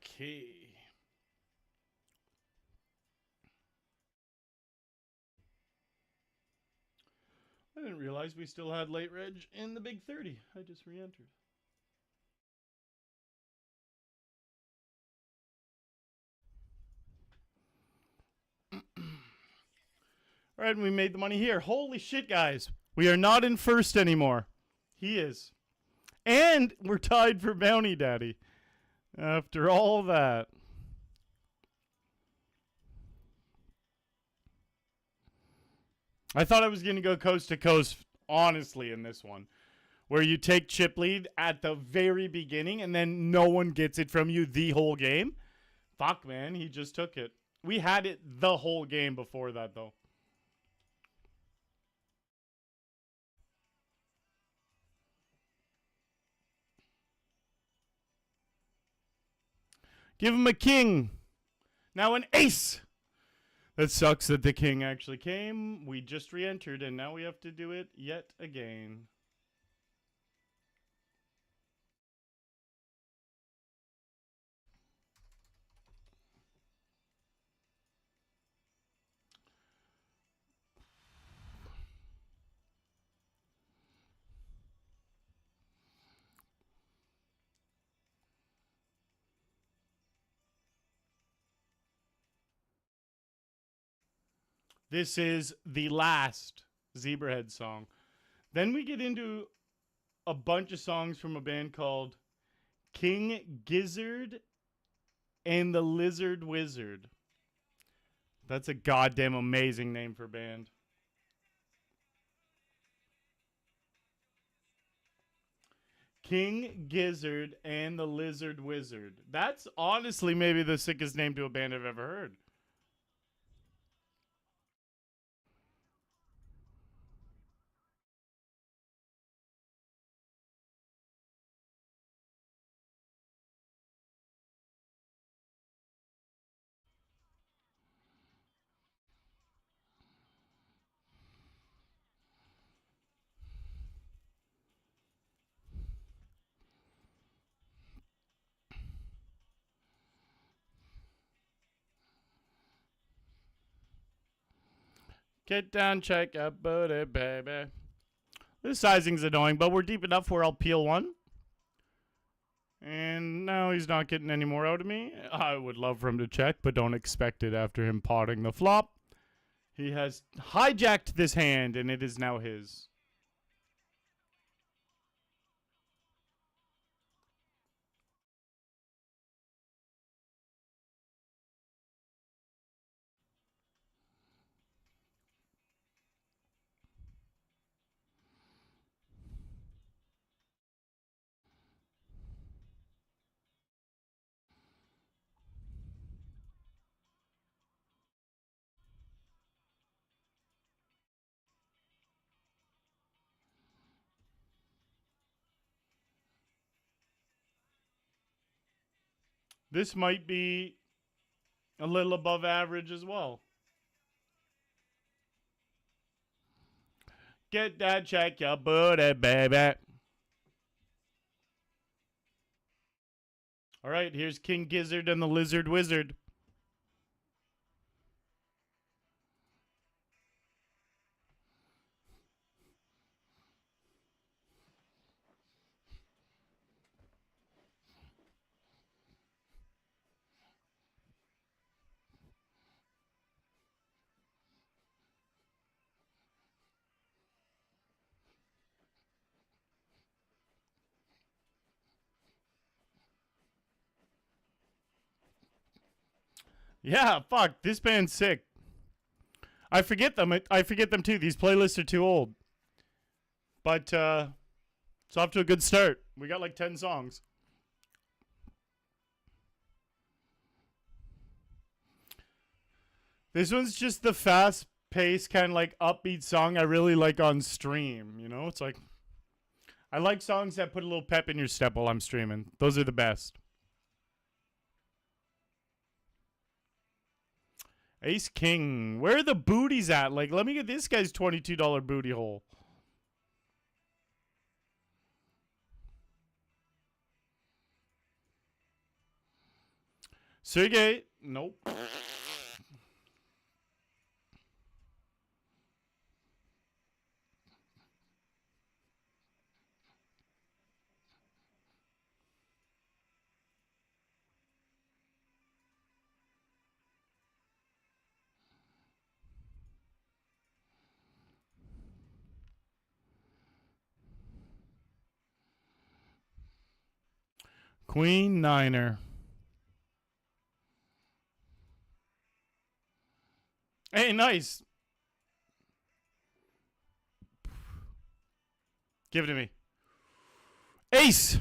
Okay. I didn't realize we still had late reg in the big 30. I just re-entered. All right, and we made the money here. Holy shit, guys. We are not in first anymore. He is. And we're tied for Bounty Daddy. After all that. I thought I was going to go coast to coast, honestly, in this one. Where you take chip lead at the very beginning and then no one gets it from you the whole game. Fuck, man. He just took it. We had it the whole game before that, though. Give him a king. Now an ace. That sucks that the king actually came. We just re-entered, and now we have to do it yet again. This is the last Zebrahead song. Then we get into a bunch of songs from a band called King Gizzard and the Lizard Wizard. That's a goddamn amazing name for a band. King Gizzard and the Lizard Wizard. That's honestly maybe the sickest name to a band I've ever heard. Get down, check your booty, baby. This sizing's annoying, but we're deep enough where I'll peel one. And now he's not getting any more out of me. I would love for him to check, but don't expect it after him potting the flop. He has hijacked this hand, and it is now his. This might be a little above average as well. Get that, check your booty, baby. All right, here's King Gizzard and the Lizard Wizard. Yeah, fuck, this band's sick. I forget them. I forget them too. These playlists are too old. But it's off to a good start. We got like 10 songs. This one's just the fast paced kind of like upbeat song I really like on stream. You know, it's like I like songs that put a little pep in your step while I'm streaming. Those are the best. Ace King. Where are the booties at? Like, let me get this guy's $22 booty hole. Sergey. Nope. Queen Niner. Hey, nice. Give it to me. Ace.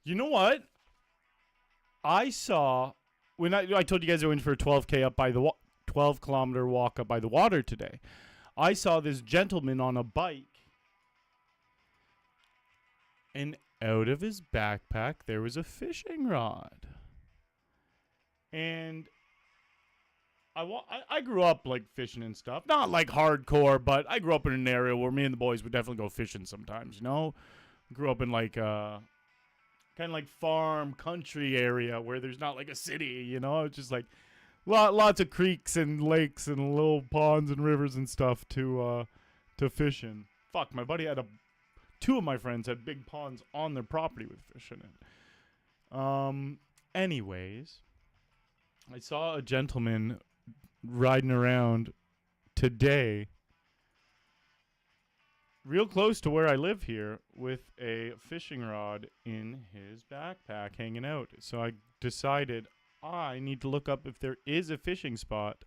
You know what? I saw when I told you guys I went for a 12K up by the 12-kilometer walk up by the water today. I saw this gentleman on a bike, and out of his backpack there was a fishing rod. And I grew up like fishing and stuff, not like hardcore, but I grew up in an area where me and the boys would definitely go fishing sometimes. You know, grew up in like kind of like farm country area where there's not like a city. You know, it's just like lots of creeks and lakes and little ponds and rivers and stuff to fish in. Fuck, my buddy had two of my friends had big ponds on their property with fish in it. Anyways, I saw a gentleman riding around today real close to where I live here with a fishing rod in his backpack hanging out. So I decided I need to look up if there is a fishing spot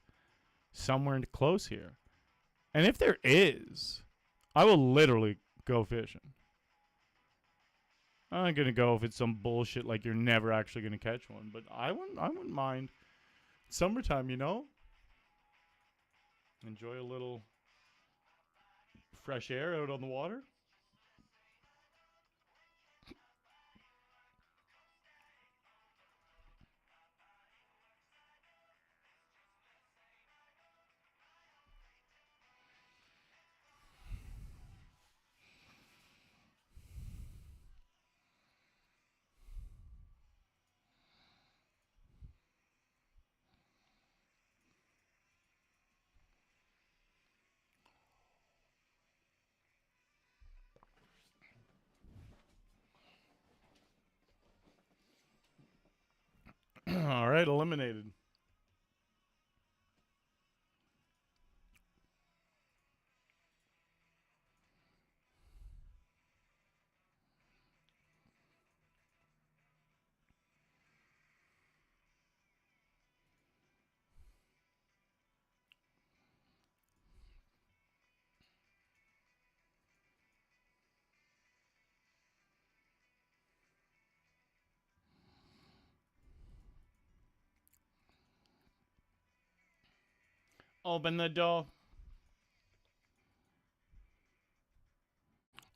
somewhere close here. And if there is, I will literally go fishing. I'm not going to go if it's some bullshit like you're never actually going to catch one, but I wouldn't mind. Summertime, you know? Enjoy a little fresh air out on the water. All right, eliminated. Open the door.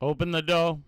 Open the door.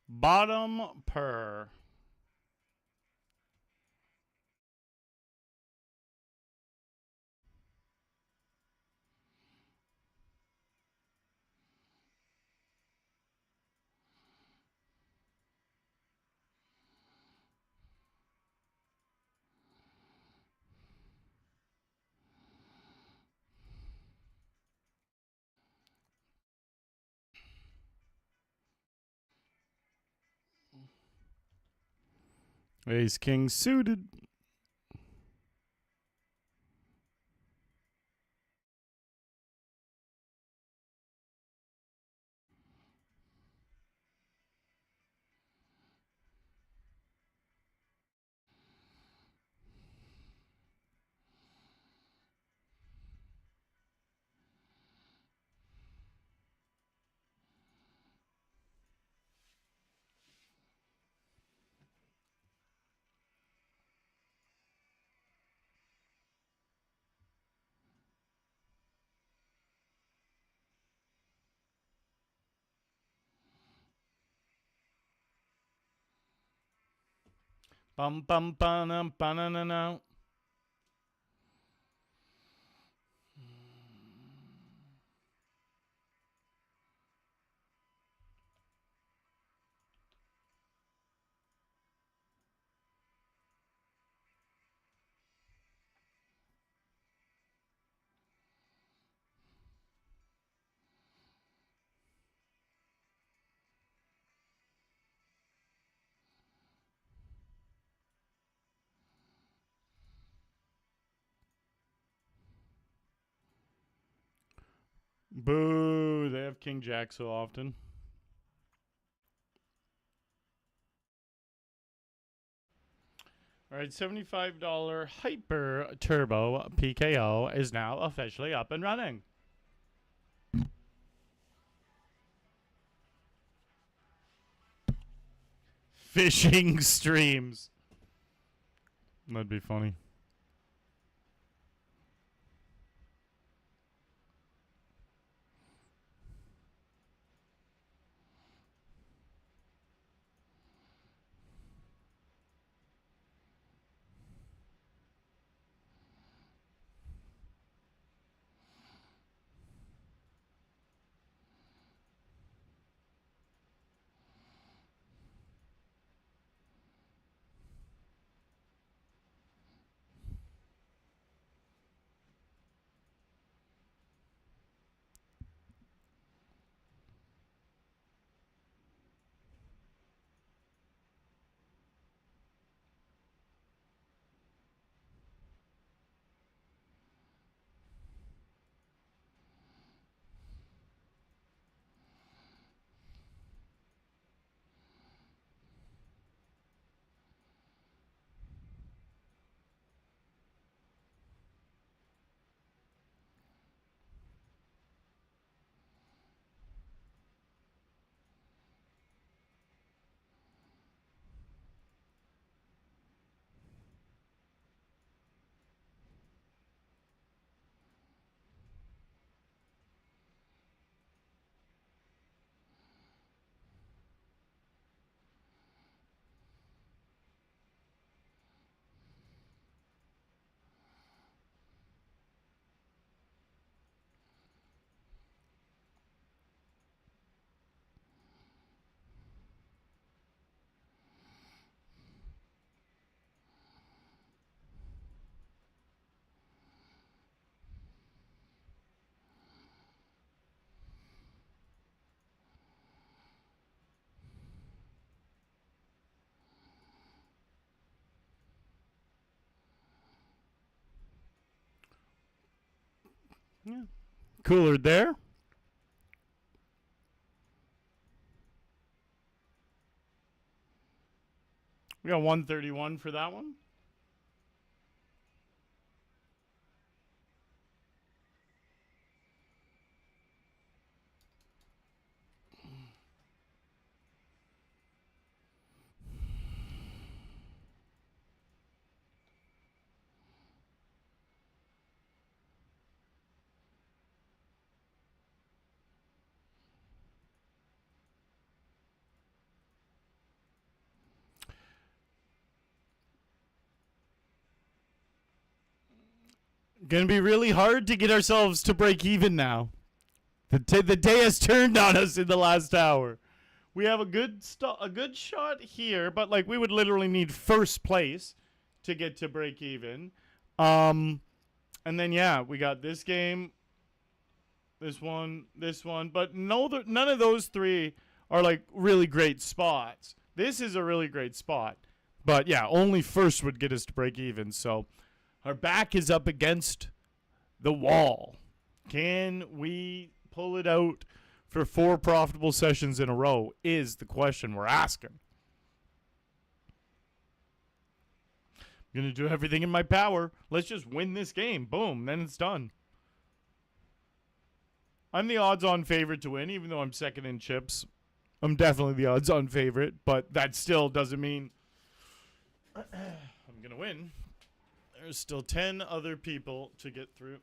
Bottom per. Ace king suited. Bum bum bum bum. Boo! They have king jack so often. All right, $75 Hyper Turbo PKO is now officially up and running. Fishing streams. That'd be funny. Yeah. Cooler there. We got 131 for that one. Gonna be really hard to get ourselves to break even now. The day has turned on us in the last hour. We have a good shot here, but like we would literally need first place to get to break even. And then yeah, we got this game, this one, but none of those three are like really great spots. This is a really great spot, but yeah, only first would get us to break even. So our back is up against the wall. Can we pull it out for 4 profitable sessions in a row is the question we're asking. I'm going to do everything in my power. Let's just win this game. Boom. Then it's done. I'm the odds-on favorite to win, even though I'm second in chips. I'm definitely the odds-on favorite, but that still doesn't mean I'm going to win. There's still 10 other people to get through.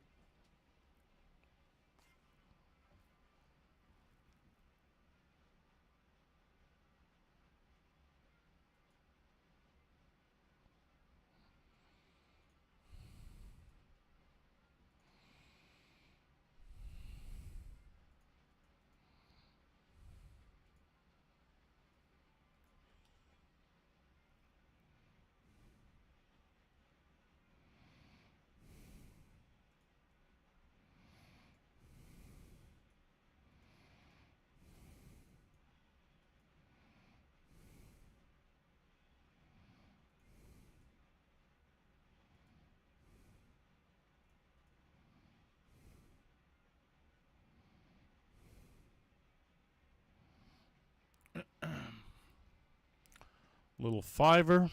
Little fiver.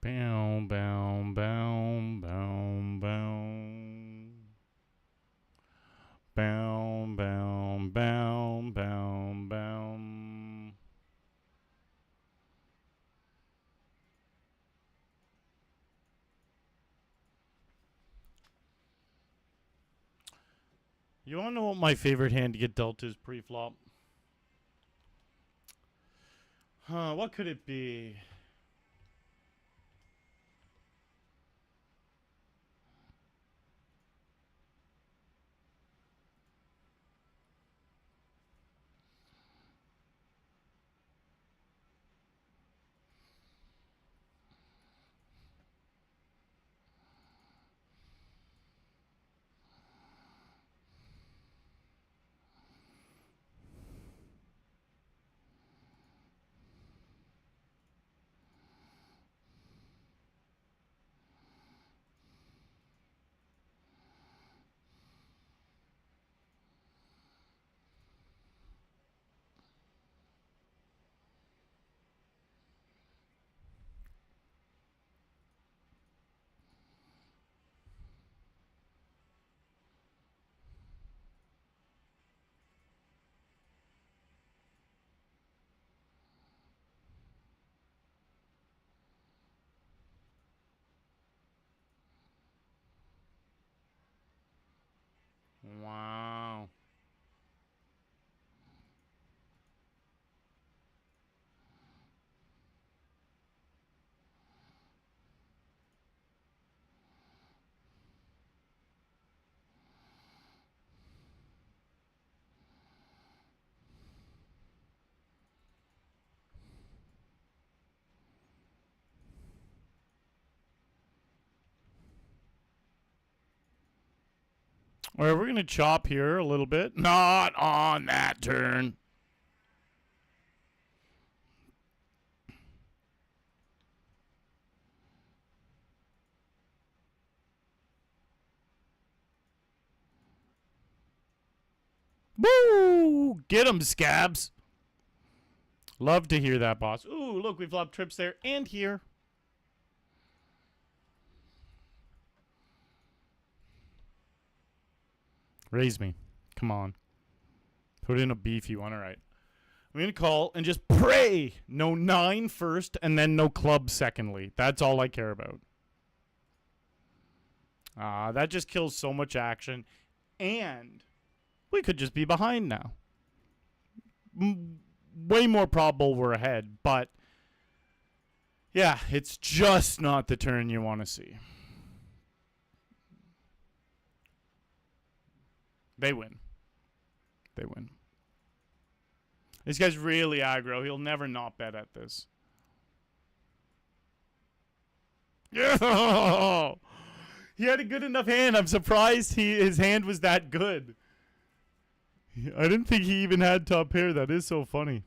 Bow, bow, bow, bow, bow. Bow, bow, bow, bow, bow. You want to know what my favorite hand to get dealt is pre-flop? What could it be? Wow. All right, we're going to chop here a little bit. Not on that turn. Woo! Get 'em, scabs. Love to hear that, boss. Ooh, look, we flopped trips there and here. Raise me. Come on. Put in a beefy one. All right. I'm going to call and just pray. No 9 first and then no club secondly. That's all I care about. That just kills so much action. And we could just be behind now. Way more probable we're ahead. But, yeah, it's just not the turn you want to see. They win. They win. This guy's really aggro. He'll never not bet at this. Yeah! He had a good enough hand. I'm surprised his hand was that good. I didn't think he even had top pair. That is so funny.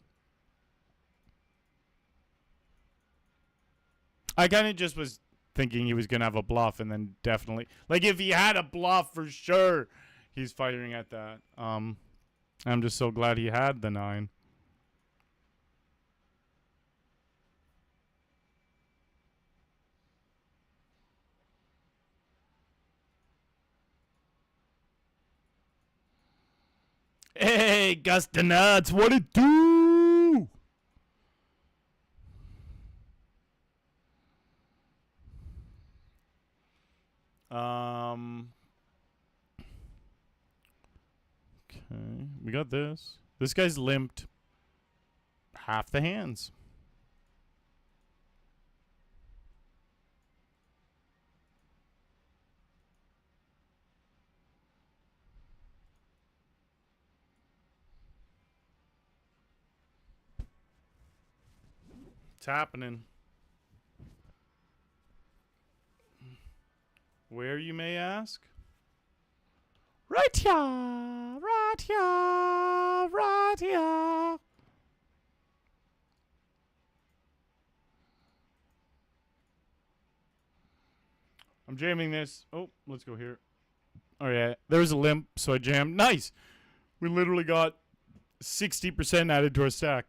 I kind of just was thinking he was going to have a bluff and then definitely... Like, if he had a bluff, for sure, he's firing at that. I'm just so glad he had the 9. Hey, Gus the Nuts, what it do? Okay, we got this. This guy's limped half the hands. It's happening. Where, you may ask? Right here, right here, right here. I'm jamming this. Oh, let's go here. Oh, yeah. There was a limp, so I jammed. Nice. We literally got 60% added to our stack.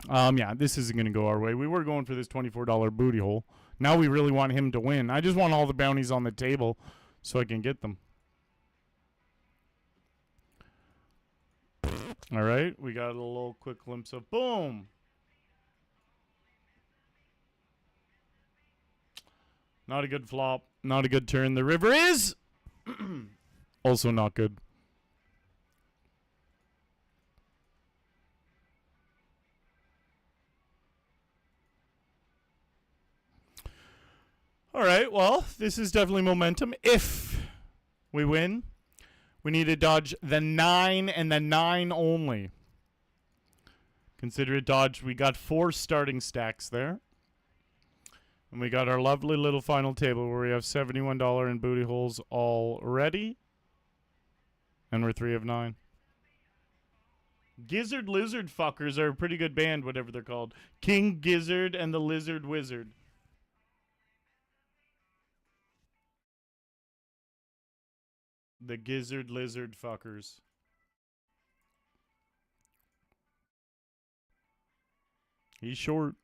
Yeah, this isn't going to go our way. We were going for this $24 booty hole. Now we really want him to win. I just want all the bounties on the table so I can get them. All right, we got a little quick glimpse of boom. Not a good flop. Not a good turn. The river is also not good. All right, well, this is definitely momentum. If we win, we need to dodge the 9 and the 9 only. Consider it dodged. We got 4 starting stacks there. And we got our lovely little final table where we have $71 in booty holes already. And we're 3 of 9. Gizzard Lizard fuckers are a pretty good band, whatever they're called. King Gizzard and the Lizard Wizard. The Gizzard Lizard fuckers. He's short.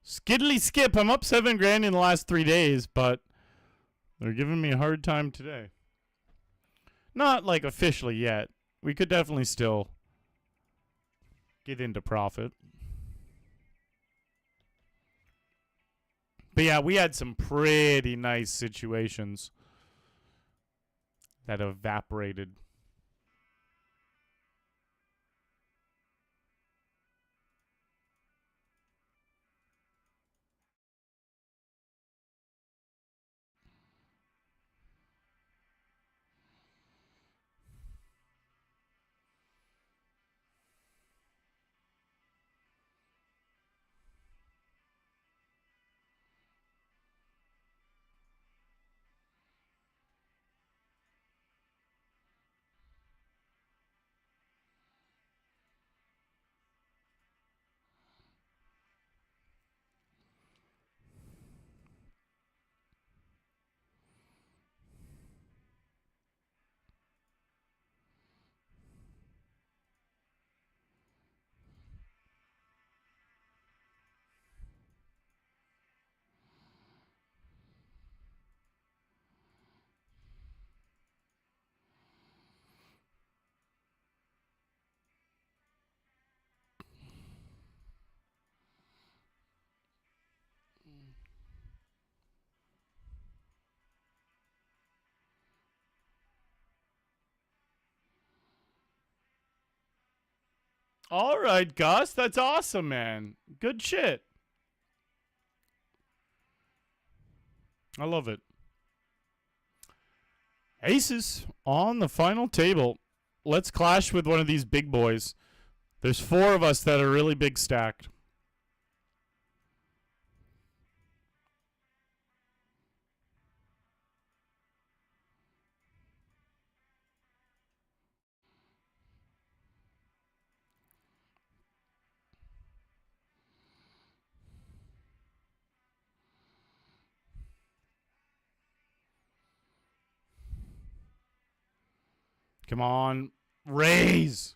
Skiddly skip. I'm up 7 grand in the last 3 days, but they're giving me a hard time today. Not like officially yet. We could definitely still get into profit. But yeah, we had some pretty nice situations that evaporated. All right, Gus. That's awesome, man. Good shit. I love it. Aces on the final table. Let's clash with one of these big boys. There's 4 of us that are really big stacked. Come on. Raise.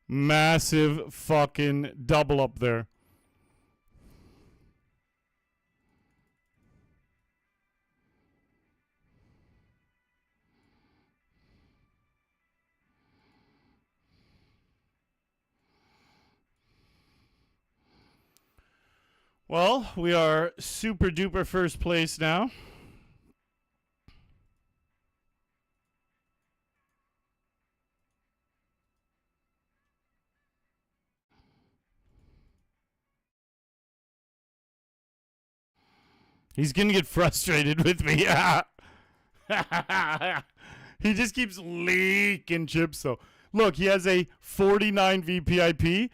Massive fucking double up there. Well, we are super duper first place now. He's going to get frustrated with me. He just keeps leaking chips, though. Look, he has a 49 VPIP,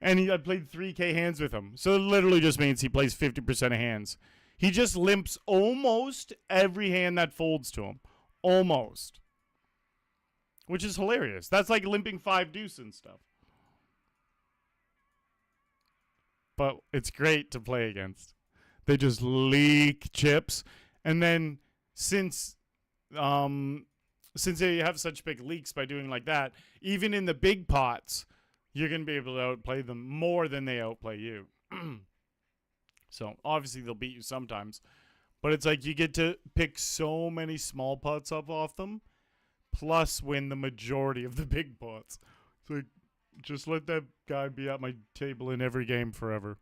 and I played 3K hands with him. So it literally just means he plays 50% of hands. He just limps almost every hand that folds to him. Almost. Which is hilarious. That's like limping 5 deuce and stuff. But it's great to play against. They just leak chips. And then since they have such big leaks by doing like that, even in the big pots, you're going to be able to outplay them more than they outplay you. So obviously they'll beat you sometimes. But it's like you get to pick so many small pots up off them, plus win the majority of the big pots. So just let that guy be at my table in every game forever.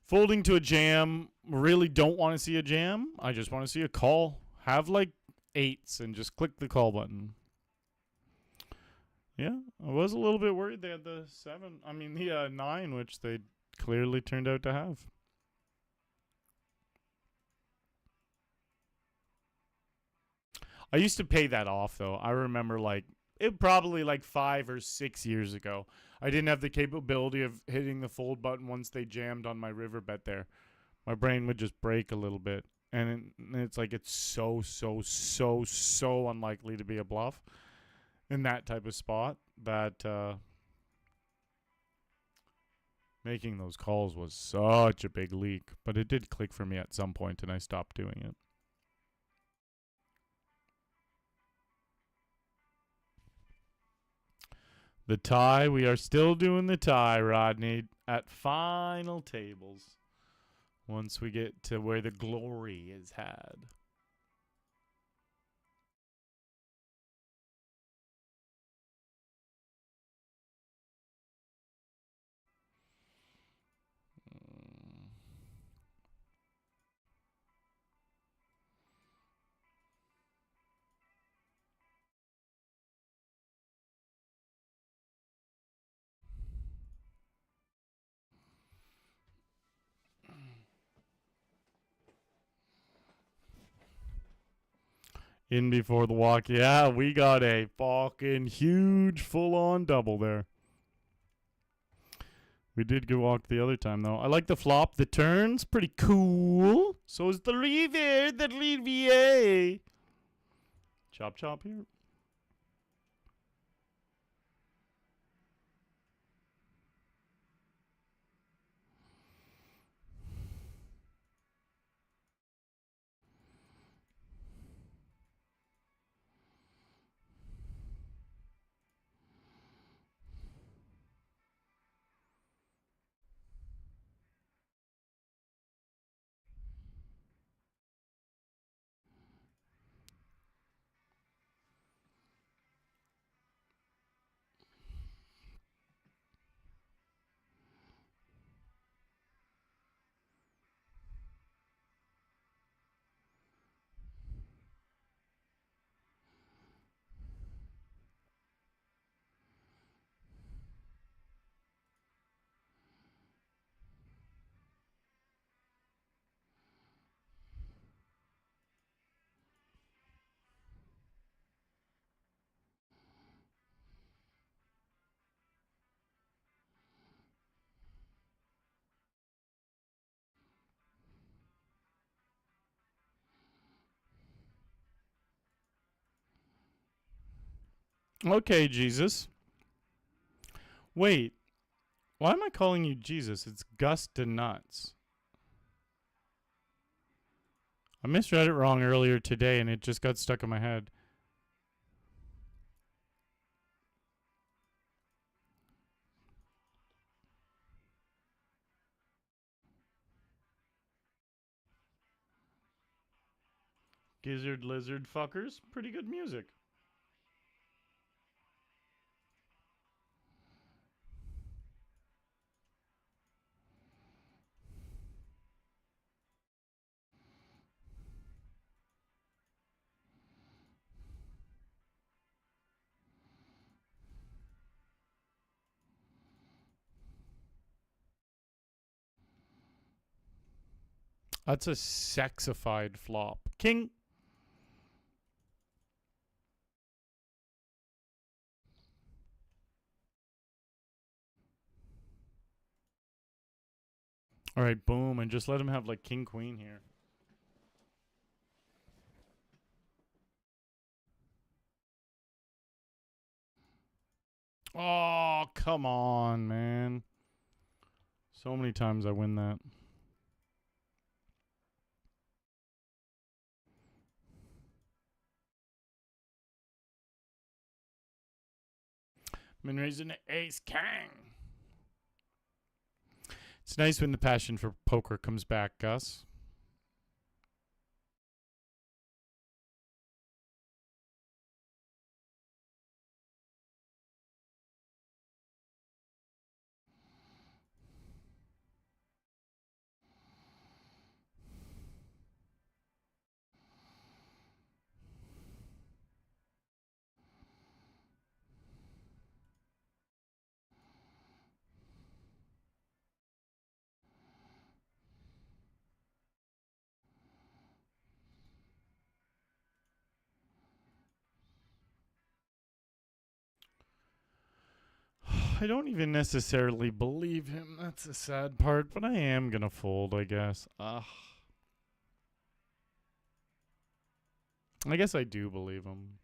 Folding to a jam. Really don't want to see a jam. I just want to see a call. Have like 8s and just click the call button. Yeah, I was a little bit worried they had the 9, which they clearly turned out to have. I used to pay that off though. I remember like it probably like 5 or 6 years ago. I didn't have the capability of hitting the fold button once they jammed on my river bet there. My brain would just break a little bit. And it's like it's so unlikely to be a bluff in that type of spot that making those calls was such a big leak. But it did click for me at some point and I stopped doing it. The tie. We are still doing the tie, Rodney, at final tables. Once we get to where the glory is had. In before the walk. Yeah, we got a fucking huge full-on double there. We did go walk the other time, though. I like the flop. The turn's pretty cool. So is the riviere. The riviere. Chop, chop here. Okay, Jesus. Wait. Why am I calling you Jesus? It's Gus de Nuts. I misread it wrong earlier today and it just got stuck in my head. Gizzard lizard fuckers. Pretty good music. That's a sexified flop. King. All right, boom, and just let him have like king queen here. Oh, come on, man. So many times I win that. Been raising ace king. It's nice when the passion for poker comes back, Gus. I don't even necessarily believe him. That's the sad part, but I am gonna fold, I guess. I guess I do believe him.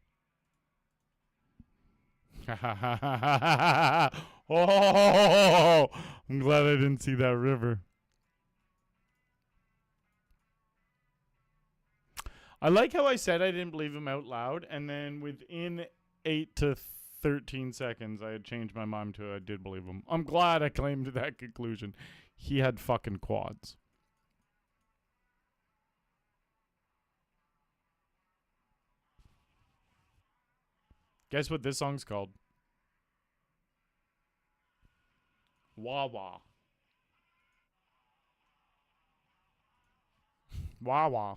Oh, I'm glad I didn't see that river. I like how I said I didn't believe him out loud, and then within 8 to 13 seconds, I had changed my mind to I did believe him. I'm glad I claimed that conclusion. He had fucking quads. Guess what this song's called? Wah wah. Wah wah.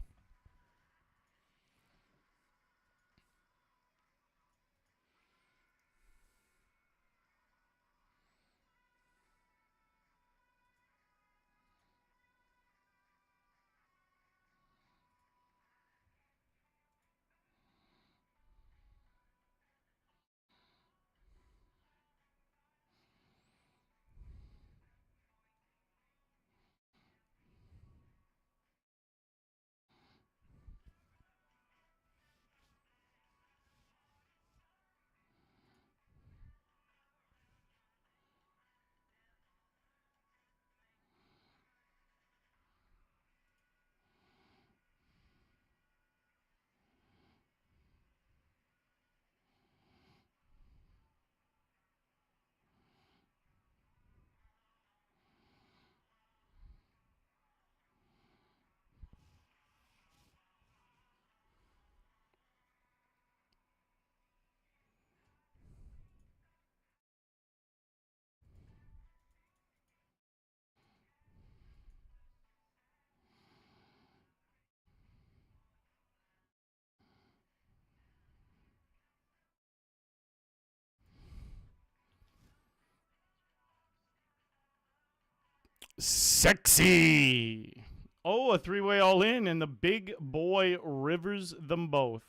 Sexy. Oh, a three-way all in, and the big boy rivers them both.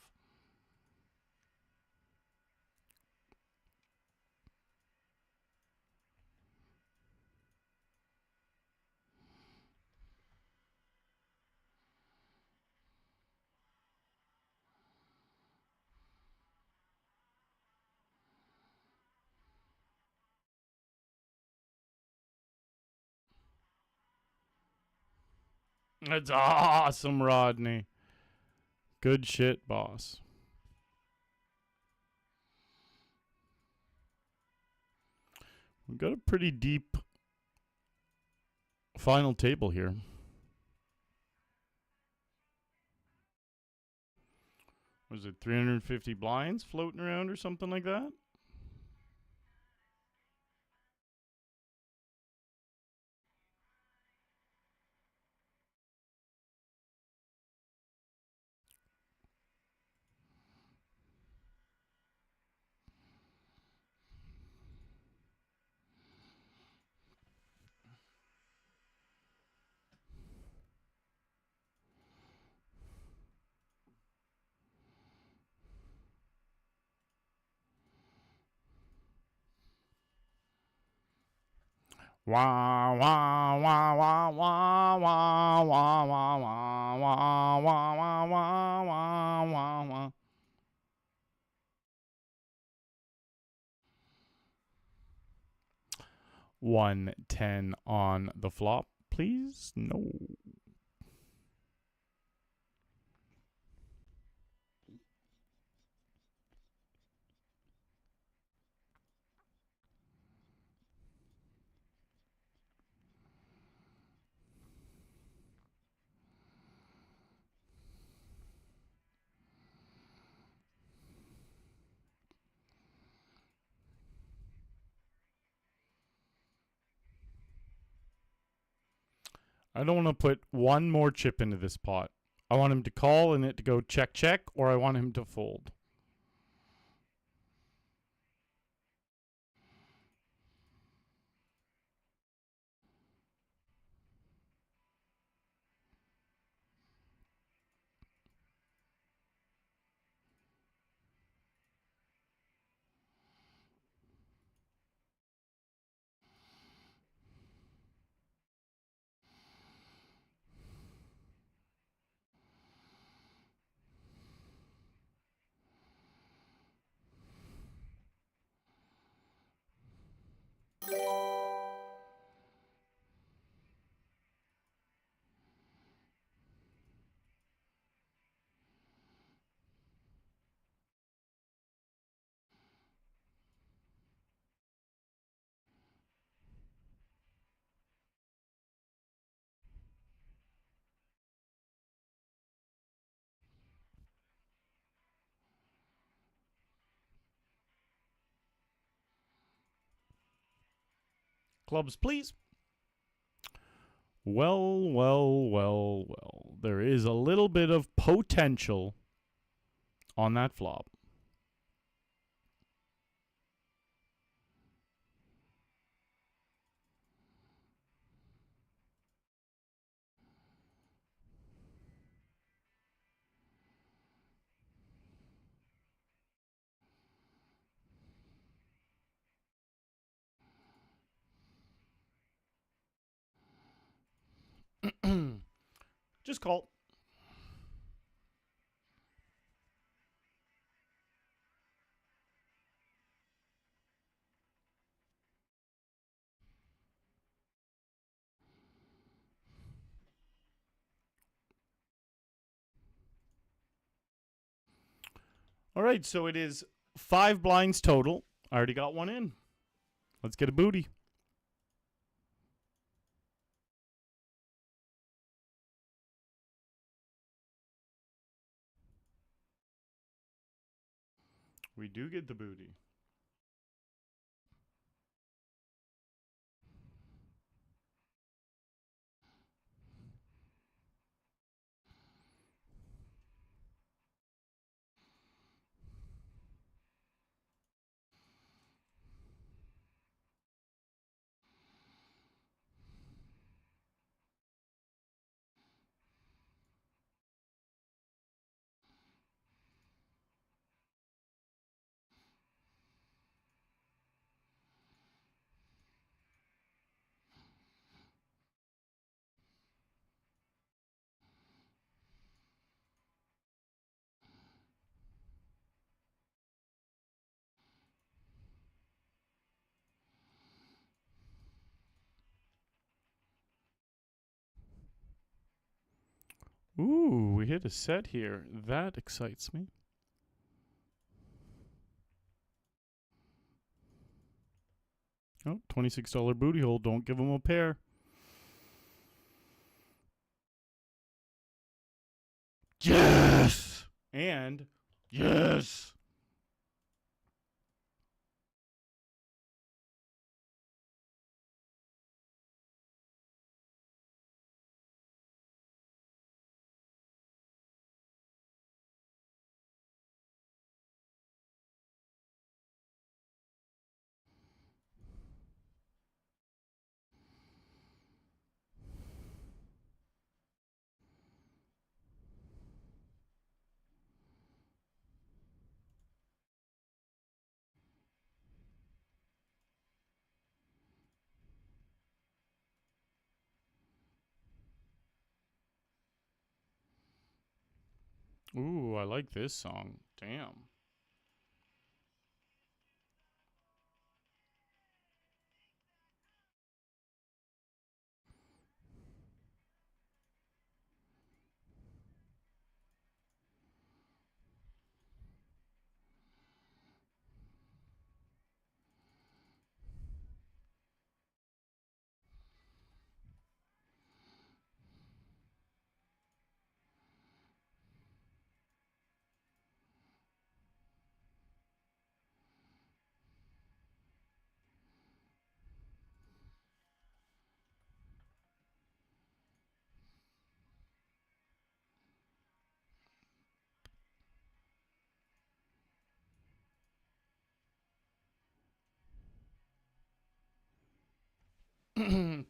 That's awesome, Rodney. Good shit, boss. We've got a pretty deep final table here. Was it 350 blinds floating around or something like that? Wah wah wah wah wah wah wah wah wah wah wah wah wah wah wah wah. 110 on the flop, please. No. I don't want to put one more chip into this pot. I want him to call and it to go check, check, or I want him to fold. Clubs, please. Well, well, well, well. There is a little bit of potential on that flop. Just call. All right, so it is 5 blinds total. I already got one in. Let's get a booty. We do get the booty. Ooh, we hit a set here. That excites me. Oh, $26 booty hole. Don't give him a pair. Yes! And yes! Ooh, I like this song. Damn.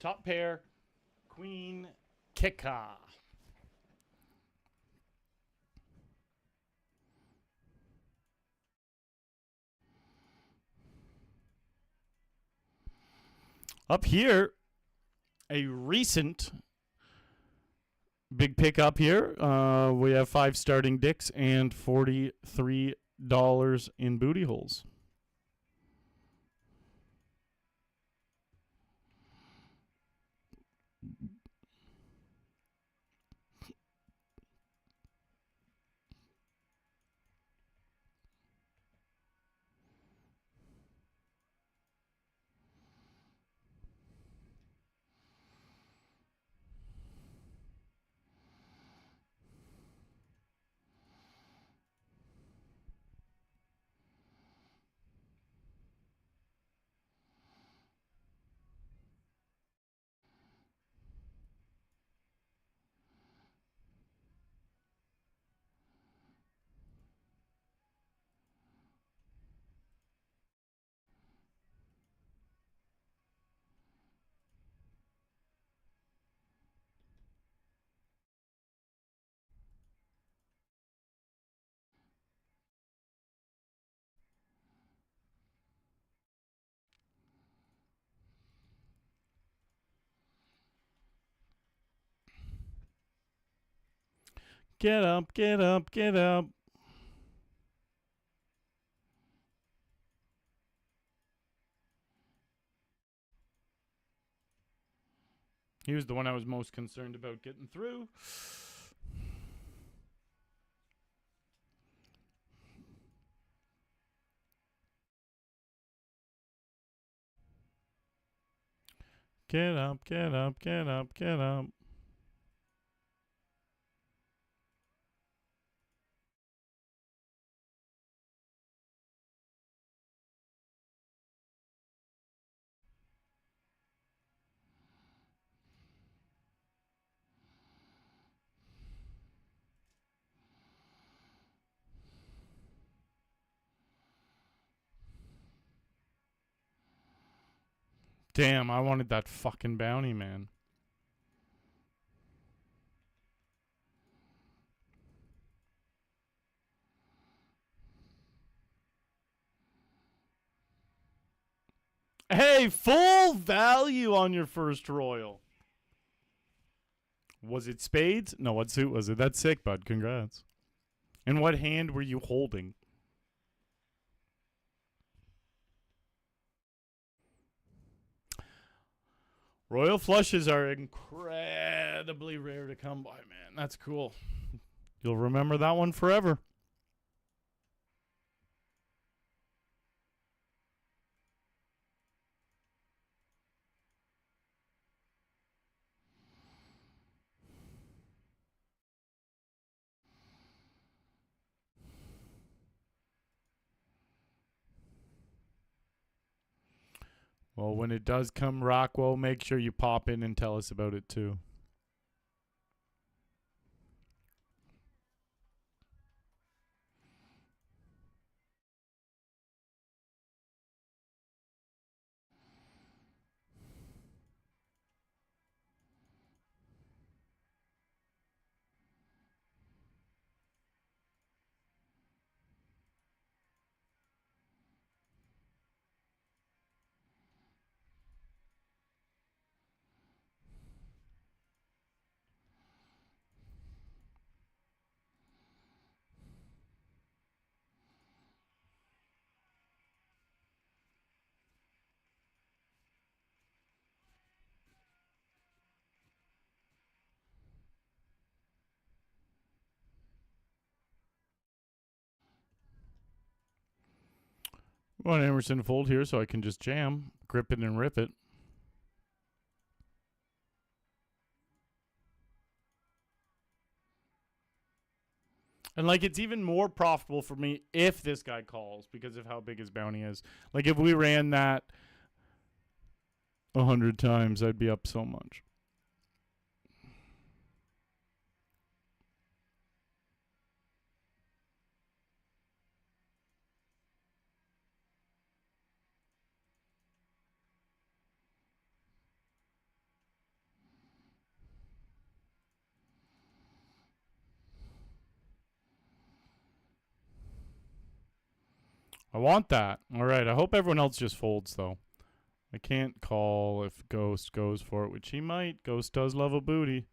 Top pair, Queen Kicker. Up here, a recent big pick up here. We have 5 starting dicks and $43 in booty holes. Get up, get up, get up. He was the one I was most concerned about getting through. Get up, get up, get up, get up. Damn, I wanted that fucking bounty, man. Hey, full value on your first royal. Was it spades? No, what suit was it? That's sick, bud. Congrats. And what hand were you holding? Royal flushes are incredibly rare to come by, man. That's cool. You'll remember that one forever. Well, when it does come Rockwell, make sure you pop in and tell us about it too. I want Emerson to fold here so I can just jam, grip it and rip it. And, like, it's even more profitable for me if this guy calls because of how big his bounty is. Like, if we ran that 100 times, I'd be up so much. I want that. All right. I hope everyone else just folds, though. I can't call if Ghost goes for it, which he might. Ghost does love a booty.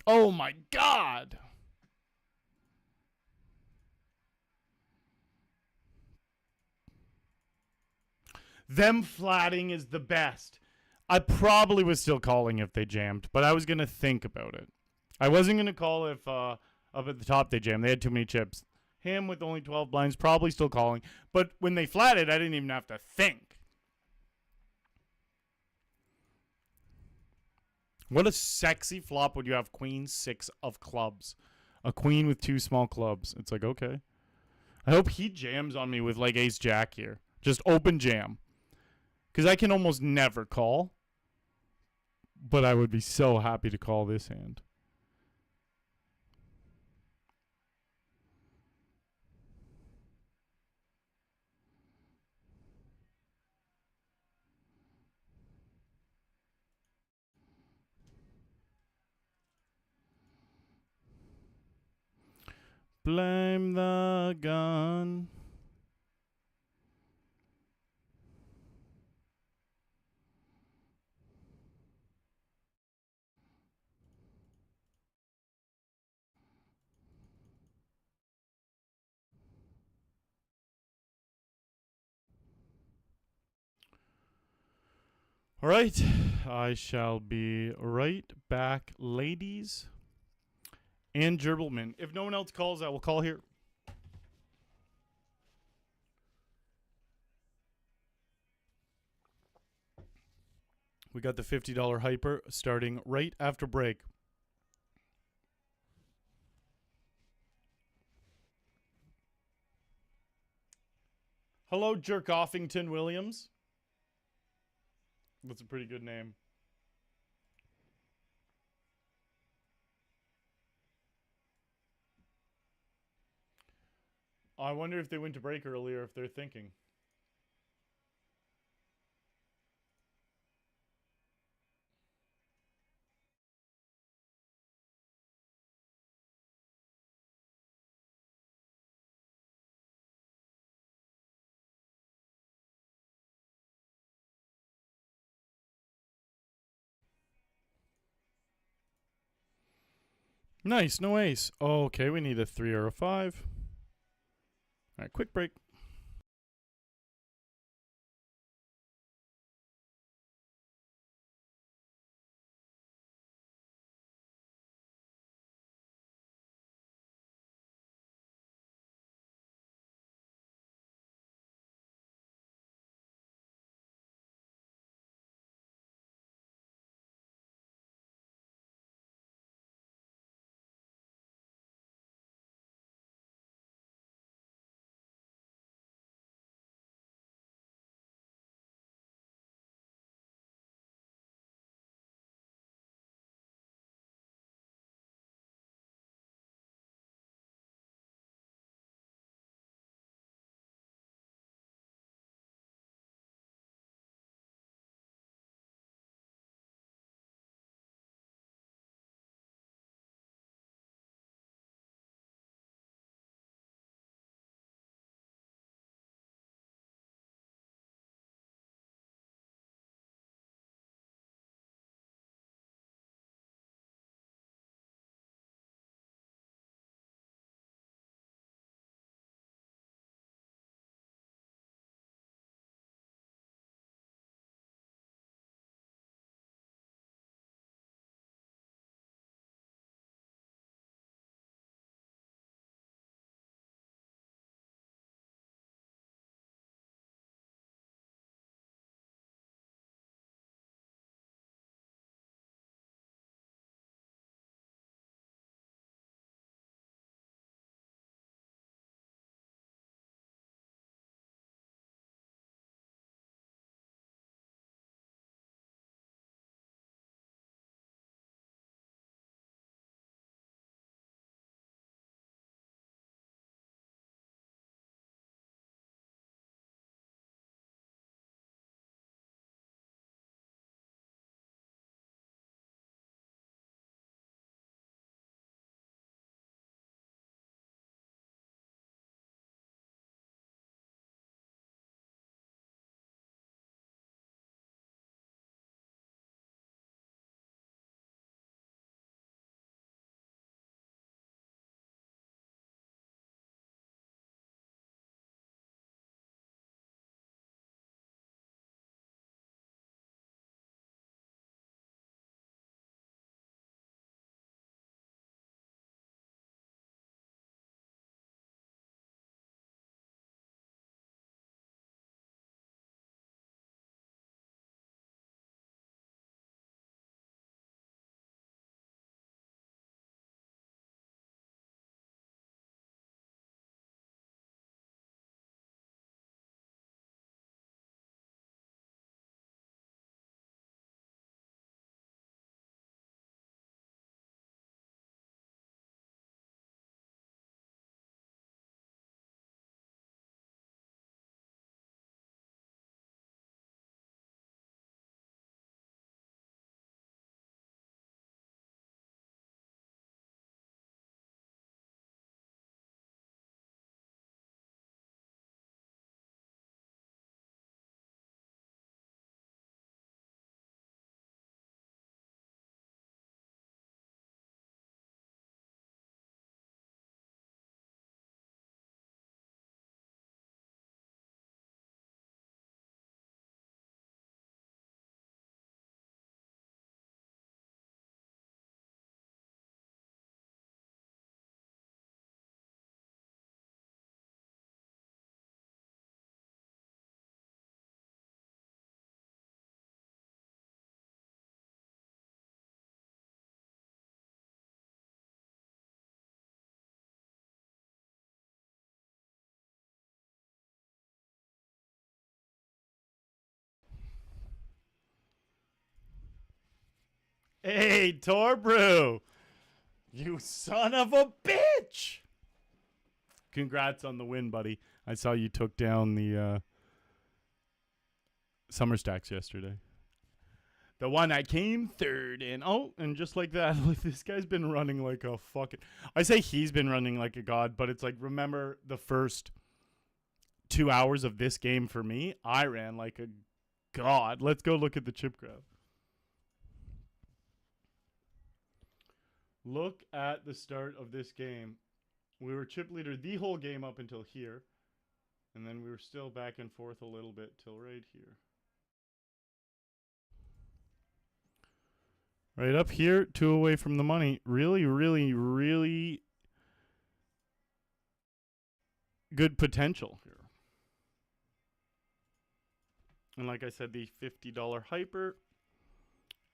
Oh, my God. Them flatting is the best. I probably was still calling if they jammed, but I was going to think about it. I wasn't going to call if up at the top they jammed. They had too many chips. Him with only 12 blinds, probably still calling. But when they flatted, I didn't even have to think. What a sexy flop would you have queen 6 of clubs. A queen with 2 small clubs. It's like, okay. I hope he jams on me with like ace jack here. Just open jam. Because I can almost never call. But I would be so happy to call this hand. Blame the gun. All right. I shall be right back, ladies and gerblemen. If no one else calls, I will call here. We got the $50 hyper starting right after break. Hello, Jerkoffington Williams. That's a pretty good name. I wonder if they went to break earlier, if they're thinking. Nice, no ace. Okay, we need a 3 or a 5. All right, quick break. Hey, Torbrew. You son of a bitch. Congrats on the win, buddy. I saw you took down the summer stacks yesterday. The one I came third in. Oh, and just like that, like this guy's been running like a fucking... I say he's been running like a god, but it's like, remember the first 2 hours of this game for me? I ran like a god. Let's go look at the chip graph. Look at the start of this game. We were chip leader the whole game up until here. And then we were still back and forth a little bit till right here. Right up here, 2 away from the money. Really, really, really good potential here. And like I said, the $50 hyper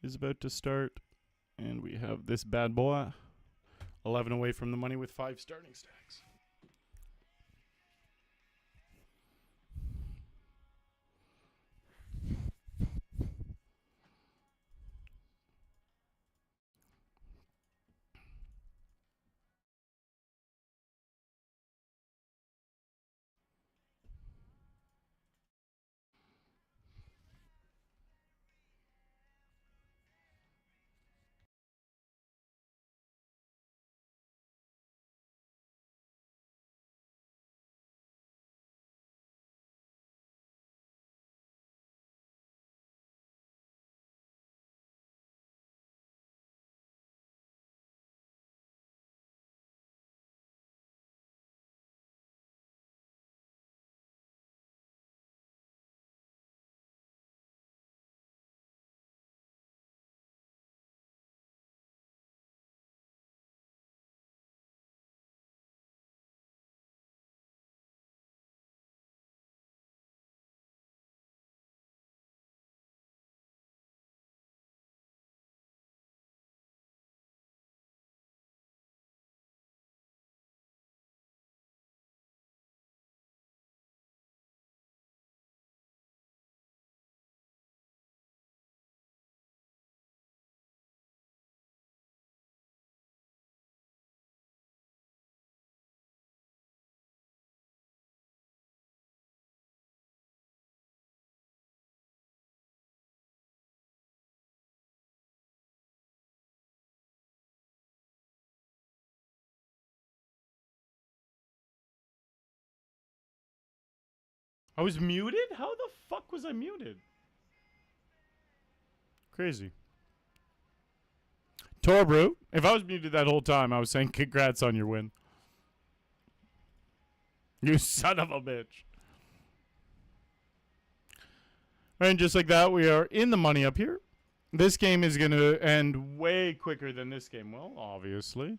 is about to start. And we have this bad boy. 11 away from the money with 5 starting stacks. I was muted? How the fuck was I muted? Crazy. Torbrew, if I was muted that whole time, I was saying congrats on your win. You son of a bitch. And just like that, we are in the money up here. This game is going to end way quicker than this game will, obviously.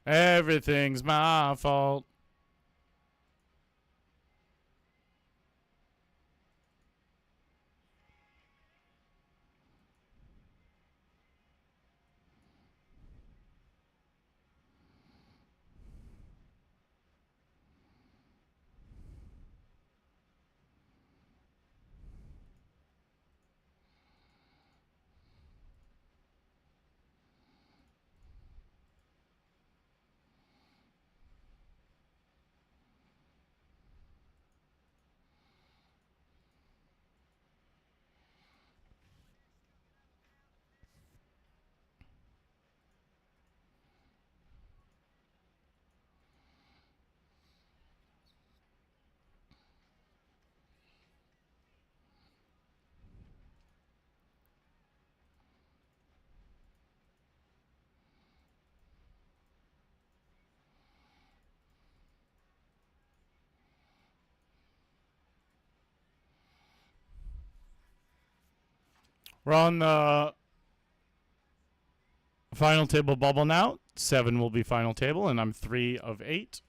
Everything's my fault. We're on the final table bubble now. 7 will be final table, and I'm 3 of 8.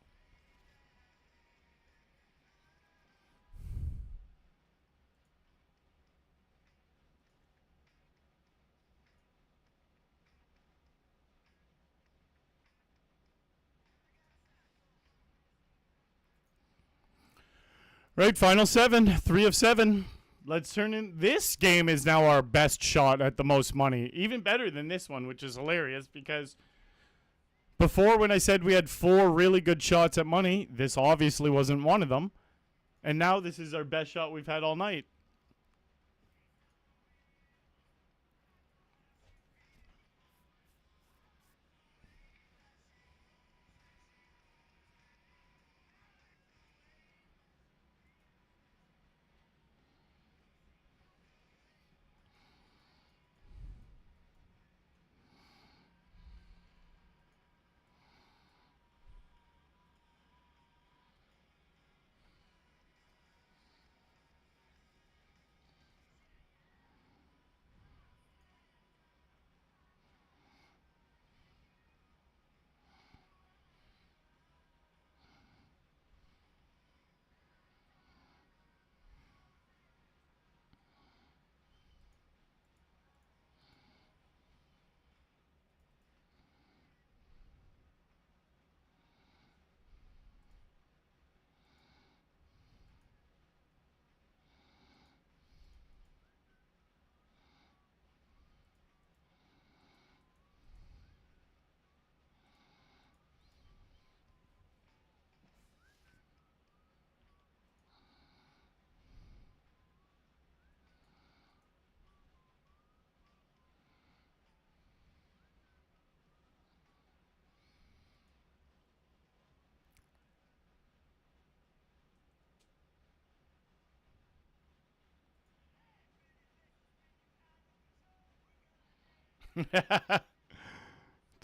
Right, final 7. 3 of 7. Let's turn in. This game is now our best shot at the most money. Even better than this one, which is hilarious because before when I said we had 4 really good shots at money, this obviously wasn't one of them. And now this is our best shot we've had all night.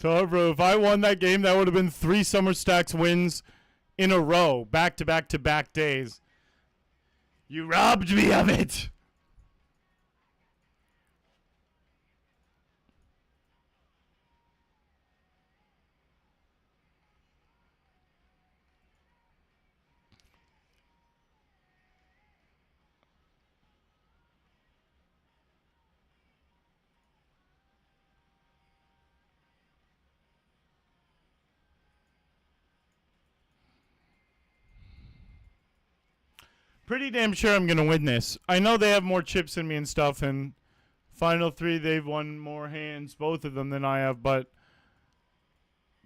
Tarbro, if I won that game, that would have been 3 Summer Stacks wins in a row, back to back to back days. You robbed me of it. Pretty damn sure I'm going to win this. I know they have more chips than me and stuff, and final 3, they've won more hands, both of them, than I have, but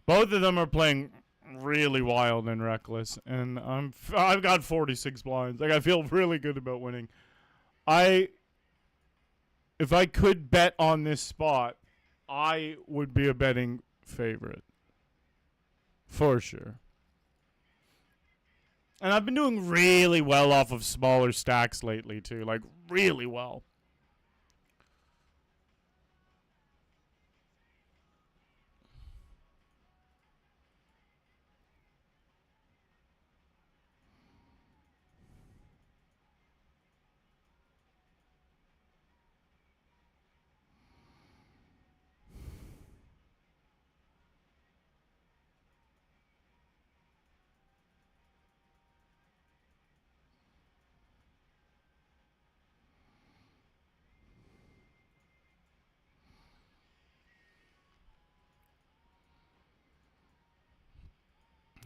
both of them are playing really wild and reckless, and I've got 46 blinds. Like, I feel really good about winning. If I could bet on this spot, I would be a betting favorite. For sure. And I've been doing really well off of smaller stacks lately, too. Like, really well.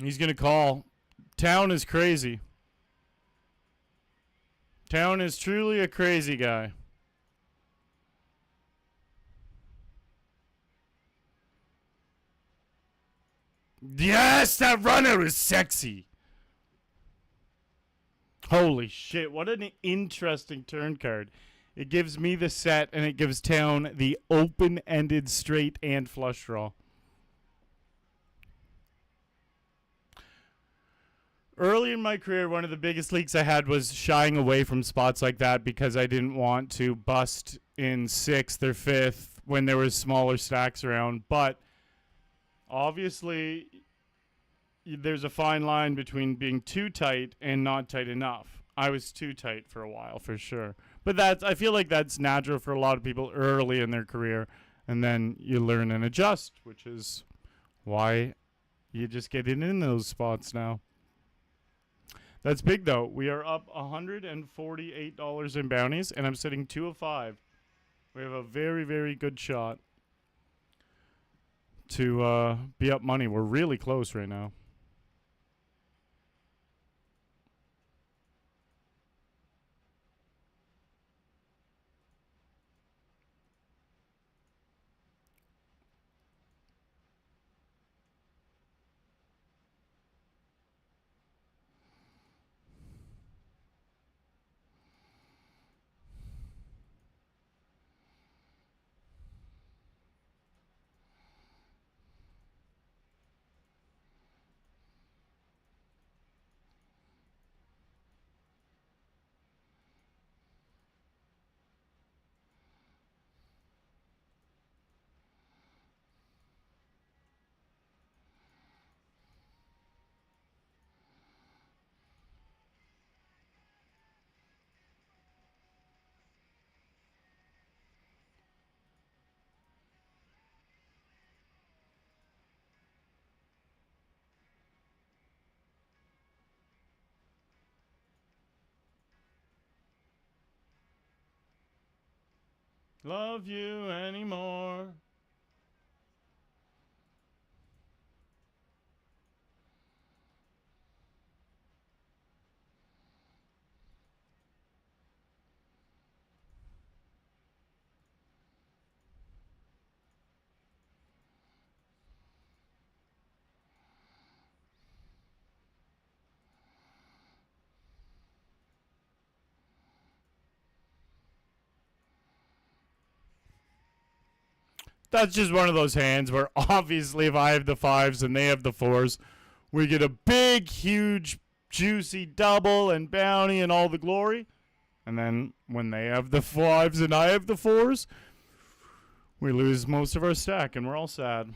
He's going to call. Town is crazy. Town is truly a crazy guy. Yes, that runner is sexy. Holy shit, what an interesting turn card. It gives me the set, and it gives Town the open-ended straight and flush draw. Early in my career, one of the biggest leaks I had was shying away from spots like that because I didn't want to bust in 6th or 5th when there was smaller stacks around. But obviously, there's a fine line between being too tight and not tight enough. I was too tight for a while, for sure. But I feel like that's natural for a lot of people early in their career. And then you learn and adjust, which is why you just get in those spots now. That's big, though. We are up $148 in bounties, and I'm sitting 2 of 5. We have a very, very good shot to be up money. We're really close right now. Love you anymore. That's just one of those hands where obviously if I have the fives and they have the fours, we get a big, huge, juicy double and bounty and all the glory. And then when they have the fives and I have the fours, we lose most of our stack and we're all sad.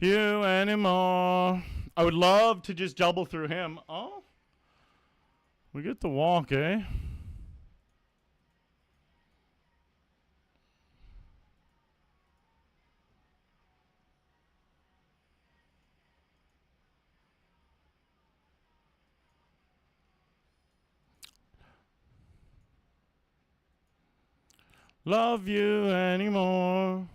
You anymore. I would love to just double through him. Oh, we get the walk, eh? Love you anymore.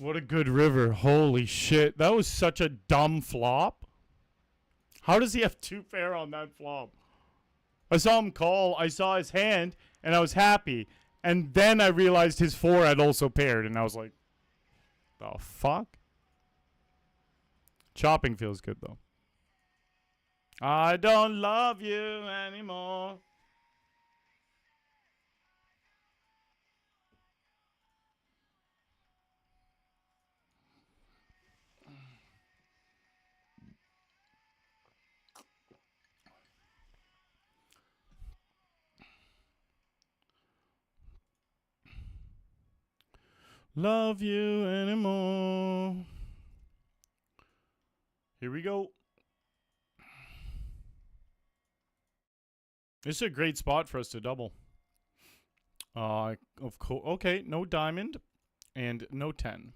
What a good river. Holy shit. That was such a dumb flop. How does he have two pair on that flop? I saw him call. I saw his hand, and I was happy. And then I realized his four had also paired, and I was like, the fuck? Chopping feels good, though. I don't love you anymore. Love you anymore. Here we go. This is a great spot for us to double. Of course. Okay, no diamond and no 10.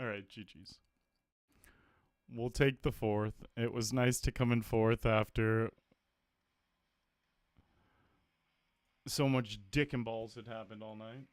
All right, GG's. We'll take the fourth. It was nice to come in fourth after so much dick and balls had happened all night.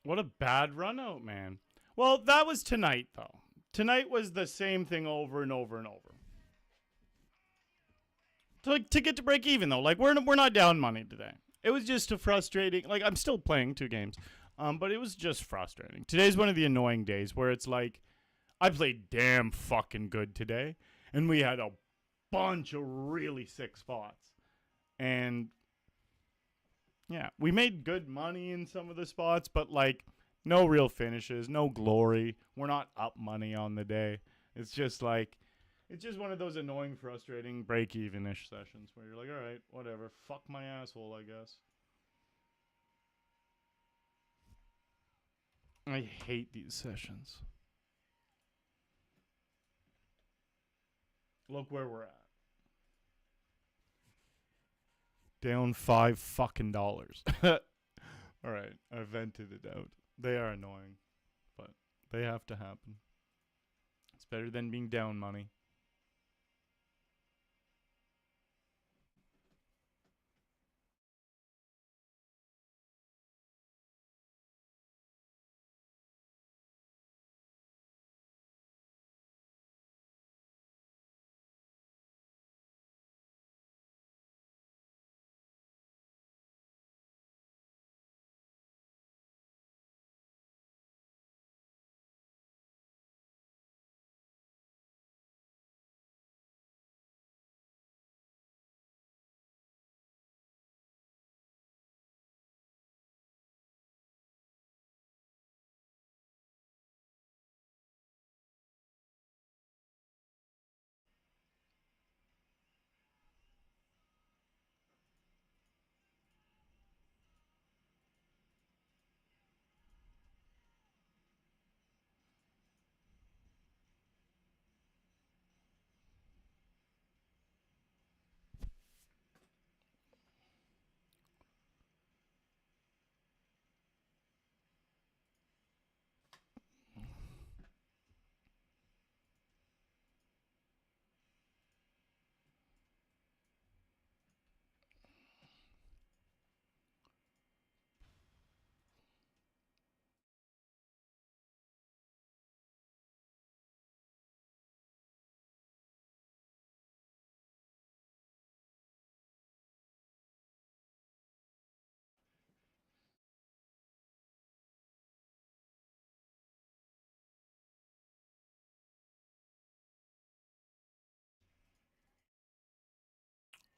What a bad run out, man. Well, that was tonight, though. Tonight was the same thing over and over and over. To get to break even, though. Like, we're not down money today. It was just a frustrating... Like, I'm still playing 2 games. But it was just frustrating. Today's one of the annoying days where it's like, I played damn fucking good today. And we had a bunch of really sick spots. And... yeah, we made good money in some of the spots, but like no real finishes, no glory. We're not up money on the day. It's just like, it's just one of those annoying, frustrating break-even-ish sessions where you're like, all right, whatever, fuck my asshole, I guess. I hate these sessions. Look where we're at. Down $5 fucking. All right, I vented it out. They are annoying, but they have to happen. It's better than being down money.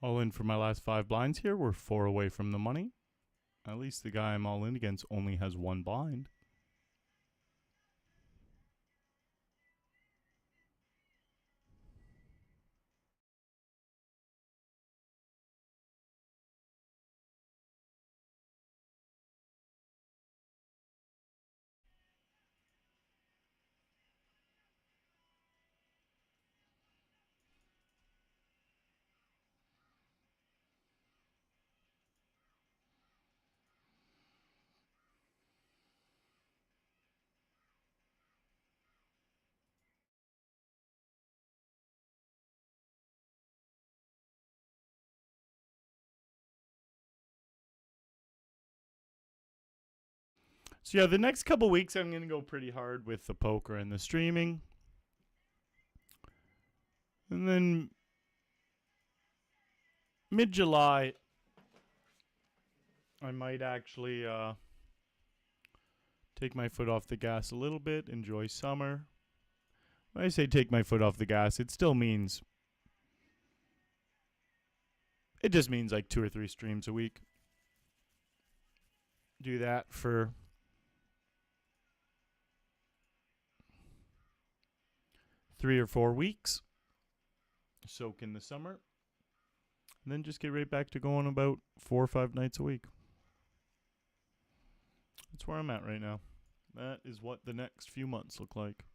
All in for my last 5 blinds here. We're 4 away from the money. At least the guy I'm all in against only has 1 blind. So yeah, the next couple weeks I'm going to go pretty hard with the poker and the streaming. And then mid-July I might actually take my foot off the gas a little bit, enjoy summer. When I say take my foot off the gas, it still means it just means like 2 or 3 streams a week. Do that for 3 or 4 weeks. Soak in the summer. And then just get right back to going about 4 or 5 nights a week. That's where I'm at right now. That is what the next few months look like.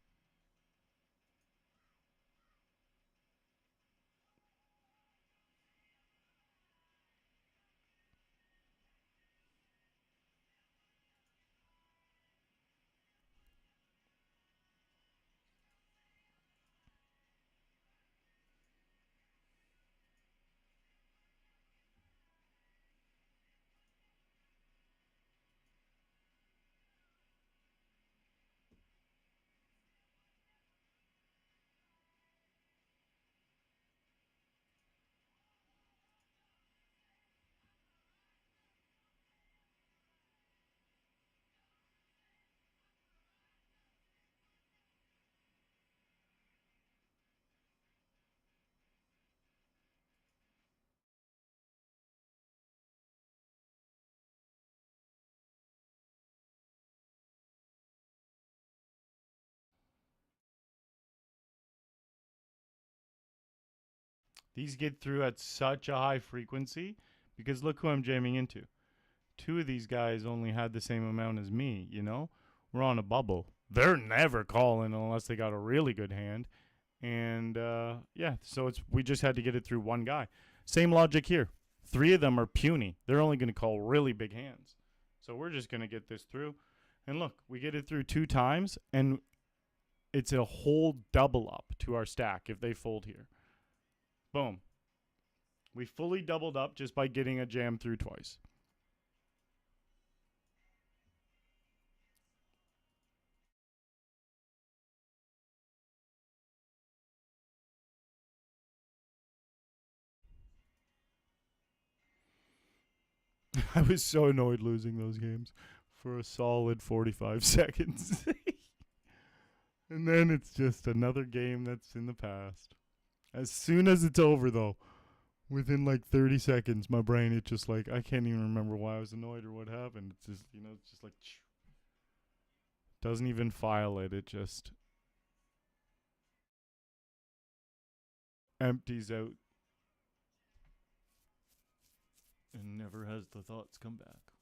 These get through at such a high frequency because look who I'm jamming into. 2 of these guys only had the same amount as me, you know? We're on a bubble. They're never calling unless they got a really good hand. And yeah, so we just had to get it through one guy. Same logic here. 3 of them are puny. They're only going to call really big hands. So we're just going to get this through. And look, we get it through 2 times, and it's a whole double up to our stack if they fold here. Boom. We fully doubled up just by getting a jam through twice. I was so annoyed losing those games for a solid 45 seconds. And then it's just another game that's in the past. As soon as it's over, though, within like 30 seconds, my brain, it's just like, I can't even remember why I was annoyed or what happened. It's just, it's just like, doesn't even file it. It just empties out and never has the thoughts come back.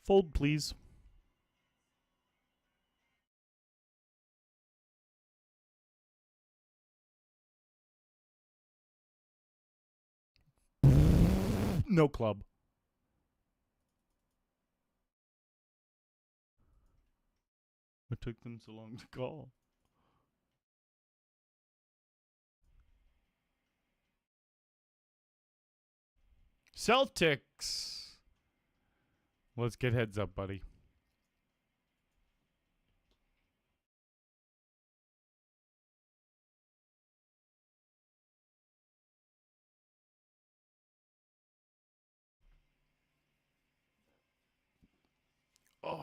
Fold, please. No club. What took them so long to call? Celtics. Let's get heads up, buddy. Oh.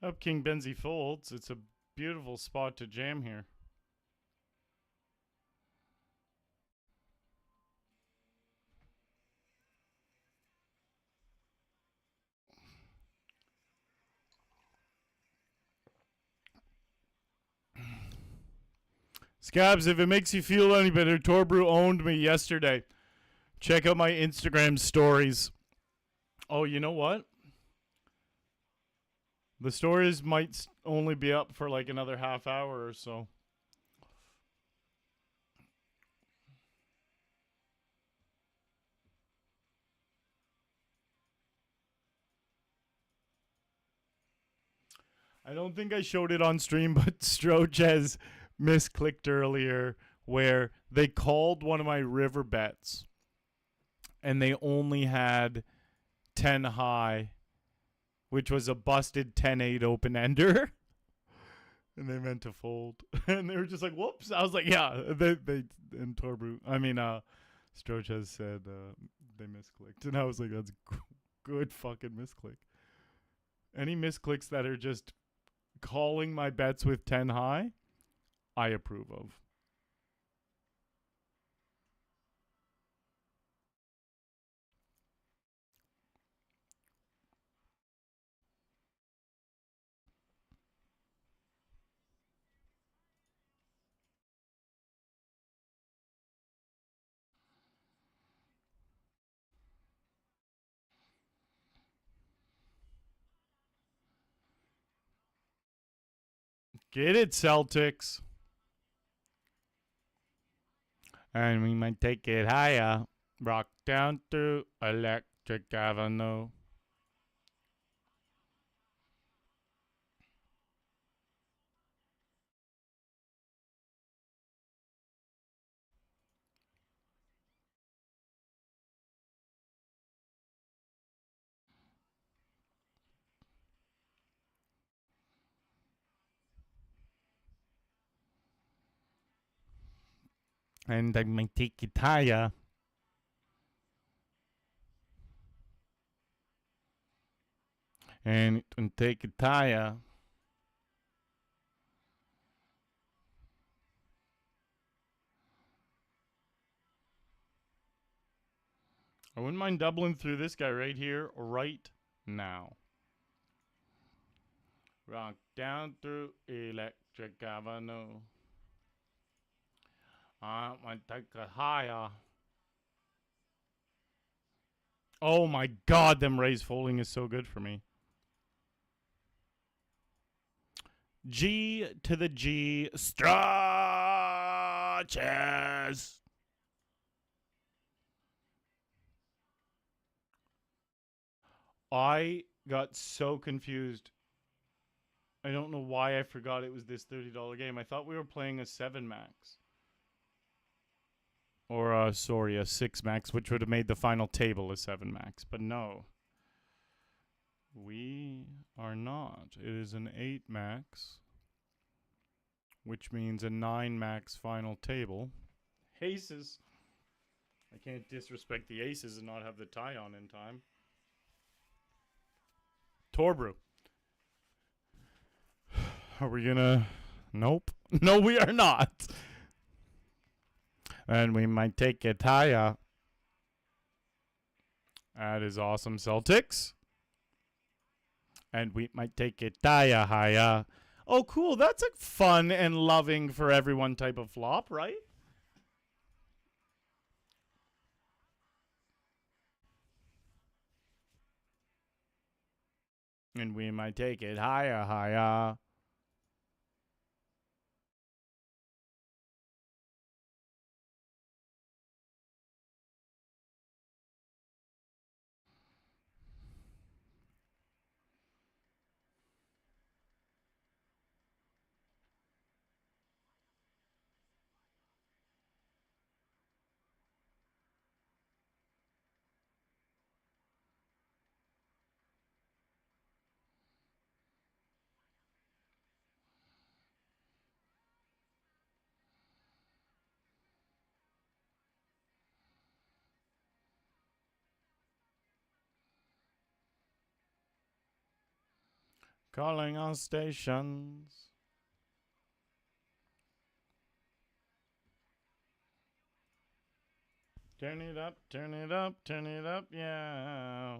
Up King Benzie folds. It's a beautiful spot to jam here. Scabs, if it makes you feel any better, Torbrew owned me yesterday. Check out my Instagram stories. Oh, you know what? The stories might only be up for like another half hour or so. I don't think I showed it on stream, but Stroch has misclicked earlier where they called one of my river bets and they only had 10 high, which was a busted 10-8 open ender. And they meant to fold. And they were just like, whoops. I was like, yeah, they and Torbrew, Stroch has said they misclicked. And I was like, that's good fucking misclick. Any misclicks that are just calling my bets with 10 high, I approve of. Get it, Celtics. And we might take it higher. Rock down through Electric Avenue. And I might take it higher. And take it higher. I wouldn't mind doubling through this guy right here, right now. Rock down through Electric Avenue. I might take it higher. Oh my god, them raise folding is so good for me. G to the G. Stretches. I got so confused. I don't know why I forgot it was this $30 game. I thought we were playing a 7 max. Or, sorry, a 6 max, which would have made the final table a 7 max. But no. We are not. It is an 8 max, which means a 9 max final table. Aces. I can't disrespect the aces and not have the tie on in time. Torbrew. Are we gonna... Nope. No, we are not. And we might take it higher. That is awesome, Celtics. And we might take it higher. Oh, cool. That's a fun and loving for everyone type of flop, right? And we might take it higher. Calling all stations. Turn it up, turn it up, turn it up, yeah.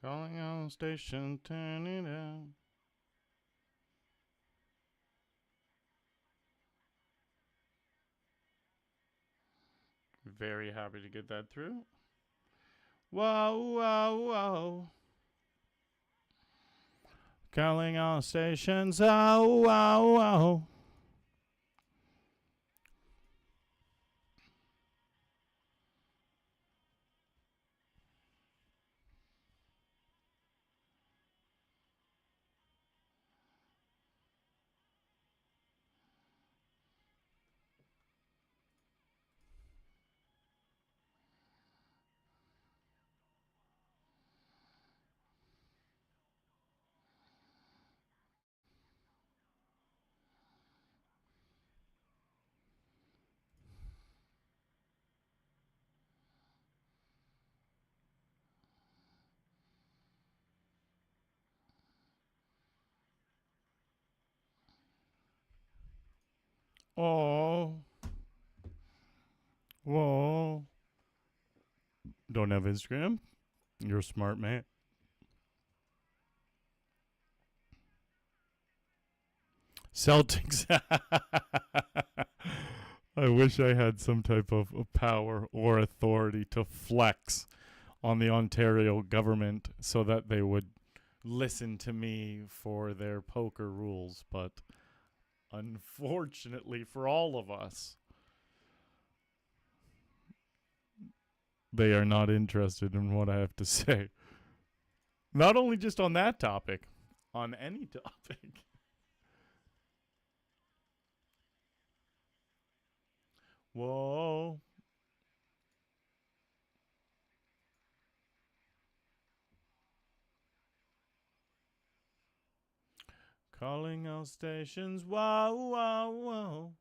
Calling all stations, turn it up. Very happy to get that through. Whoa, whoa, whoa. Calling all stations, oh, oh, oh. Oh. Whoa. Don't have Instagram? You're a smart man. Celtics. I wish I had some type of power or authority to flex on the Ontario government so that they would listen to me for their poker rules. But unfortunately for all of us, they are not interested in what I have to say. Not only just on that topic, on any topic. Whoa. Calling all stations. Whoa, whoa, whoa.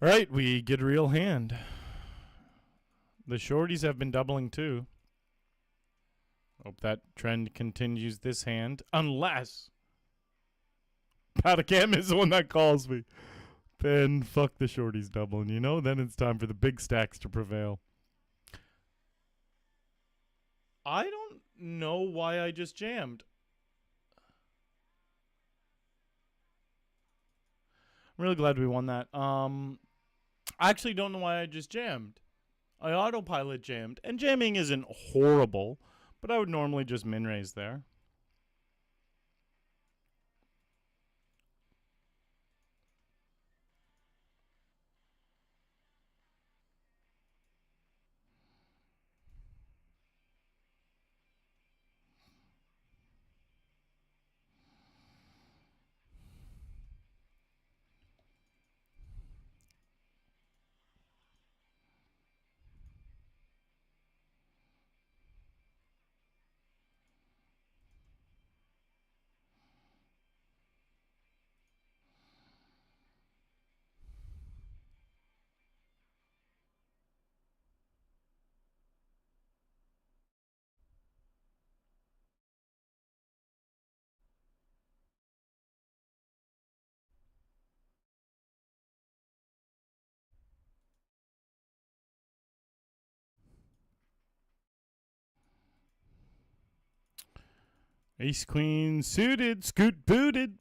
All right, we get a real hand. The shorties have been doubling too. Hope that trend continues this hand. Unless Patacam is the one that calls me. Then fuck the shorties doubling, you know? Then it's time for the big stacks to prevail. I don't know why I just jammed. I'm really glad we won that. I actually don't know why I just jammed. I autopilot jammed. And jamming isn't horrible, but I would normally just min raise there. Ace queen suited, scoot booted.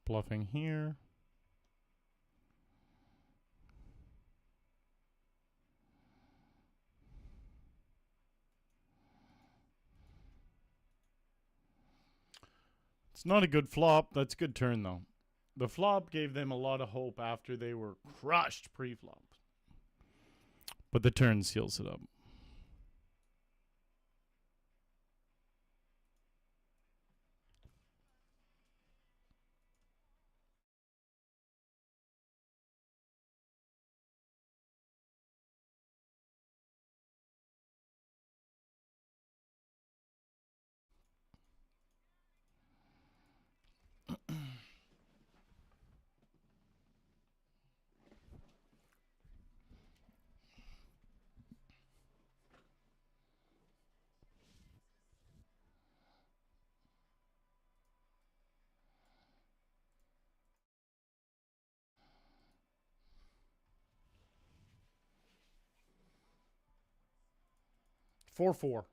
Bluffing here. It's not a good flop. That's a good turn, though. The flop gave them a lot of hope after they were crushed pre-flop. But the turn seals it up. Four.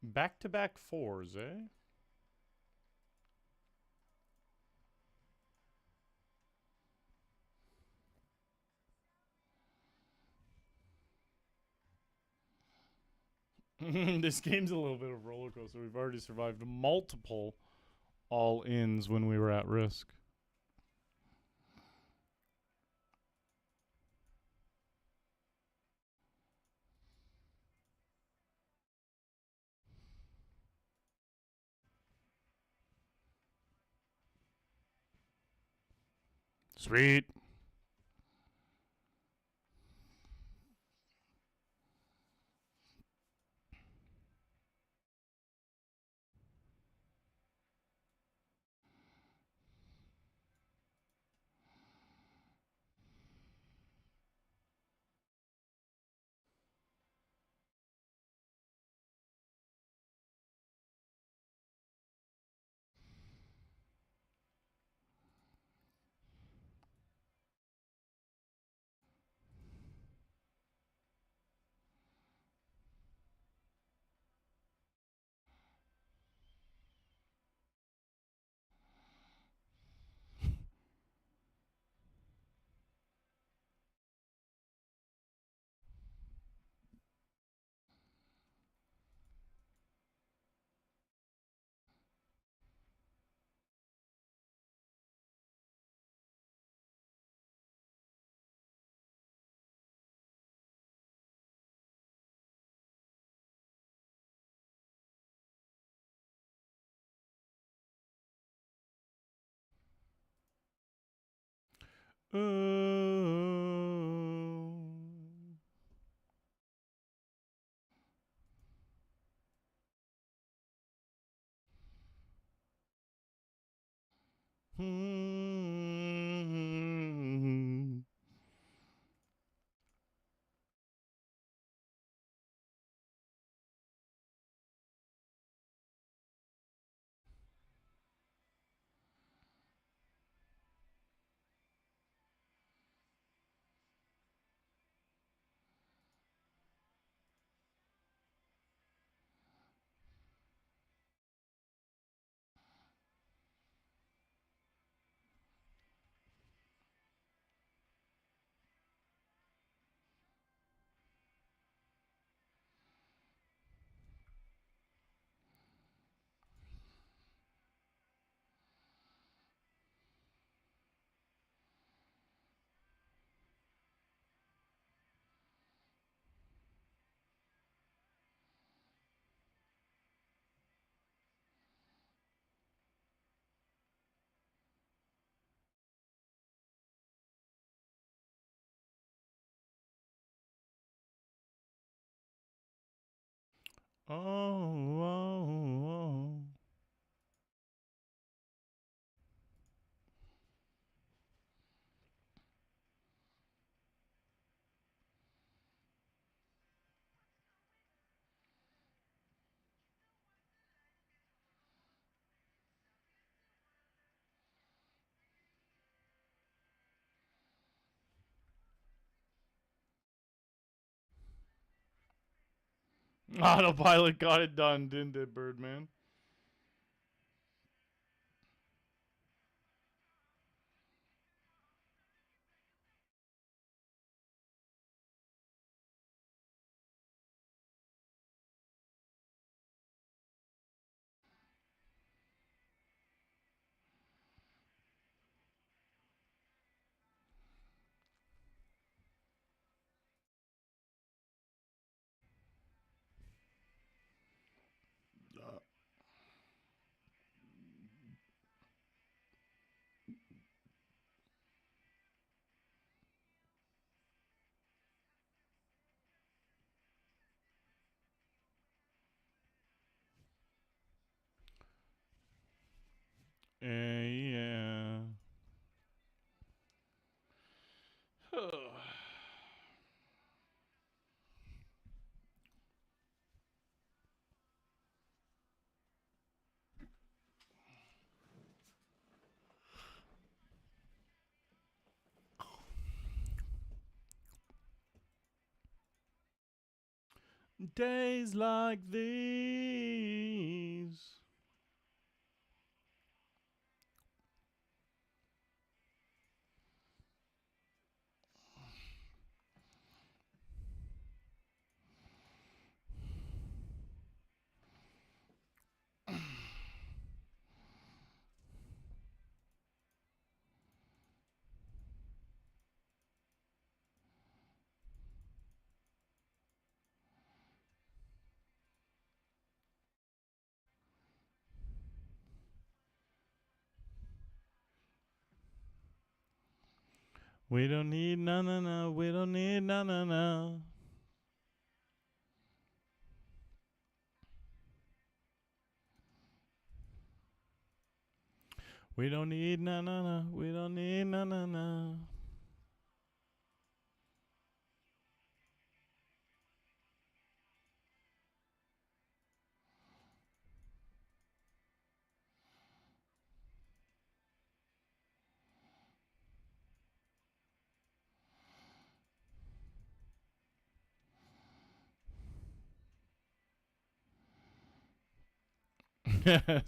Back-to-back fours, eh? This game's a little bit of a roller coaster. We've already survived multiple all-ins when we were at risk. Sweet. Oh. Hmm. Oh, oh, oh. Autopilot got it done, didn't it, Birdman? Yeah. Days like these. We don't need na. We don't need na. We don't need na. We don't need na.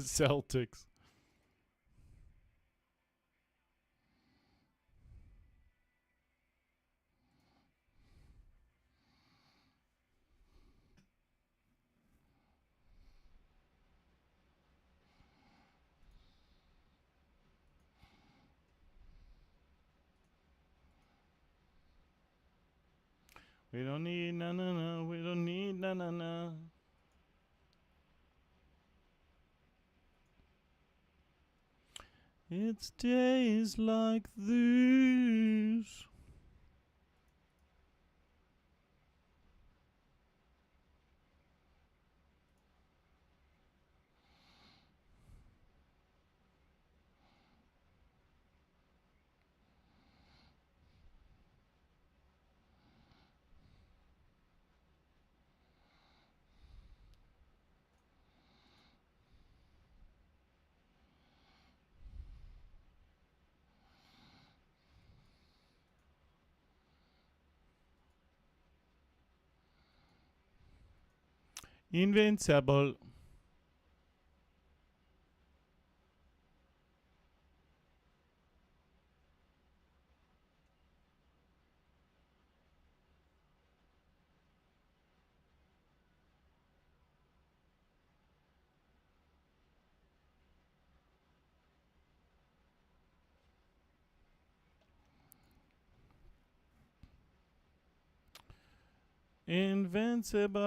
Celtics. We don't need na. We don't need na. It's days like these. Invincible. Invincible.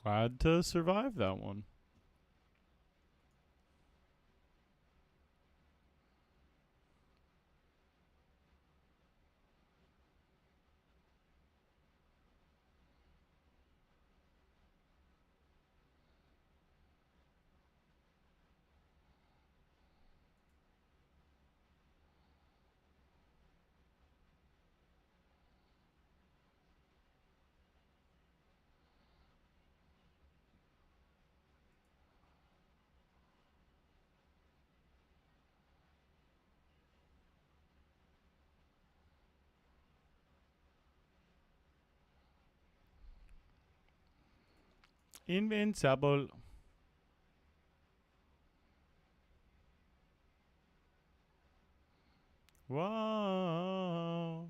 Glad to survive that one. Invincible. Wow.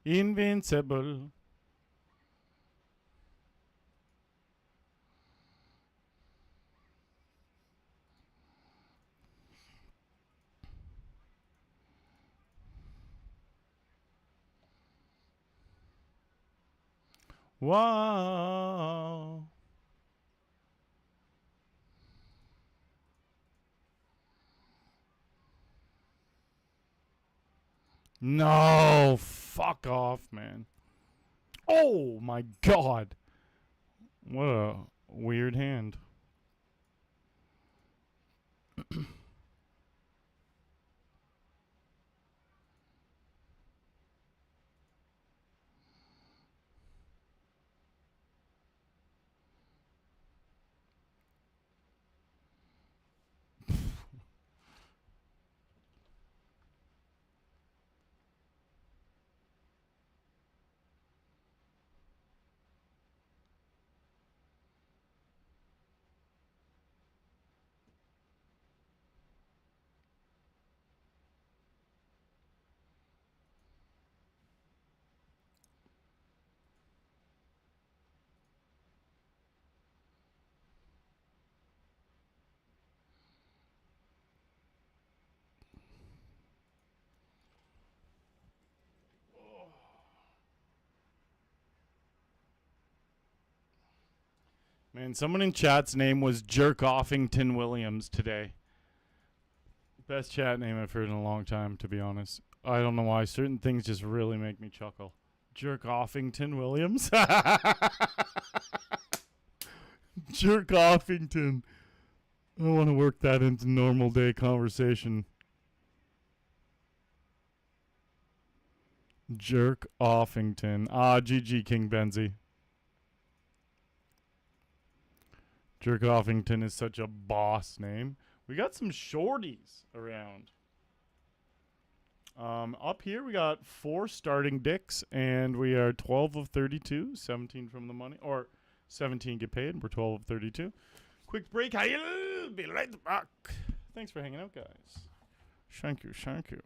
Invincible. Wow. No, fuck off, man. Oh my god. What a weird hand. Man, someone in chat's name was Jerk Offington Williams today. Best chat name I've heard in a long time, to be honest. I don't know why. Certain things just really make me chuckle. Jerk Offington Williams? Jerk Offington. I want to work that into normal day conversation. Jerk Offington. Ah, GG King Benzie. Jerk Offington is such a boss name. We got some shorties around. Up here, we got 4 starting dicks, and we are 12 of 32, 17 from the money, or 17 get paid, and we're 12 of 32. Quick break. I'll be right back. Thanks for hanging out, guys. Thank you, thank you.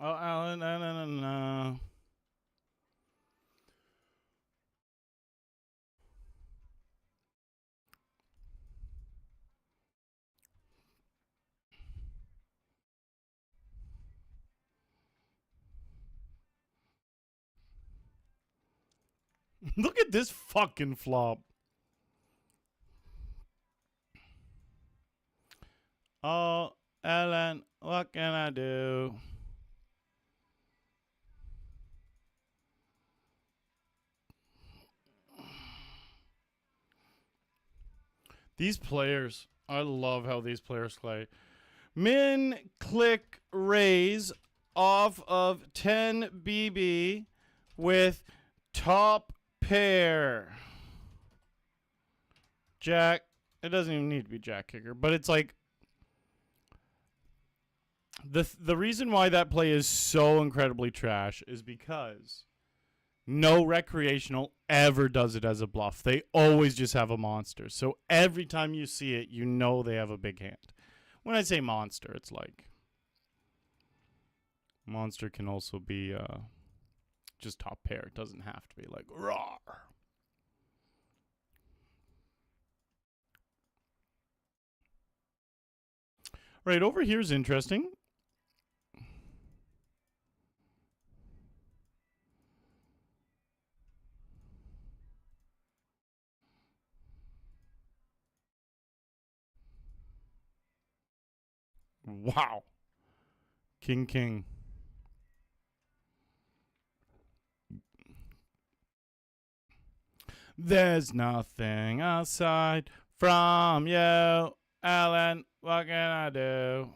Oh, Alan, no. Look at this fucking flop. Oh, Ellen, what can I do? These players, I love how these players play. Min click raise off of 10 BB with top pair. Jack. It doesn't even need to be Jack kicker, but it's like the reason why that play is so incredibly trash is because no recreational ever does it as a bluff. They always just have a monster. So every time you see it, you know they have a big hand. When I say monster, it's like monster can also be just top pair. It doesn't have to be like raw. Right, over here is interesting. Wow. King. There's nothing aside from you, Alan. What can I do?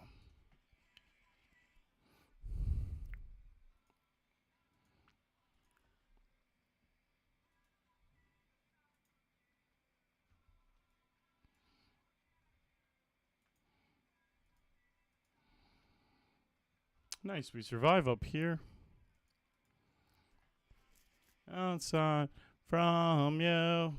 Nice, we survive up here. Outside from you.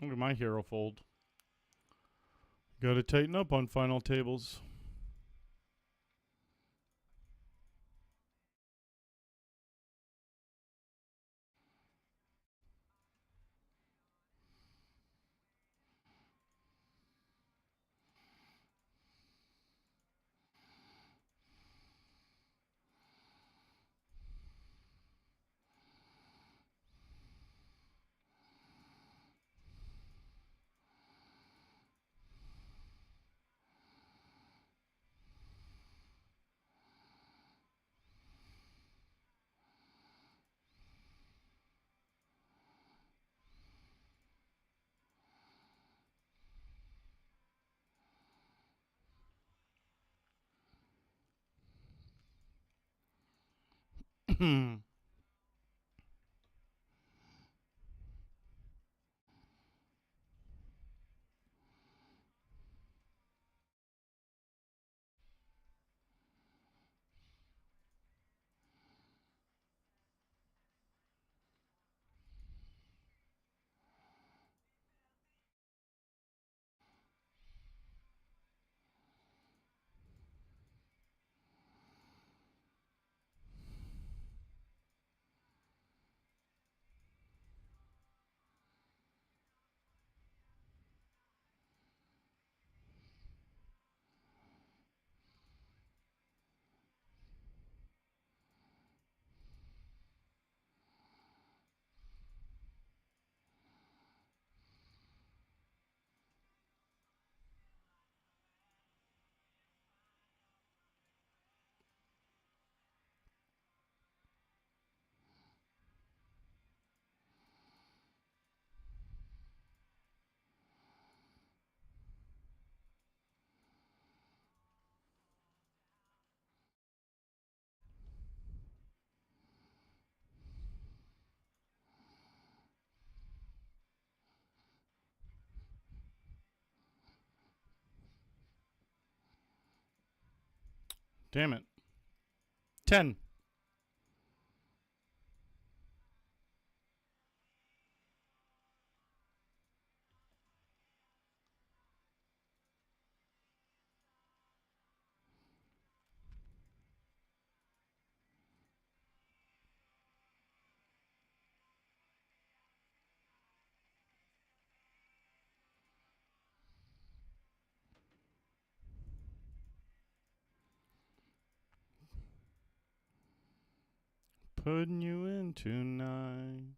Look at my hero fold. Gotta tighten up on final tables. Damn it. 10. Putting you in tonight.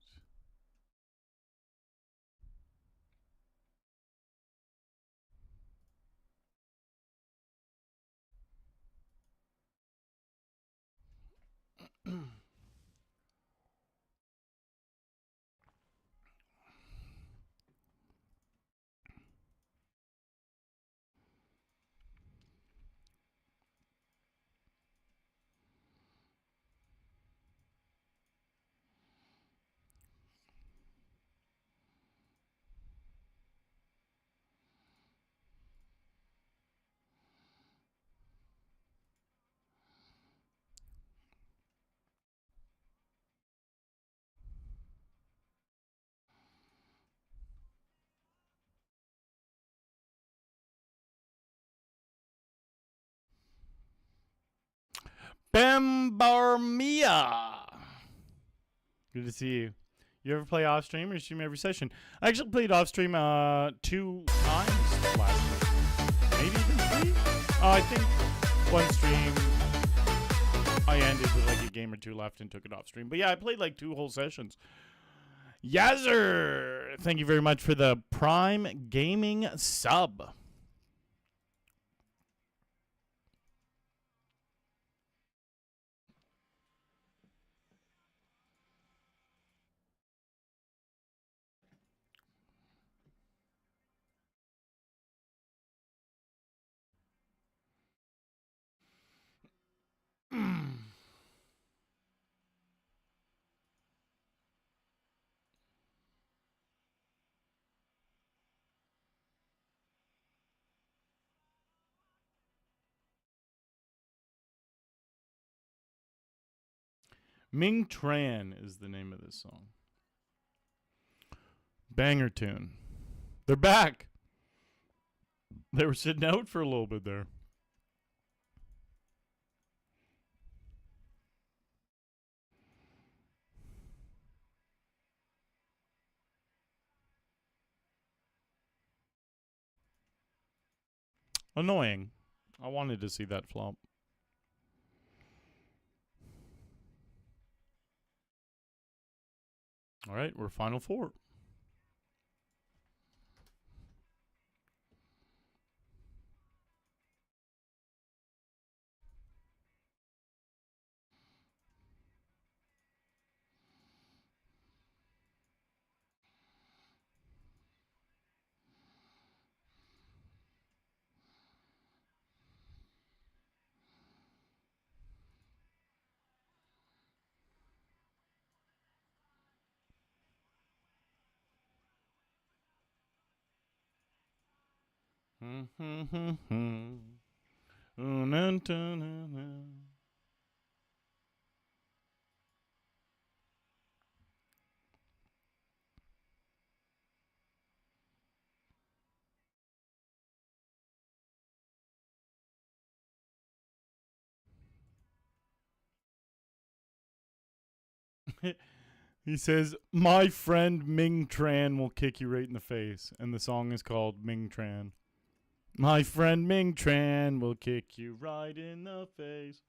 Bambarmia. Good to see you. You ever play off stream or stream every session? I actually played off stream 2 times last week. Maybe even 3? I think one stream I ended with like a game or 2 left and took it off stream. But yeah, I played like 2 whole sessions. Yazzer! Thank you very much for the Prime Gaming sub. Ming Tran is the name of this song. Banger tune. They're back. They were sitting out for a little bit there. Annoying. I wanted to see that flop. All right, we're final 4. He says, "My friend Ming Tran will kick you right in the face," and the song is called Ming Tran. My friend Ming Tran will kick you right in the face.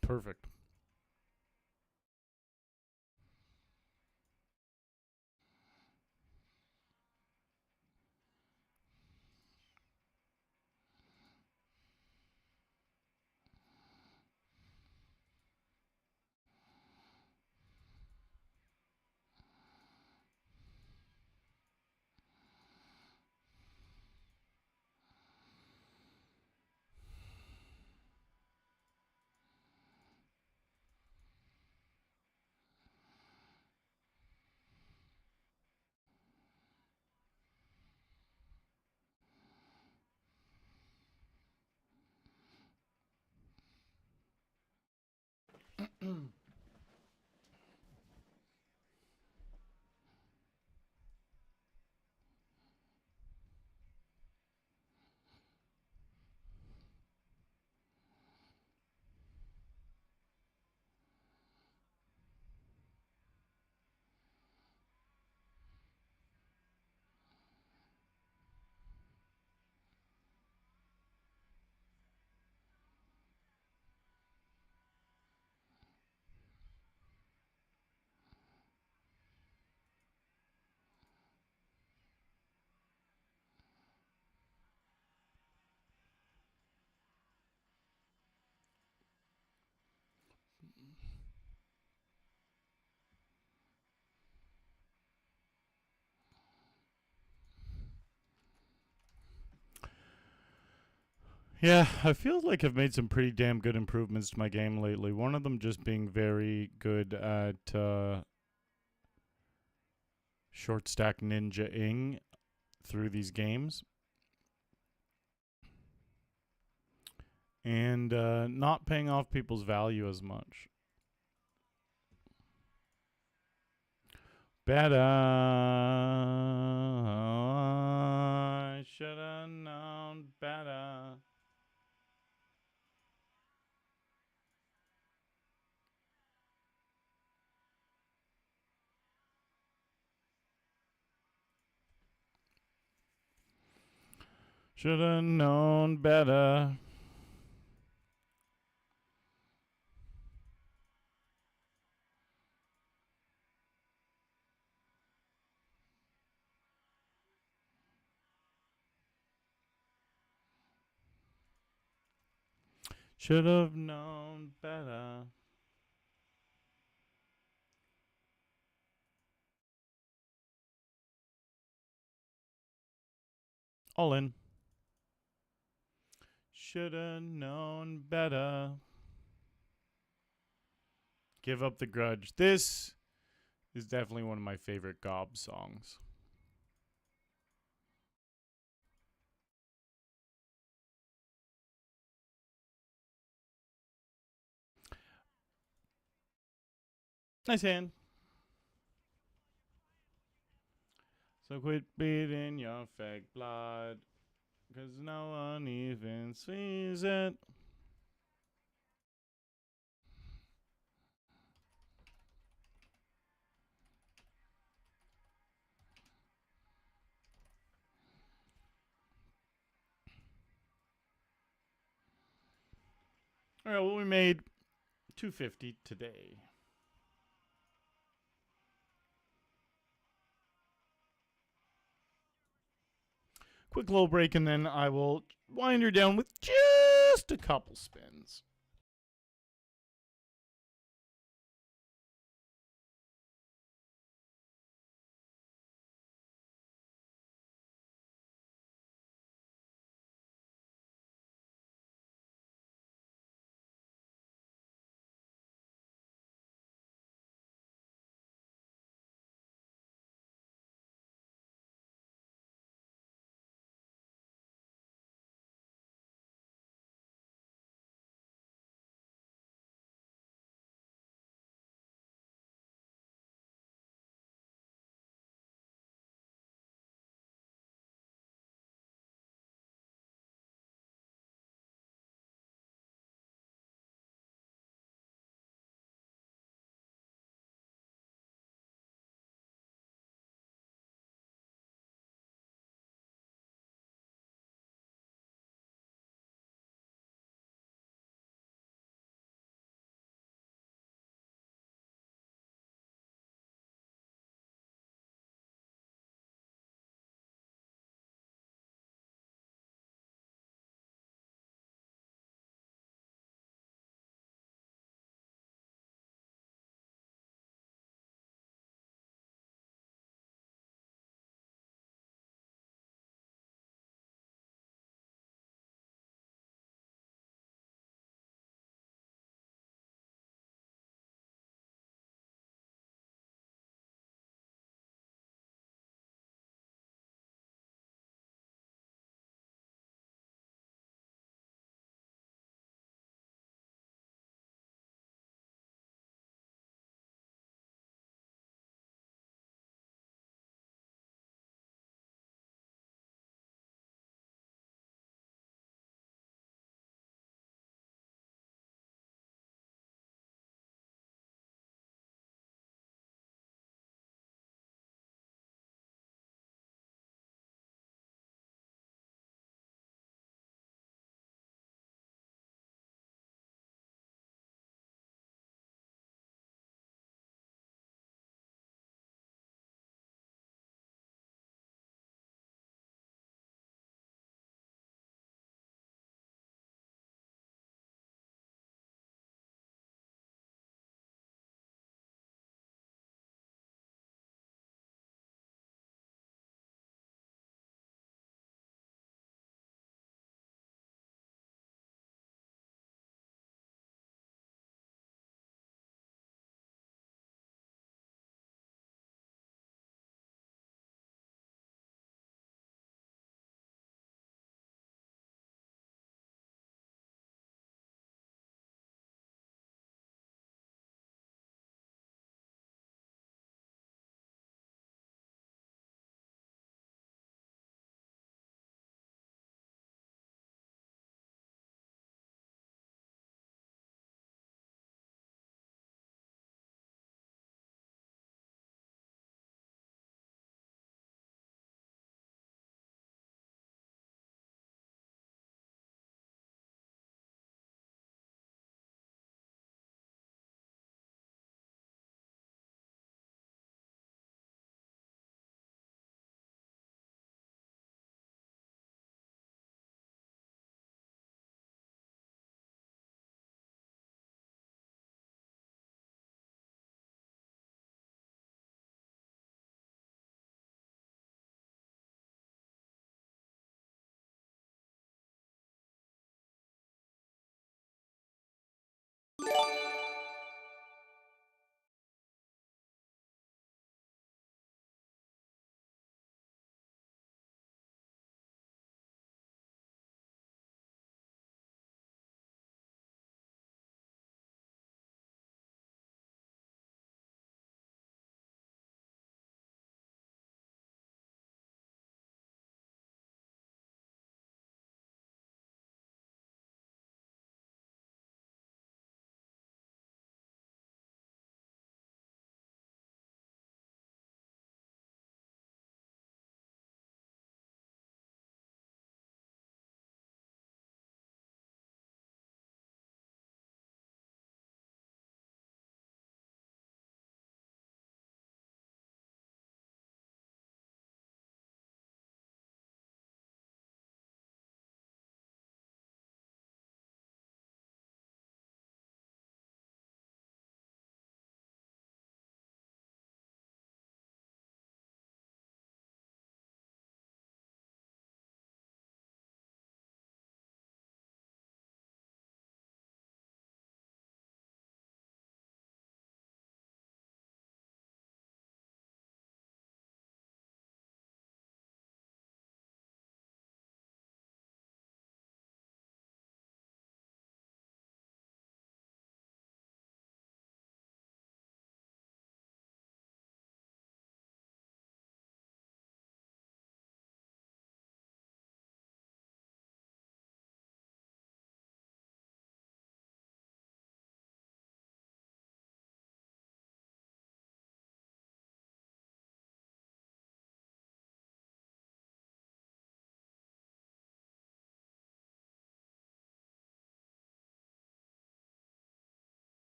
Perfect. Yeah, I feel like I've made some pretty damn good improvements to my game lately. One of them just being very good at short stack ninja-ing through these games. And not paying off people's value as much. Better. I should have known better. Should have known better. Should have known better. All in. Should have known better. Give up the grudge. This is definitely one of my favorite Gob songs. Nice hand. So quit bleeding your fake blood, 'cause no one even sees it. All right, well, we made $250 today. Quick little break, and then I will wind her down with just a couple spins.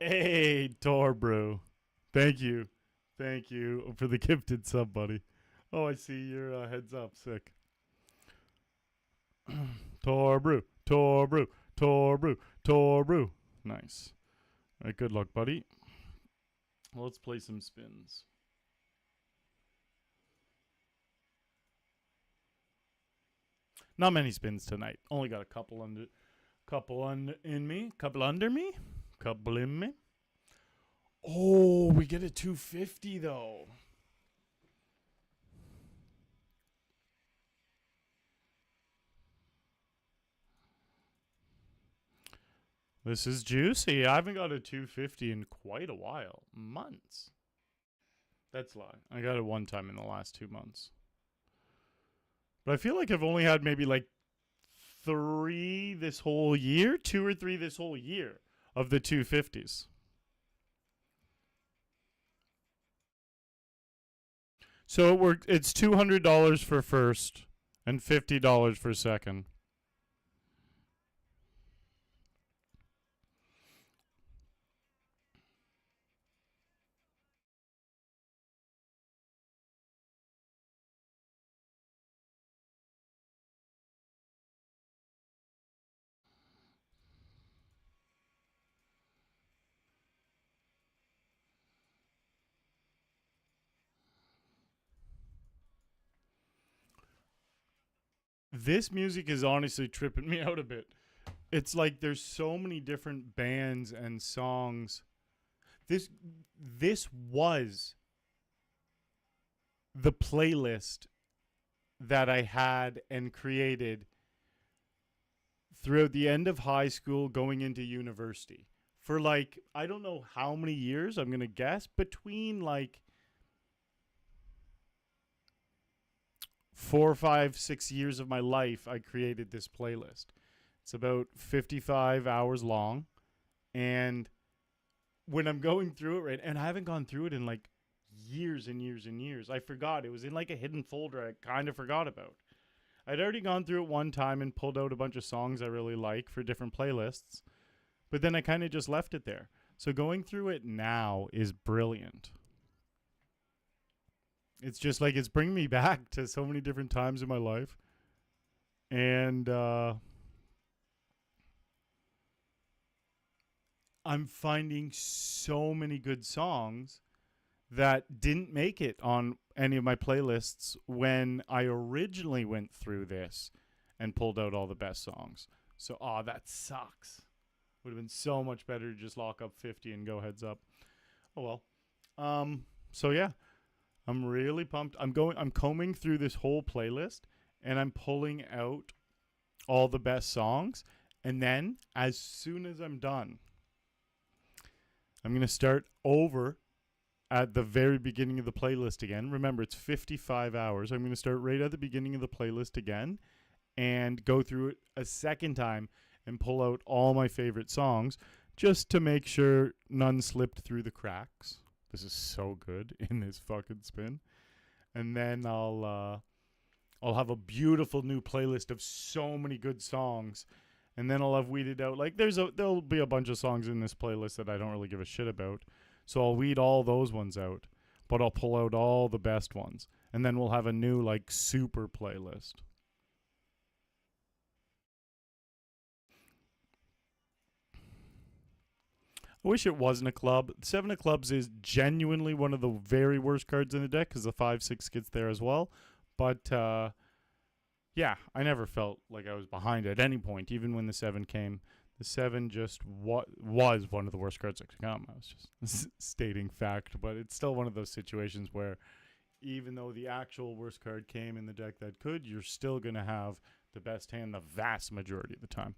Hey, Torbrew. Thank you. Thank you for the gifted sub, buddy. Oh, I see your heads up. Sick. Torbrew. Torbrew. Torbrew. Torbrew. Nice. All right, good luck, buddy. Well, let's play some spins. Not many spins tonight. Only got a couple under me. Couple under me. Couple in me. Oh, we get a 250 though. This is juicy. I haven't got a 250 in quite a while. Months. That's a lie. I got it one time in the last 2 months. But I feel like I've only had maybe like 3 this whole year, 2 or 3 this whole year of the 250s. So it worked. It's $200 for first and $50 for second. This music is honestly tripping me out a bit. It's like there's so many different bands and songs. This was the playlist that I had and created throughout the end of high school going into university. For like, I don't know how many years, I'm going to guess between like 4, 5, 6 years of my life, I created this playlist. It's about 55 hours long. And when I'm going through it, right, and I haven't gone through it in like years and years and years. I forgot. It was in like a hidden folder I kind of forgot about. I'd already gone through it one time and pulled out a bunch of songs I really like for different playlists. But then I kind of just left it there. So going through it now is brilliant. It's just like it's bringing me back to so many different times in my life. And I'm finding so many good songs that didn't make it on any of my playlists when I originally went through this and pulled out all the best songs. So, that sucks. Would have been so much better to just lock up 50 and go heads up. Oh well. So yeah, I'm really pumped. I'm combing through this whole playlist and I'm pulling out all the best songs. And then as soon as I'm done, I'm going to start over at the very beginning of the playlist again. Remember, it's 55 hours. I'm going to start right at the beginning of the playlist again and go through it a second time and pull out all my favorite songs just to make sure none slipped through the cracks. This is so good in this fucking spin. And then I'll have a beautiful new playlist of so many good songs. And then I'll have weeded out, like there'll be a bunch of songs in this playlist that I don't really give a shit about. So I'll weed all those ones out, but I'll pull out all the best ones. And then we'll have a new like super playlist. I wish it wasn't a club. 7 of clubs is genuinely one of the very worst cards in the deck because the 5-6 gets there as well. But yeah, I never felt like I was behind at any point, even when the 7 came. The 7 just was one of the worst cards that could come. I was just stating fact, but it's still one of those situations where even though the actual worst card came in the deck that could, you're still going to have the best hand the vast majority of the time.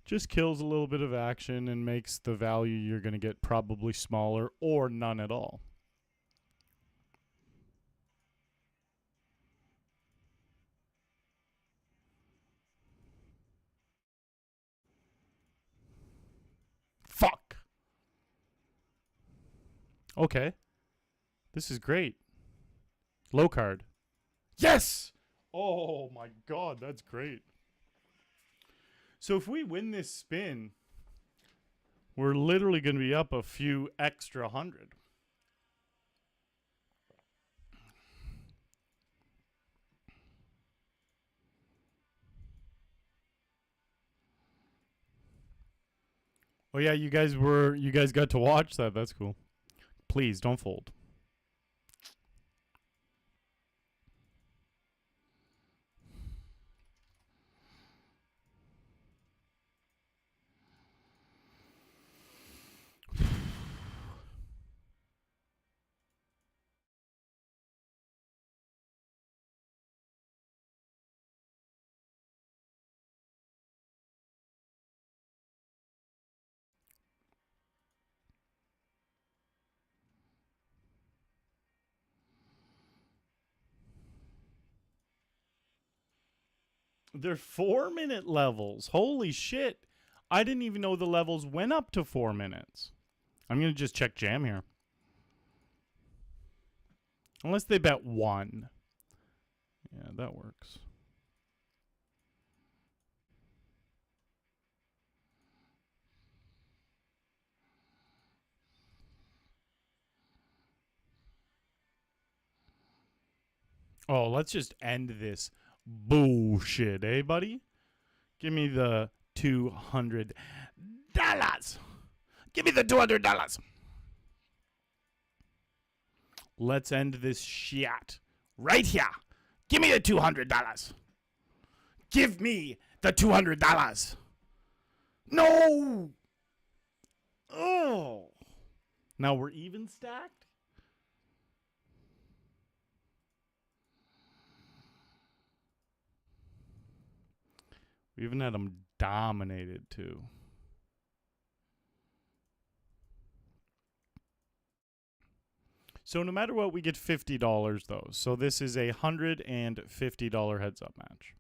Just kills a little bit of action and makes the value you're going to get probably smaller or none at all. Fuck. Okay. This is great. Low card. Yes! Oh my god, that's great. So if we win this spin, We're literally going to be up a few extra hundred. Oh yeah, you guys got to watch that. That's cool. Please don't fold. They're 4-minute levels. Holy shit. I didn't even know the levels went up to 4 minutes. I'm going to just check jam here. Unless they bet 1. Yeah, that works. Oh, let's just end this bullshit, eh, buddy? Give me the $200. Give me the $200. Let's end this shit right here. Give me the $200. Give me the $200. No. Oh. Now we're even stacked? We even had them dominated, too. So no matter what, we get $50, though. So this is a $150 heads-up match.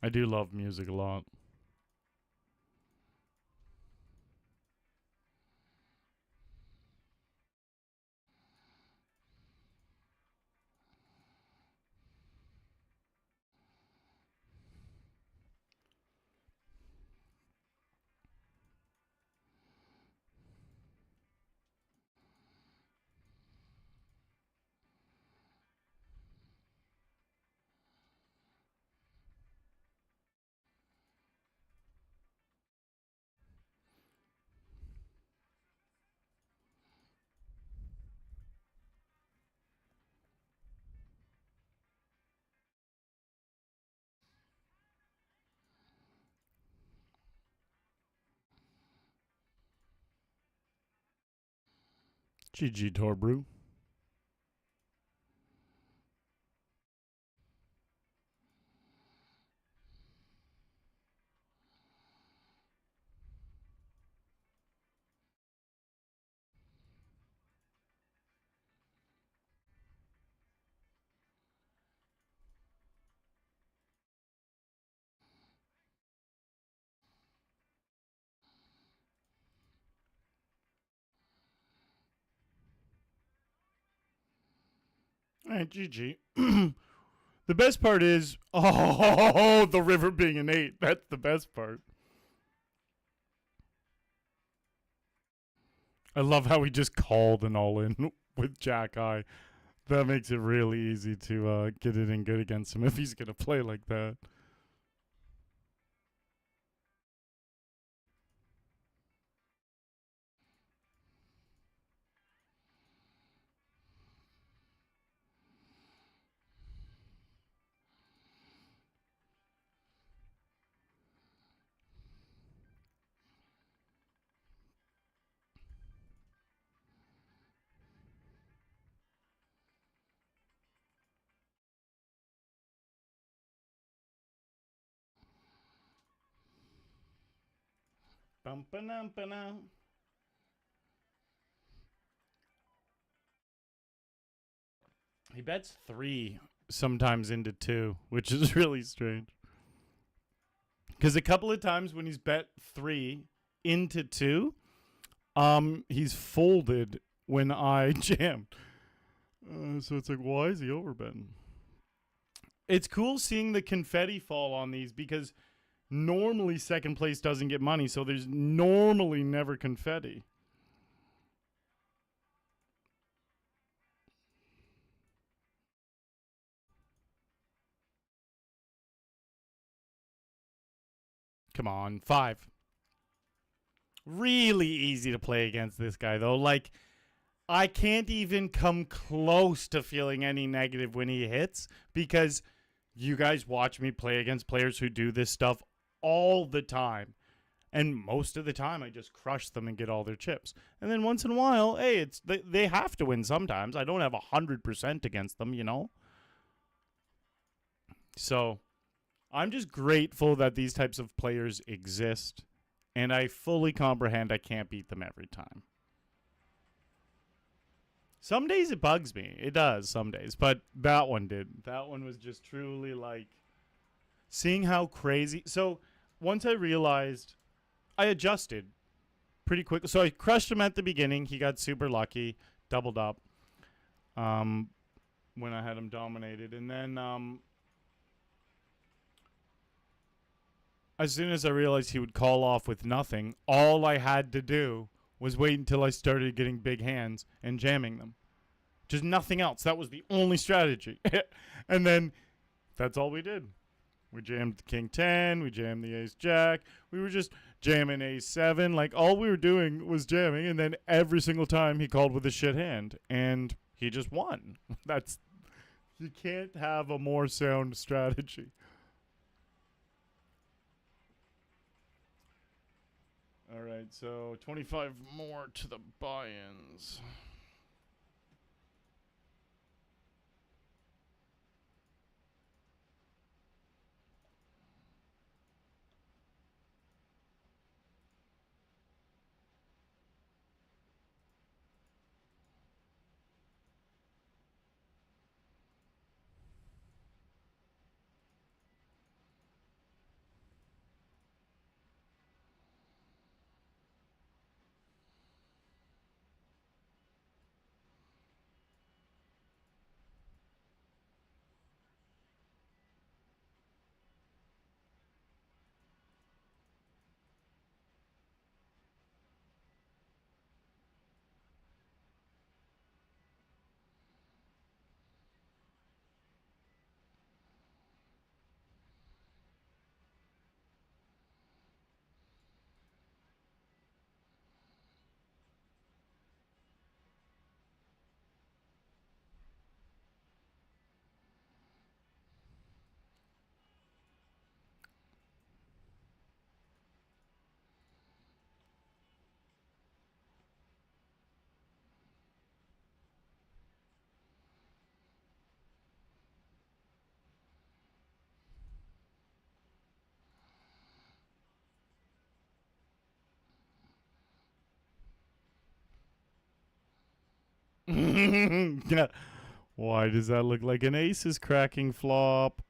I do love music a lot. GG Torbrew. All right, GG. The best part is, oh, the river being an 8. That's the best part. I love how he just called an all-in with Jack High. That makes it really easy to get it in good against him if he's going to play like that. Bum-ba-dum-ba-dum. He bets 3 sometimes into 2, which is really strange. Because a couple of times when he's bet 3 into 2, he's folded when I jammed. So it's like, why is he overbetting? It's cool seeing the confetti fall on these because normally second place doesn't get money, so there's normally never confetti. Come on, 5. Really easy to play against this guy, though. Like, I can't even come close to feeling any negative when he hits because you guys watch me play against players who do this stuff all the time. And most of the time, I just crush them and get all their chips. And then once in a while, hey, they have to win sometimes. I don't have 100% against them, you know? So I'm just grateful that these types of players exist. And I fully comprehend I can't beat them every time. Some days it bugs me. It does some days. But that one did. That one was just truly like seeing how crazy. So once I realized, I adjusted pretty quick. So I crushed him at the beginning. He got super lucky. Doubled up when I had him dominated. And then as soon as I realized he would call off with nothing, all I had to do was wait until I started getting big hands and jamming them. Just nothing else. That was the only strategy. And then that's all we did. We jammed the king 10. We jammed the ace jack. We were just jamming ace 7. Like, all we were doing was jamming. And then every single time he called with a shit hand. And he just won. That's, you can't have a more sound strategy. All right, so 25 more to the buy-ins. Yeah. Why does that look like an ace is cracking flop?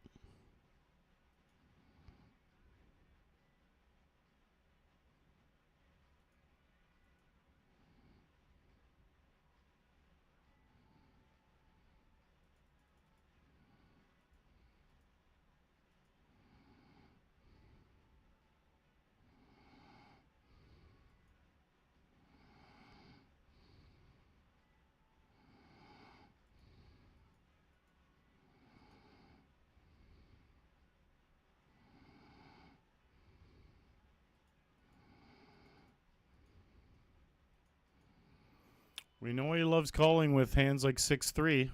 We know he loves calling with hands like 6-3.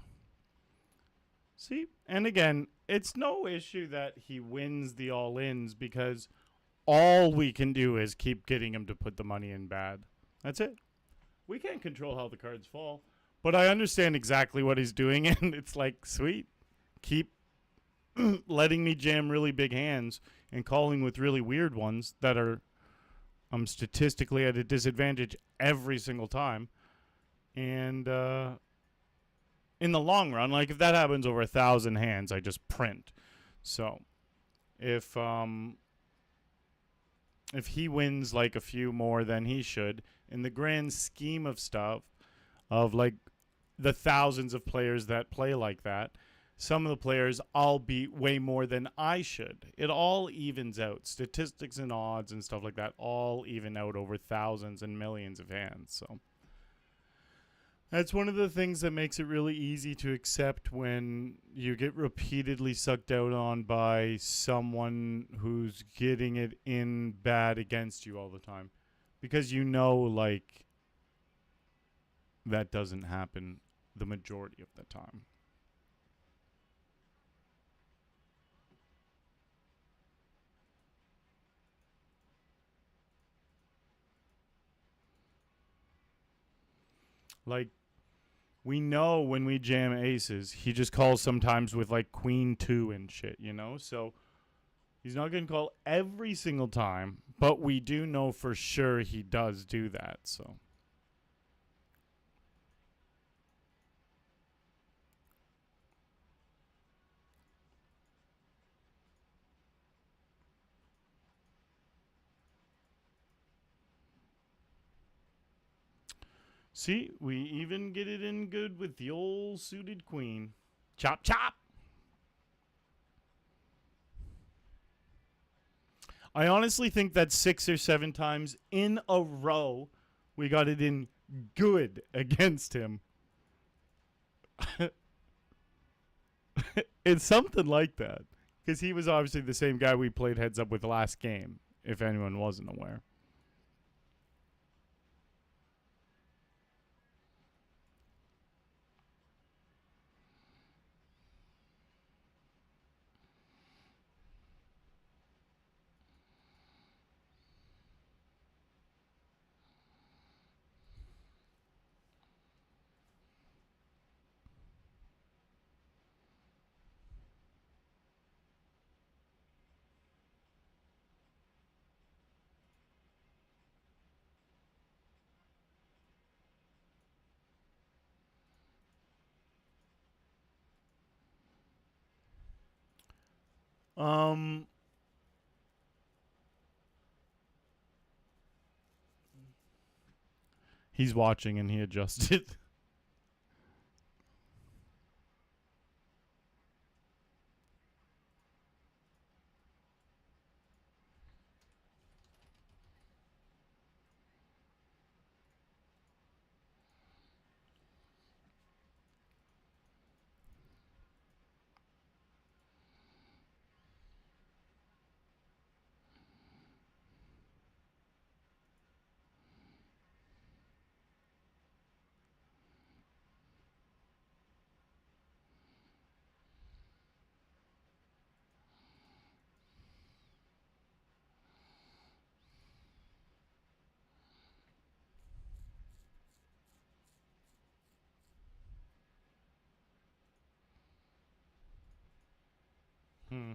See? And again, it's no issue that he wins the all-ins because all we can do is keep getting him to put the money in bad. That's it. We can't control how the cards fall. But I understand exactly what he's doing, and it's like, sweet. Keep letting me jam really big hands and calling with really weird ones that are I'm statistically at a disadvantage every single time. And in the long run, like if that happens over 1,000 hands, I just print. So if he wins like a few more than he should, in the grand scheme of stuff, of like the thousands of players that play like that, some of the players I'll beat way more than I should. It all evens out. Statistics and odds and stuff like that all even out over thousands and millions of hands. So that's one of the things that makes it really easy to accept when you get repeatedly sucked out on by someone who's getting it in bad against you all the time. Because you know, like, that doesn't happen the majority of the time. Like, we know when we jam aces, he just calls sometimes with like queen 2 and shit, you know? So he's not going to call every single time, but we do know for sure he does do that, so. See, we even get it in good with the old suited queen. Chop, chop! I honestly think that 6 or 7 times in a row we got it in good against him. It's something like that. Because he was obviously the same guy we played heads up with last game, if anyone wasn't aware. He's watching and he adjusted. Hmm.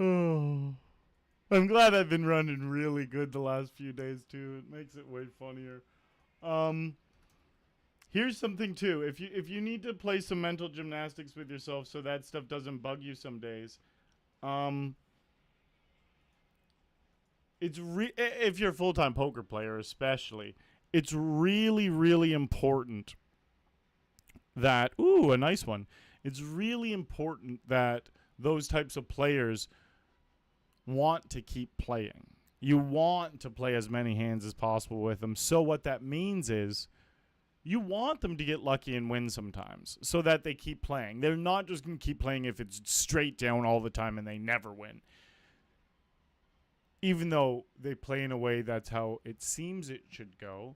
Oh. I'm glad I've been running really good the last few days too. It makes it way funnier. Um Here's something too. If you need to play some mental gymnastics with yourself so that stuff doesn't bug you some days, um if you're a full-time poker player especially, it's really important that a nice one. It's really important that those types of players want to keep playing. You want to play as many hands as possible with them. So what that means is you want them to get lucky and win sometimes so that they keep playing. They're not just going to keep playing if it's straight down all the time and they never win. even though they play in a way that's how it seems it should go,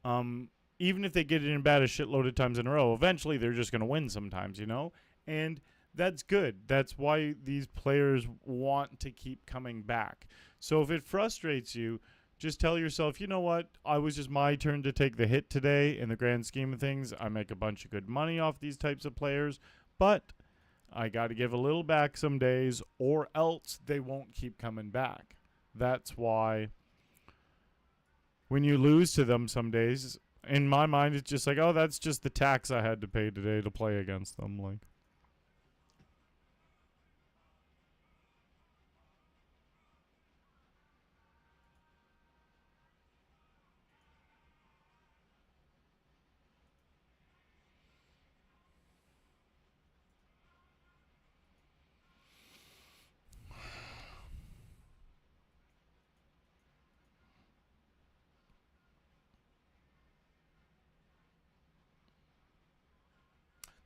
even if they get it in bad a shitload of times in a row, eventually they're just going to win sometimes, you know? And that's good. That's why these players want to keep coming back. So if it frustrates you, just tell yourself, you know what? I was just my turn to take the hit today. In the grand scheme of things, I make a bunch of good money off these types of players, but I got to give a little back some days, or else they won't keep coming back. That's why when you lose to them some days, in my mind, it's just like, oh, that's just the tax I had to pay today to play against them. Like,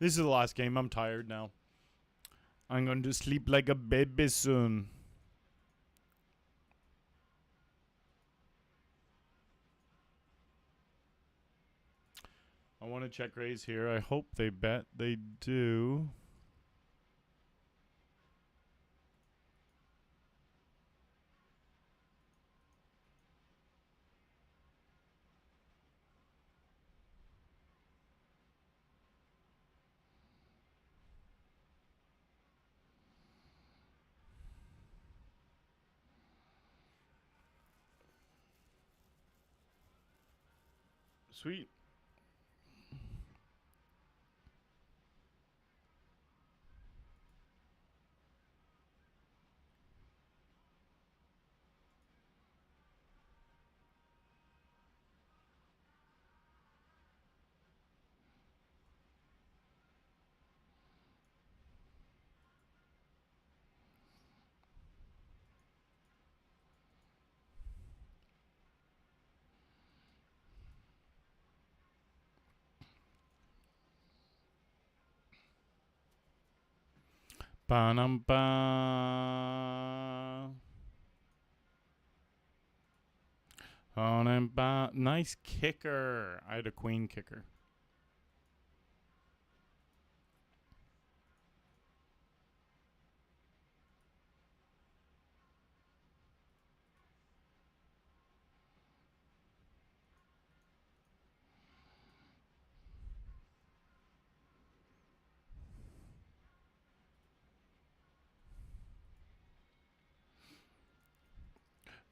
this is the last game. I'm tired now. I'm going to sleep like a baby soon. I want to check raise here. I hope they bet. They do. Sweet. Ba-dum-ba. Ba-dum-ba. Nice kicker. I had a queen kicker.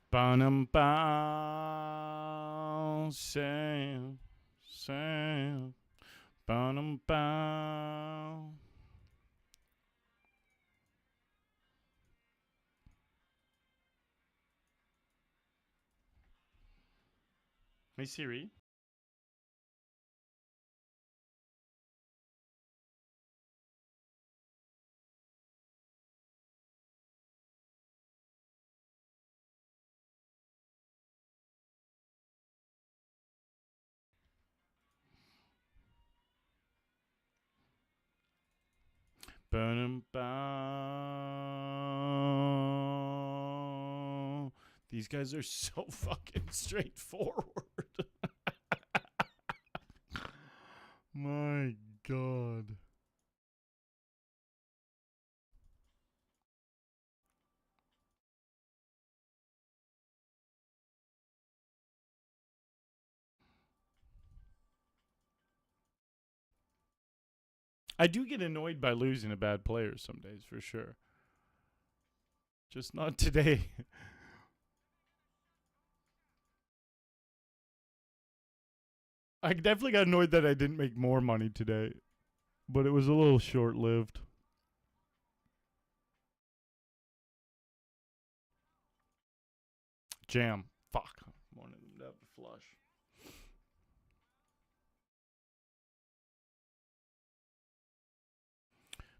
Ba-dum-ba. Sam. Sam. Ba-dum-ba. Hey Siri. Ba-dum-ba. These guys are so fucking straightforward. My God. I do get annoyed by losing to bad players some days, for sure. Just not today. I definitely got annoyed that I didn't make more money today, but it was a little short-lived. Jam. Fuck. Wanted them to have the flush.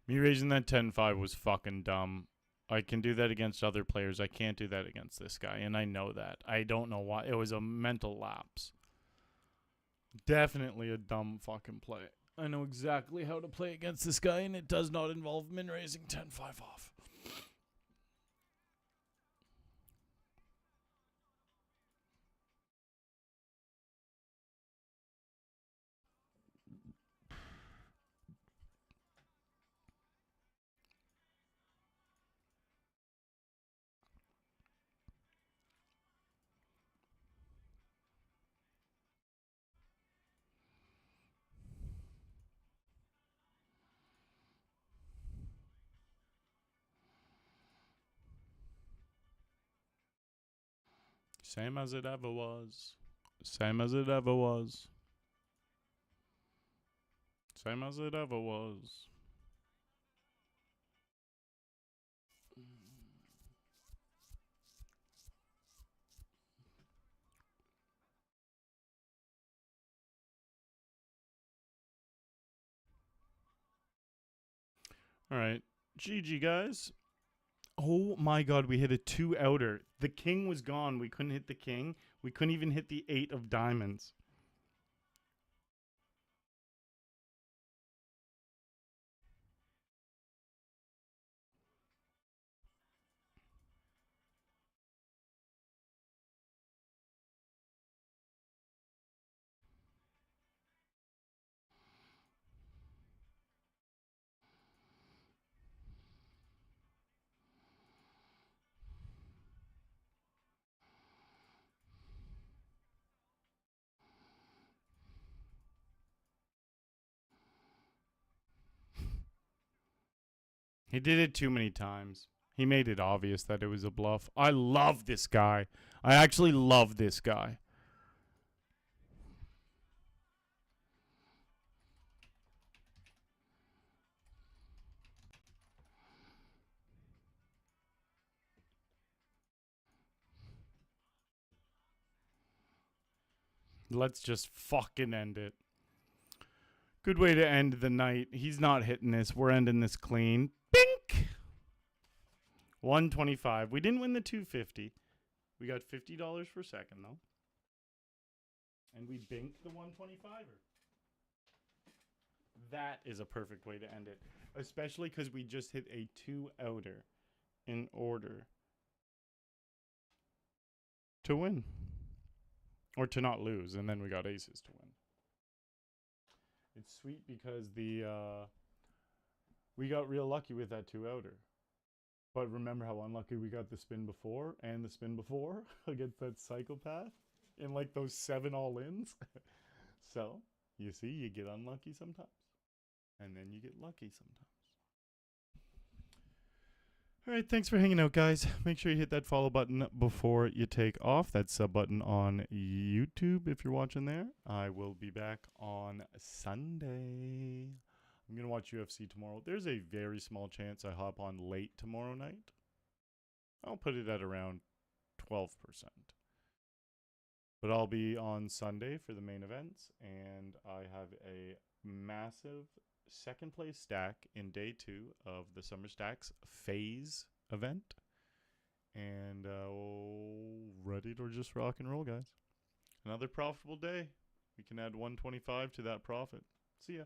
Me raising that 10-5 was fucking dumb. I can do that against other players. I can't do that against this guy, and I know that. I don't know why. It was a mental lapse. Definitely a dumb fucking play. I know exactly how to play against this guy, and it does not involve min raising 10-5 off. Same as it ever was. Same as it ever was. Same as it ever was. All right. GG, guys. Oh my god, we hit a 2-outer. The king was gone. We couldn't hit the king. We couldn't even hit the 8 of diamonds. He did it too many times. He made it obvious that it was a bluff. I love this guy. I actually love this guy. Let's just fucking end it. Good way to end the night. He's not hitting this. We're ending this clean. Bink! 125. We didn't win the 250. We got $50 per second, though. And we binked the 125er. That is a perfect way to end it. Especially because we just hit a 2-outer in order to win. Or to not lose. And then we got aces to win. It's sweet because we got real lucky with that 2-outer. But remember how unlucky we got the spin before and the spin before against that psychopath in like those 7 all-ins. So, you see, you get unlucky sometimes. And then you get lucky sometimes. All right, thanks for hanging out, guys. Make sure you hit that follow button before you take off. That sub button on YouTube if you're watching there. I will be back on Sunday. I'm going to watch UFC tomorrow. There's a very small chance I hop on late tomorrow night. I'll put it at around 12%. But I'll be on Sunday for the main events, and I have a massive second place stack in day 2 of the Summer Stacks phase event. And ready to just rock and roll, guys. Another profitable day. We can add 125 to that profit. See ya.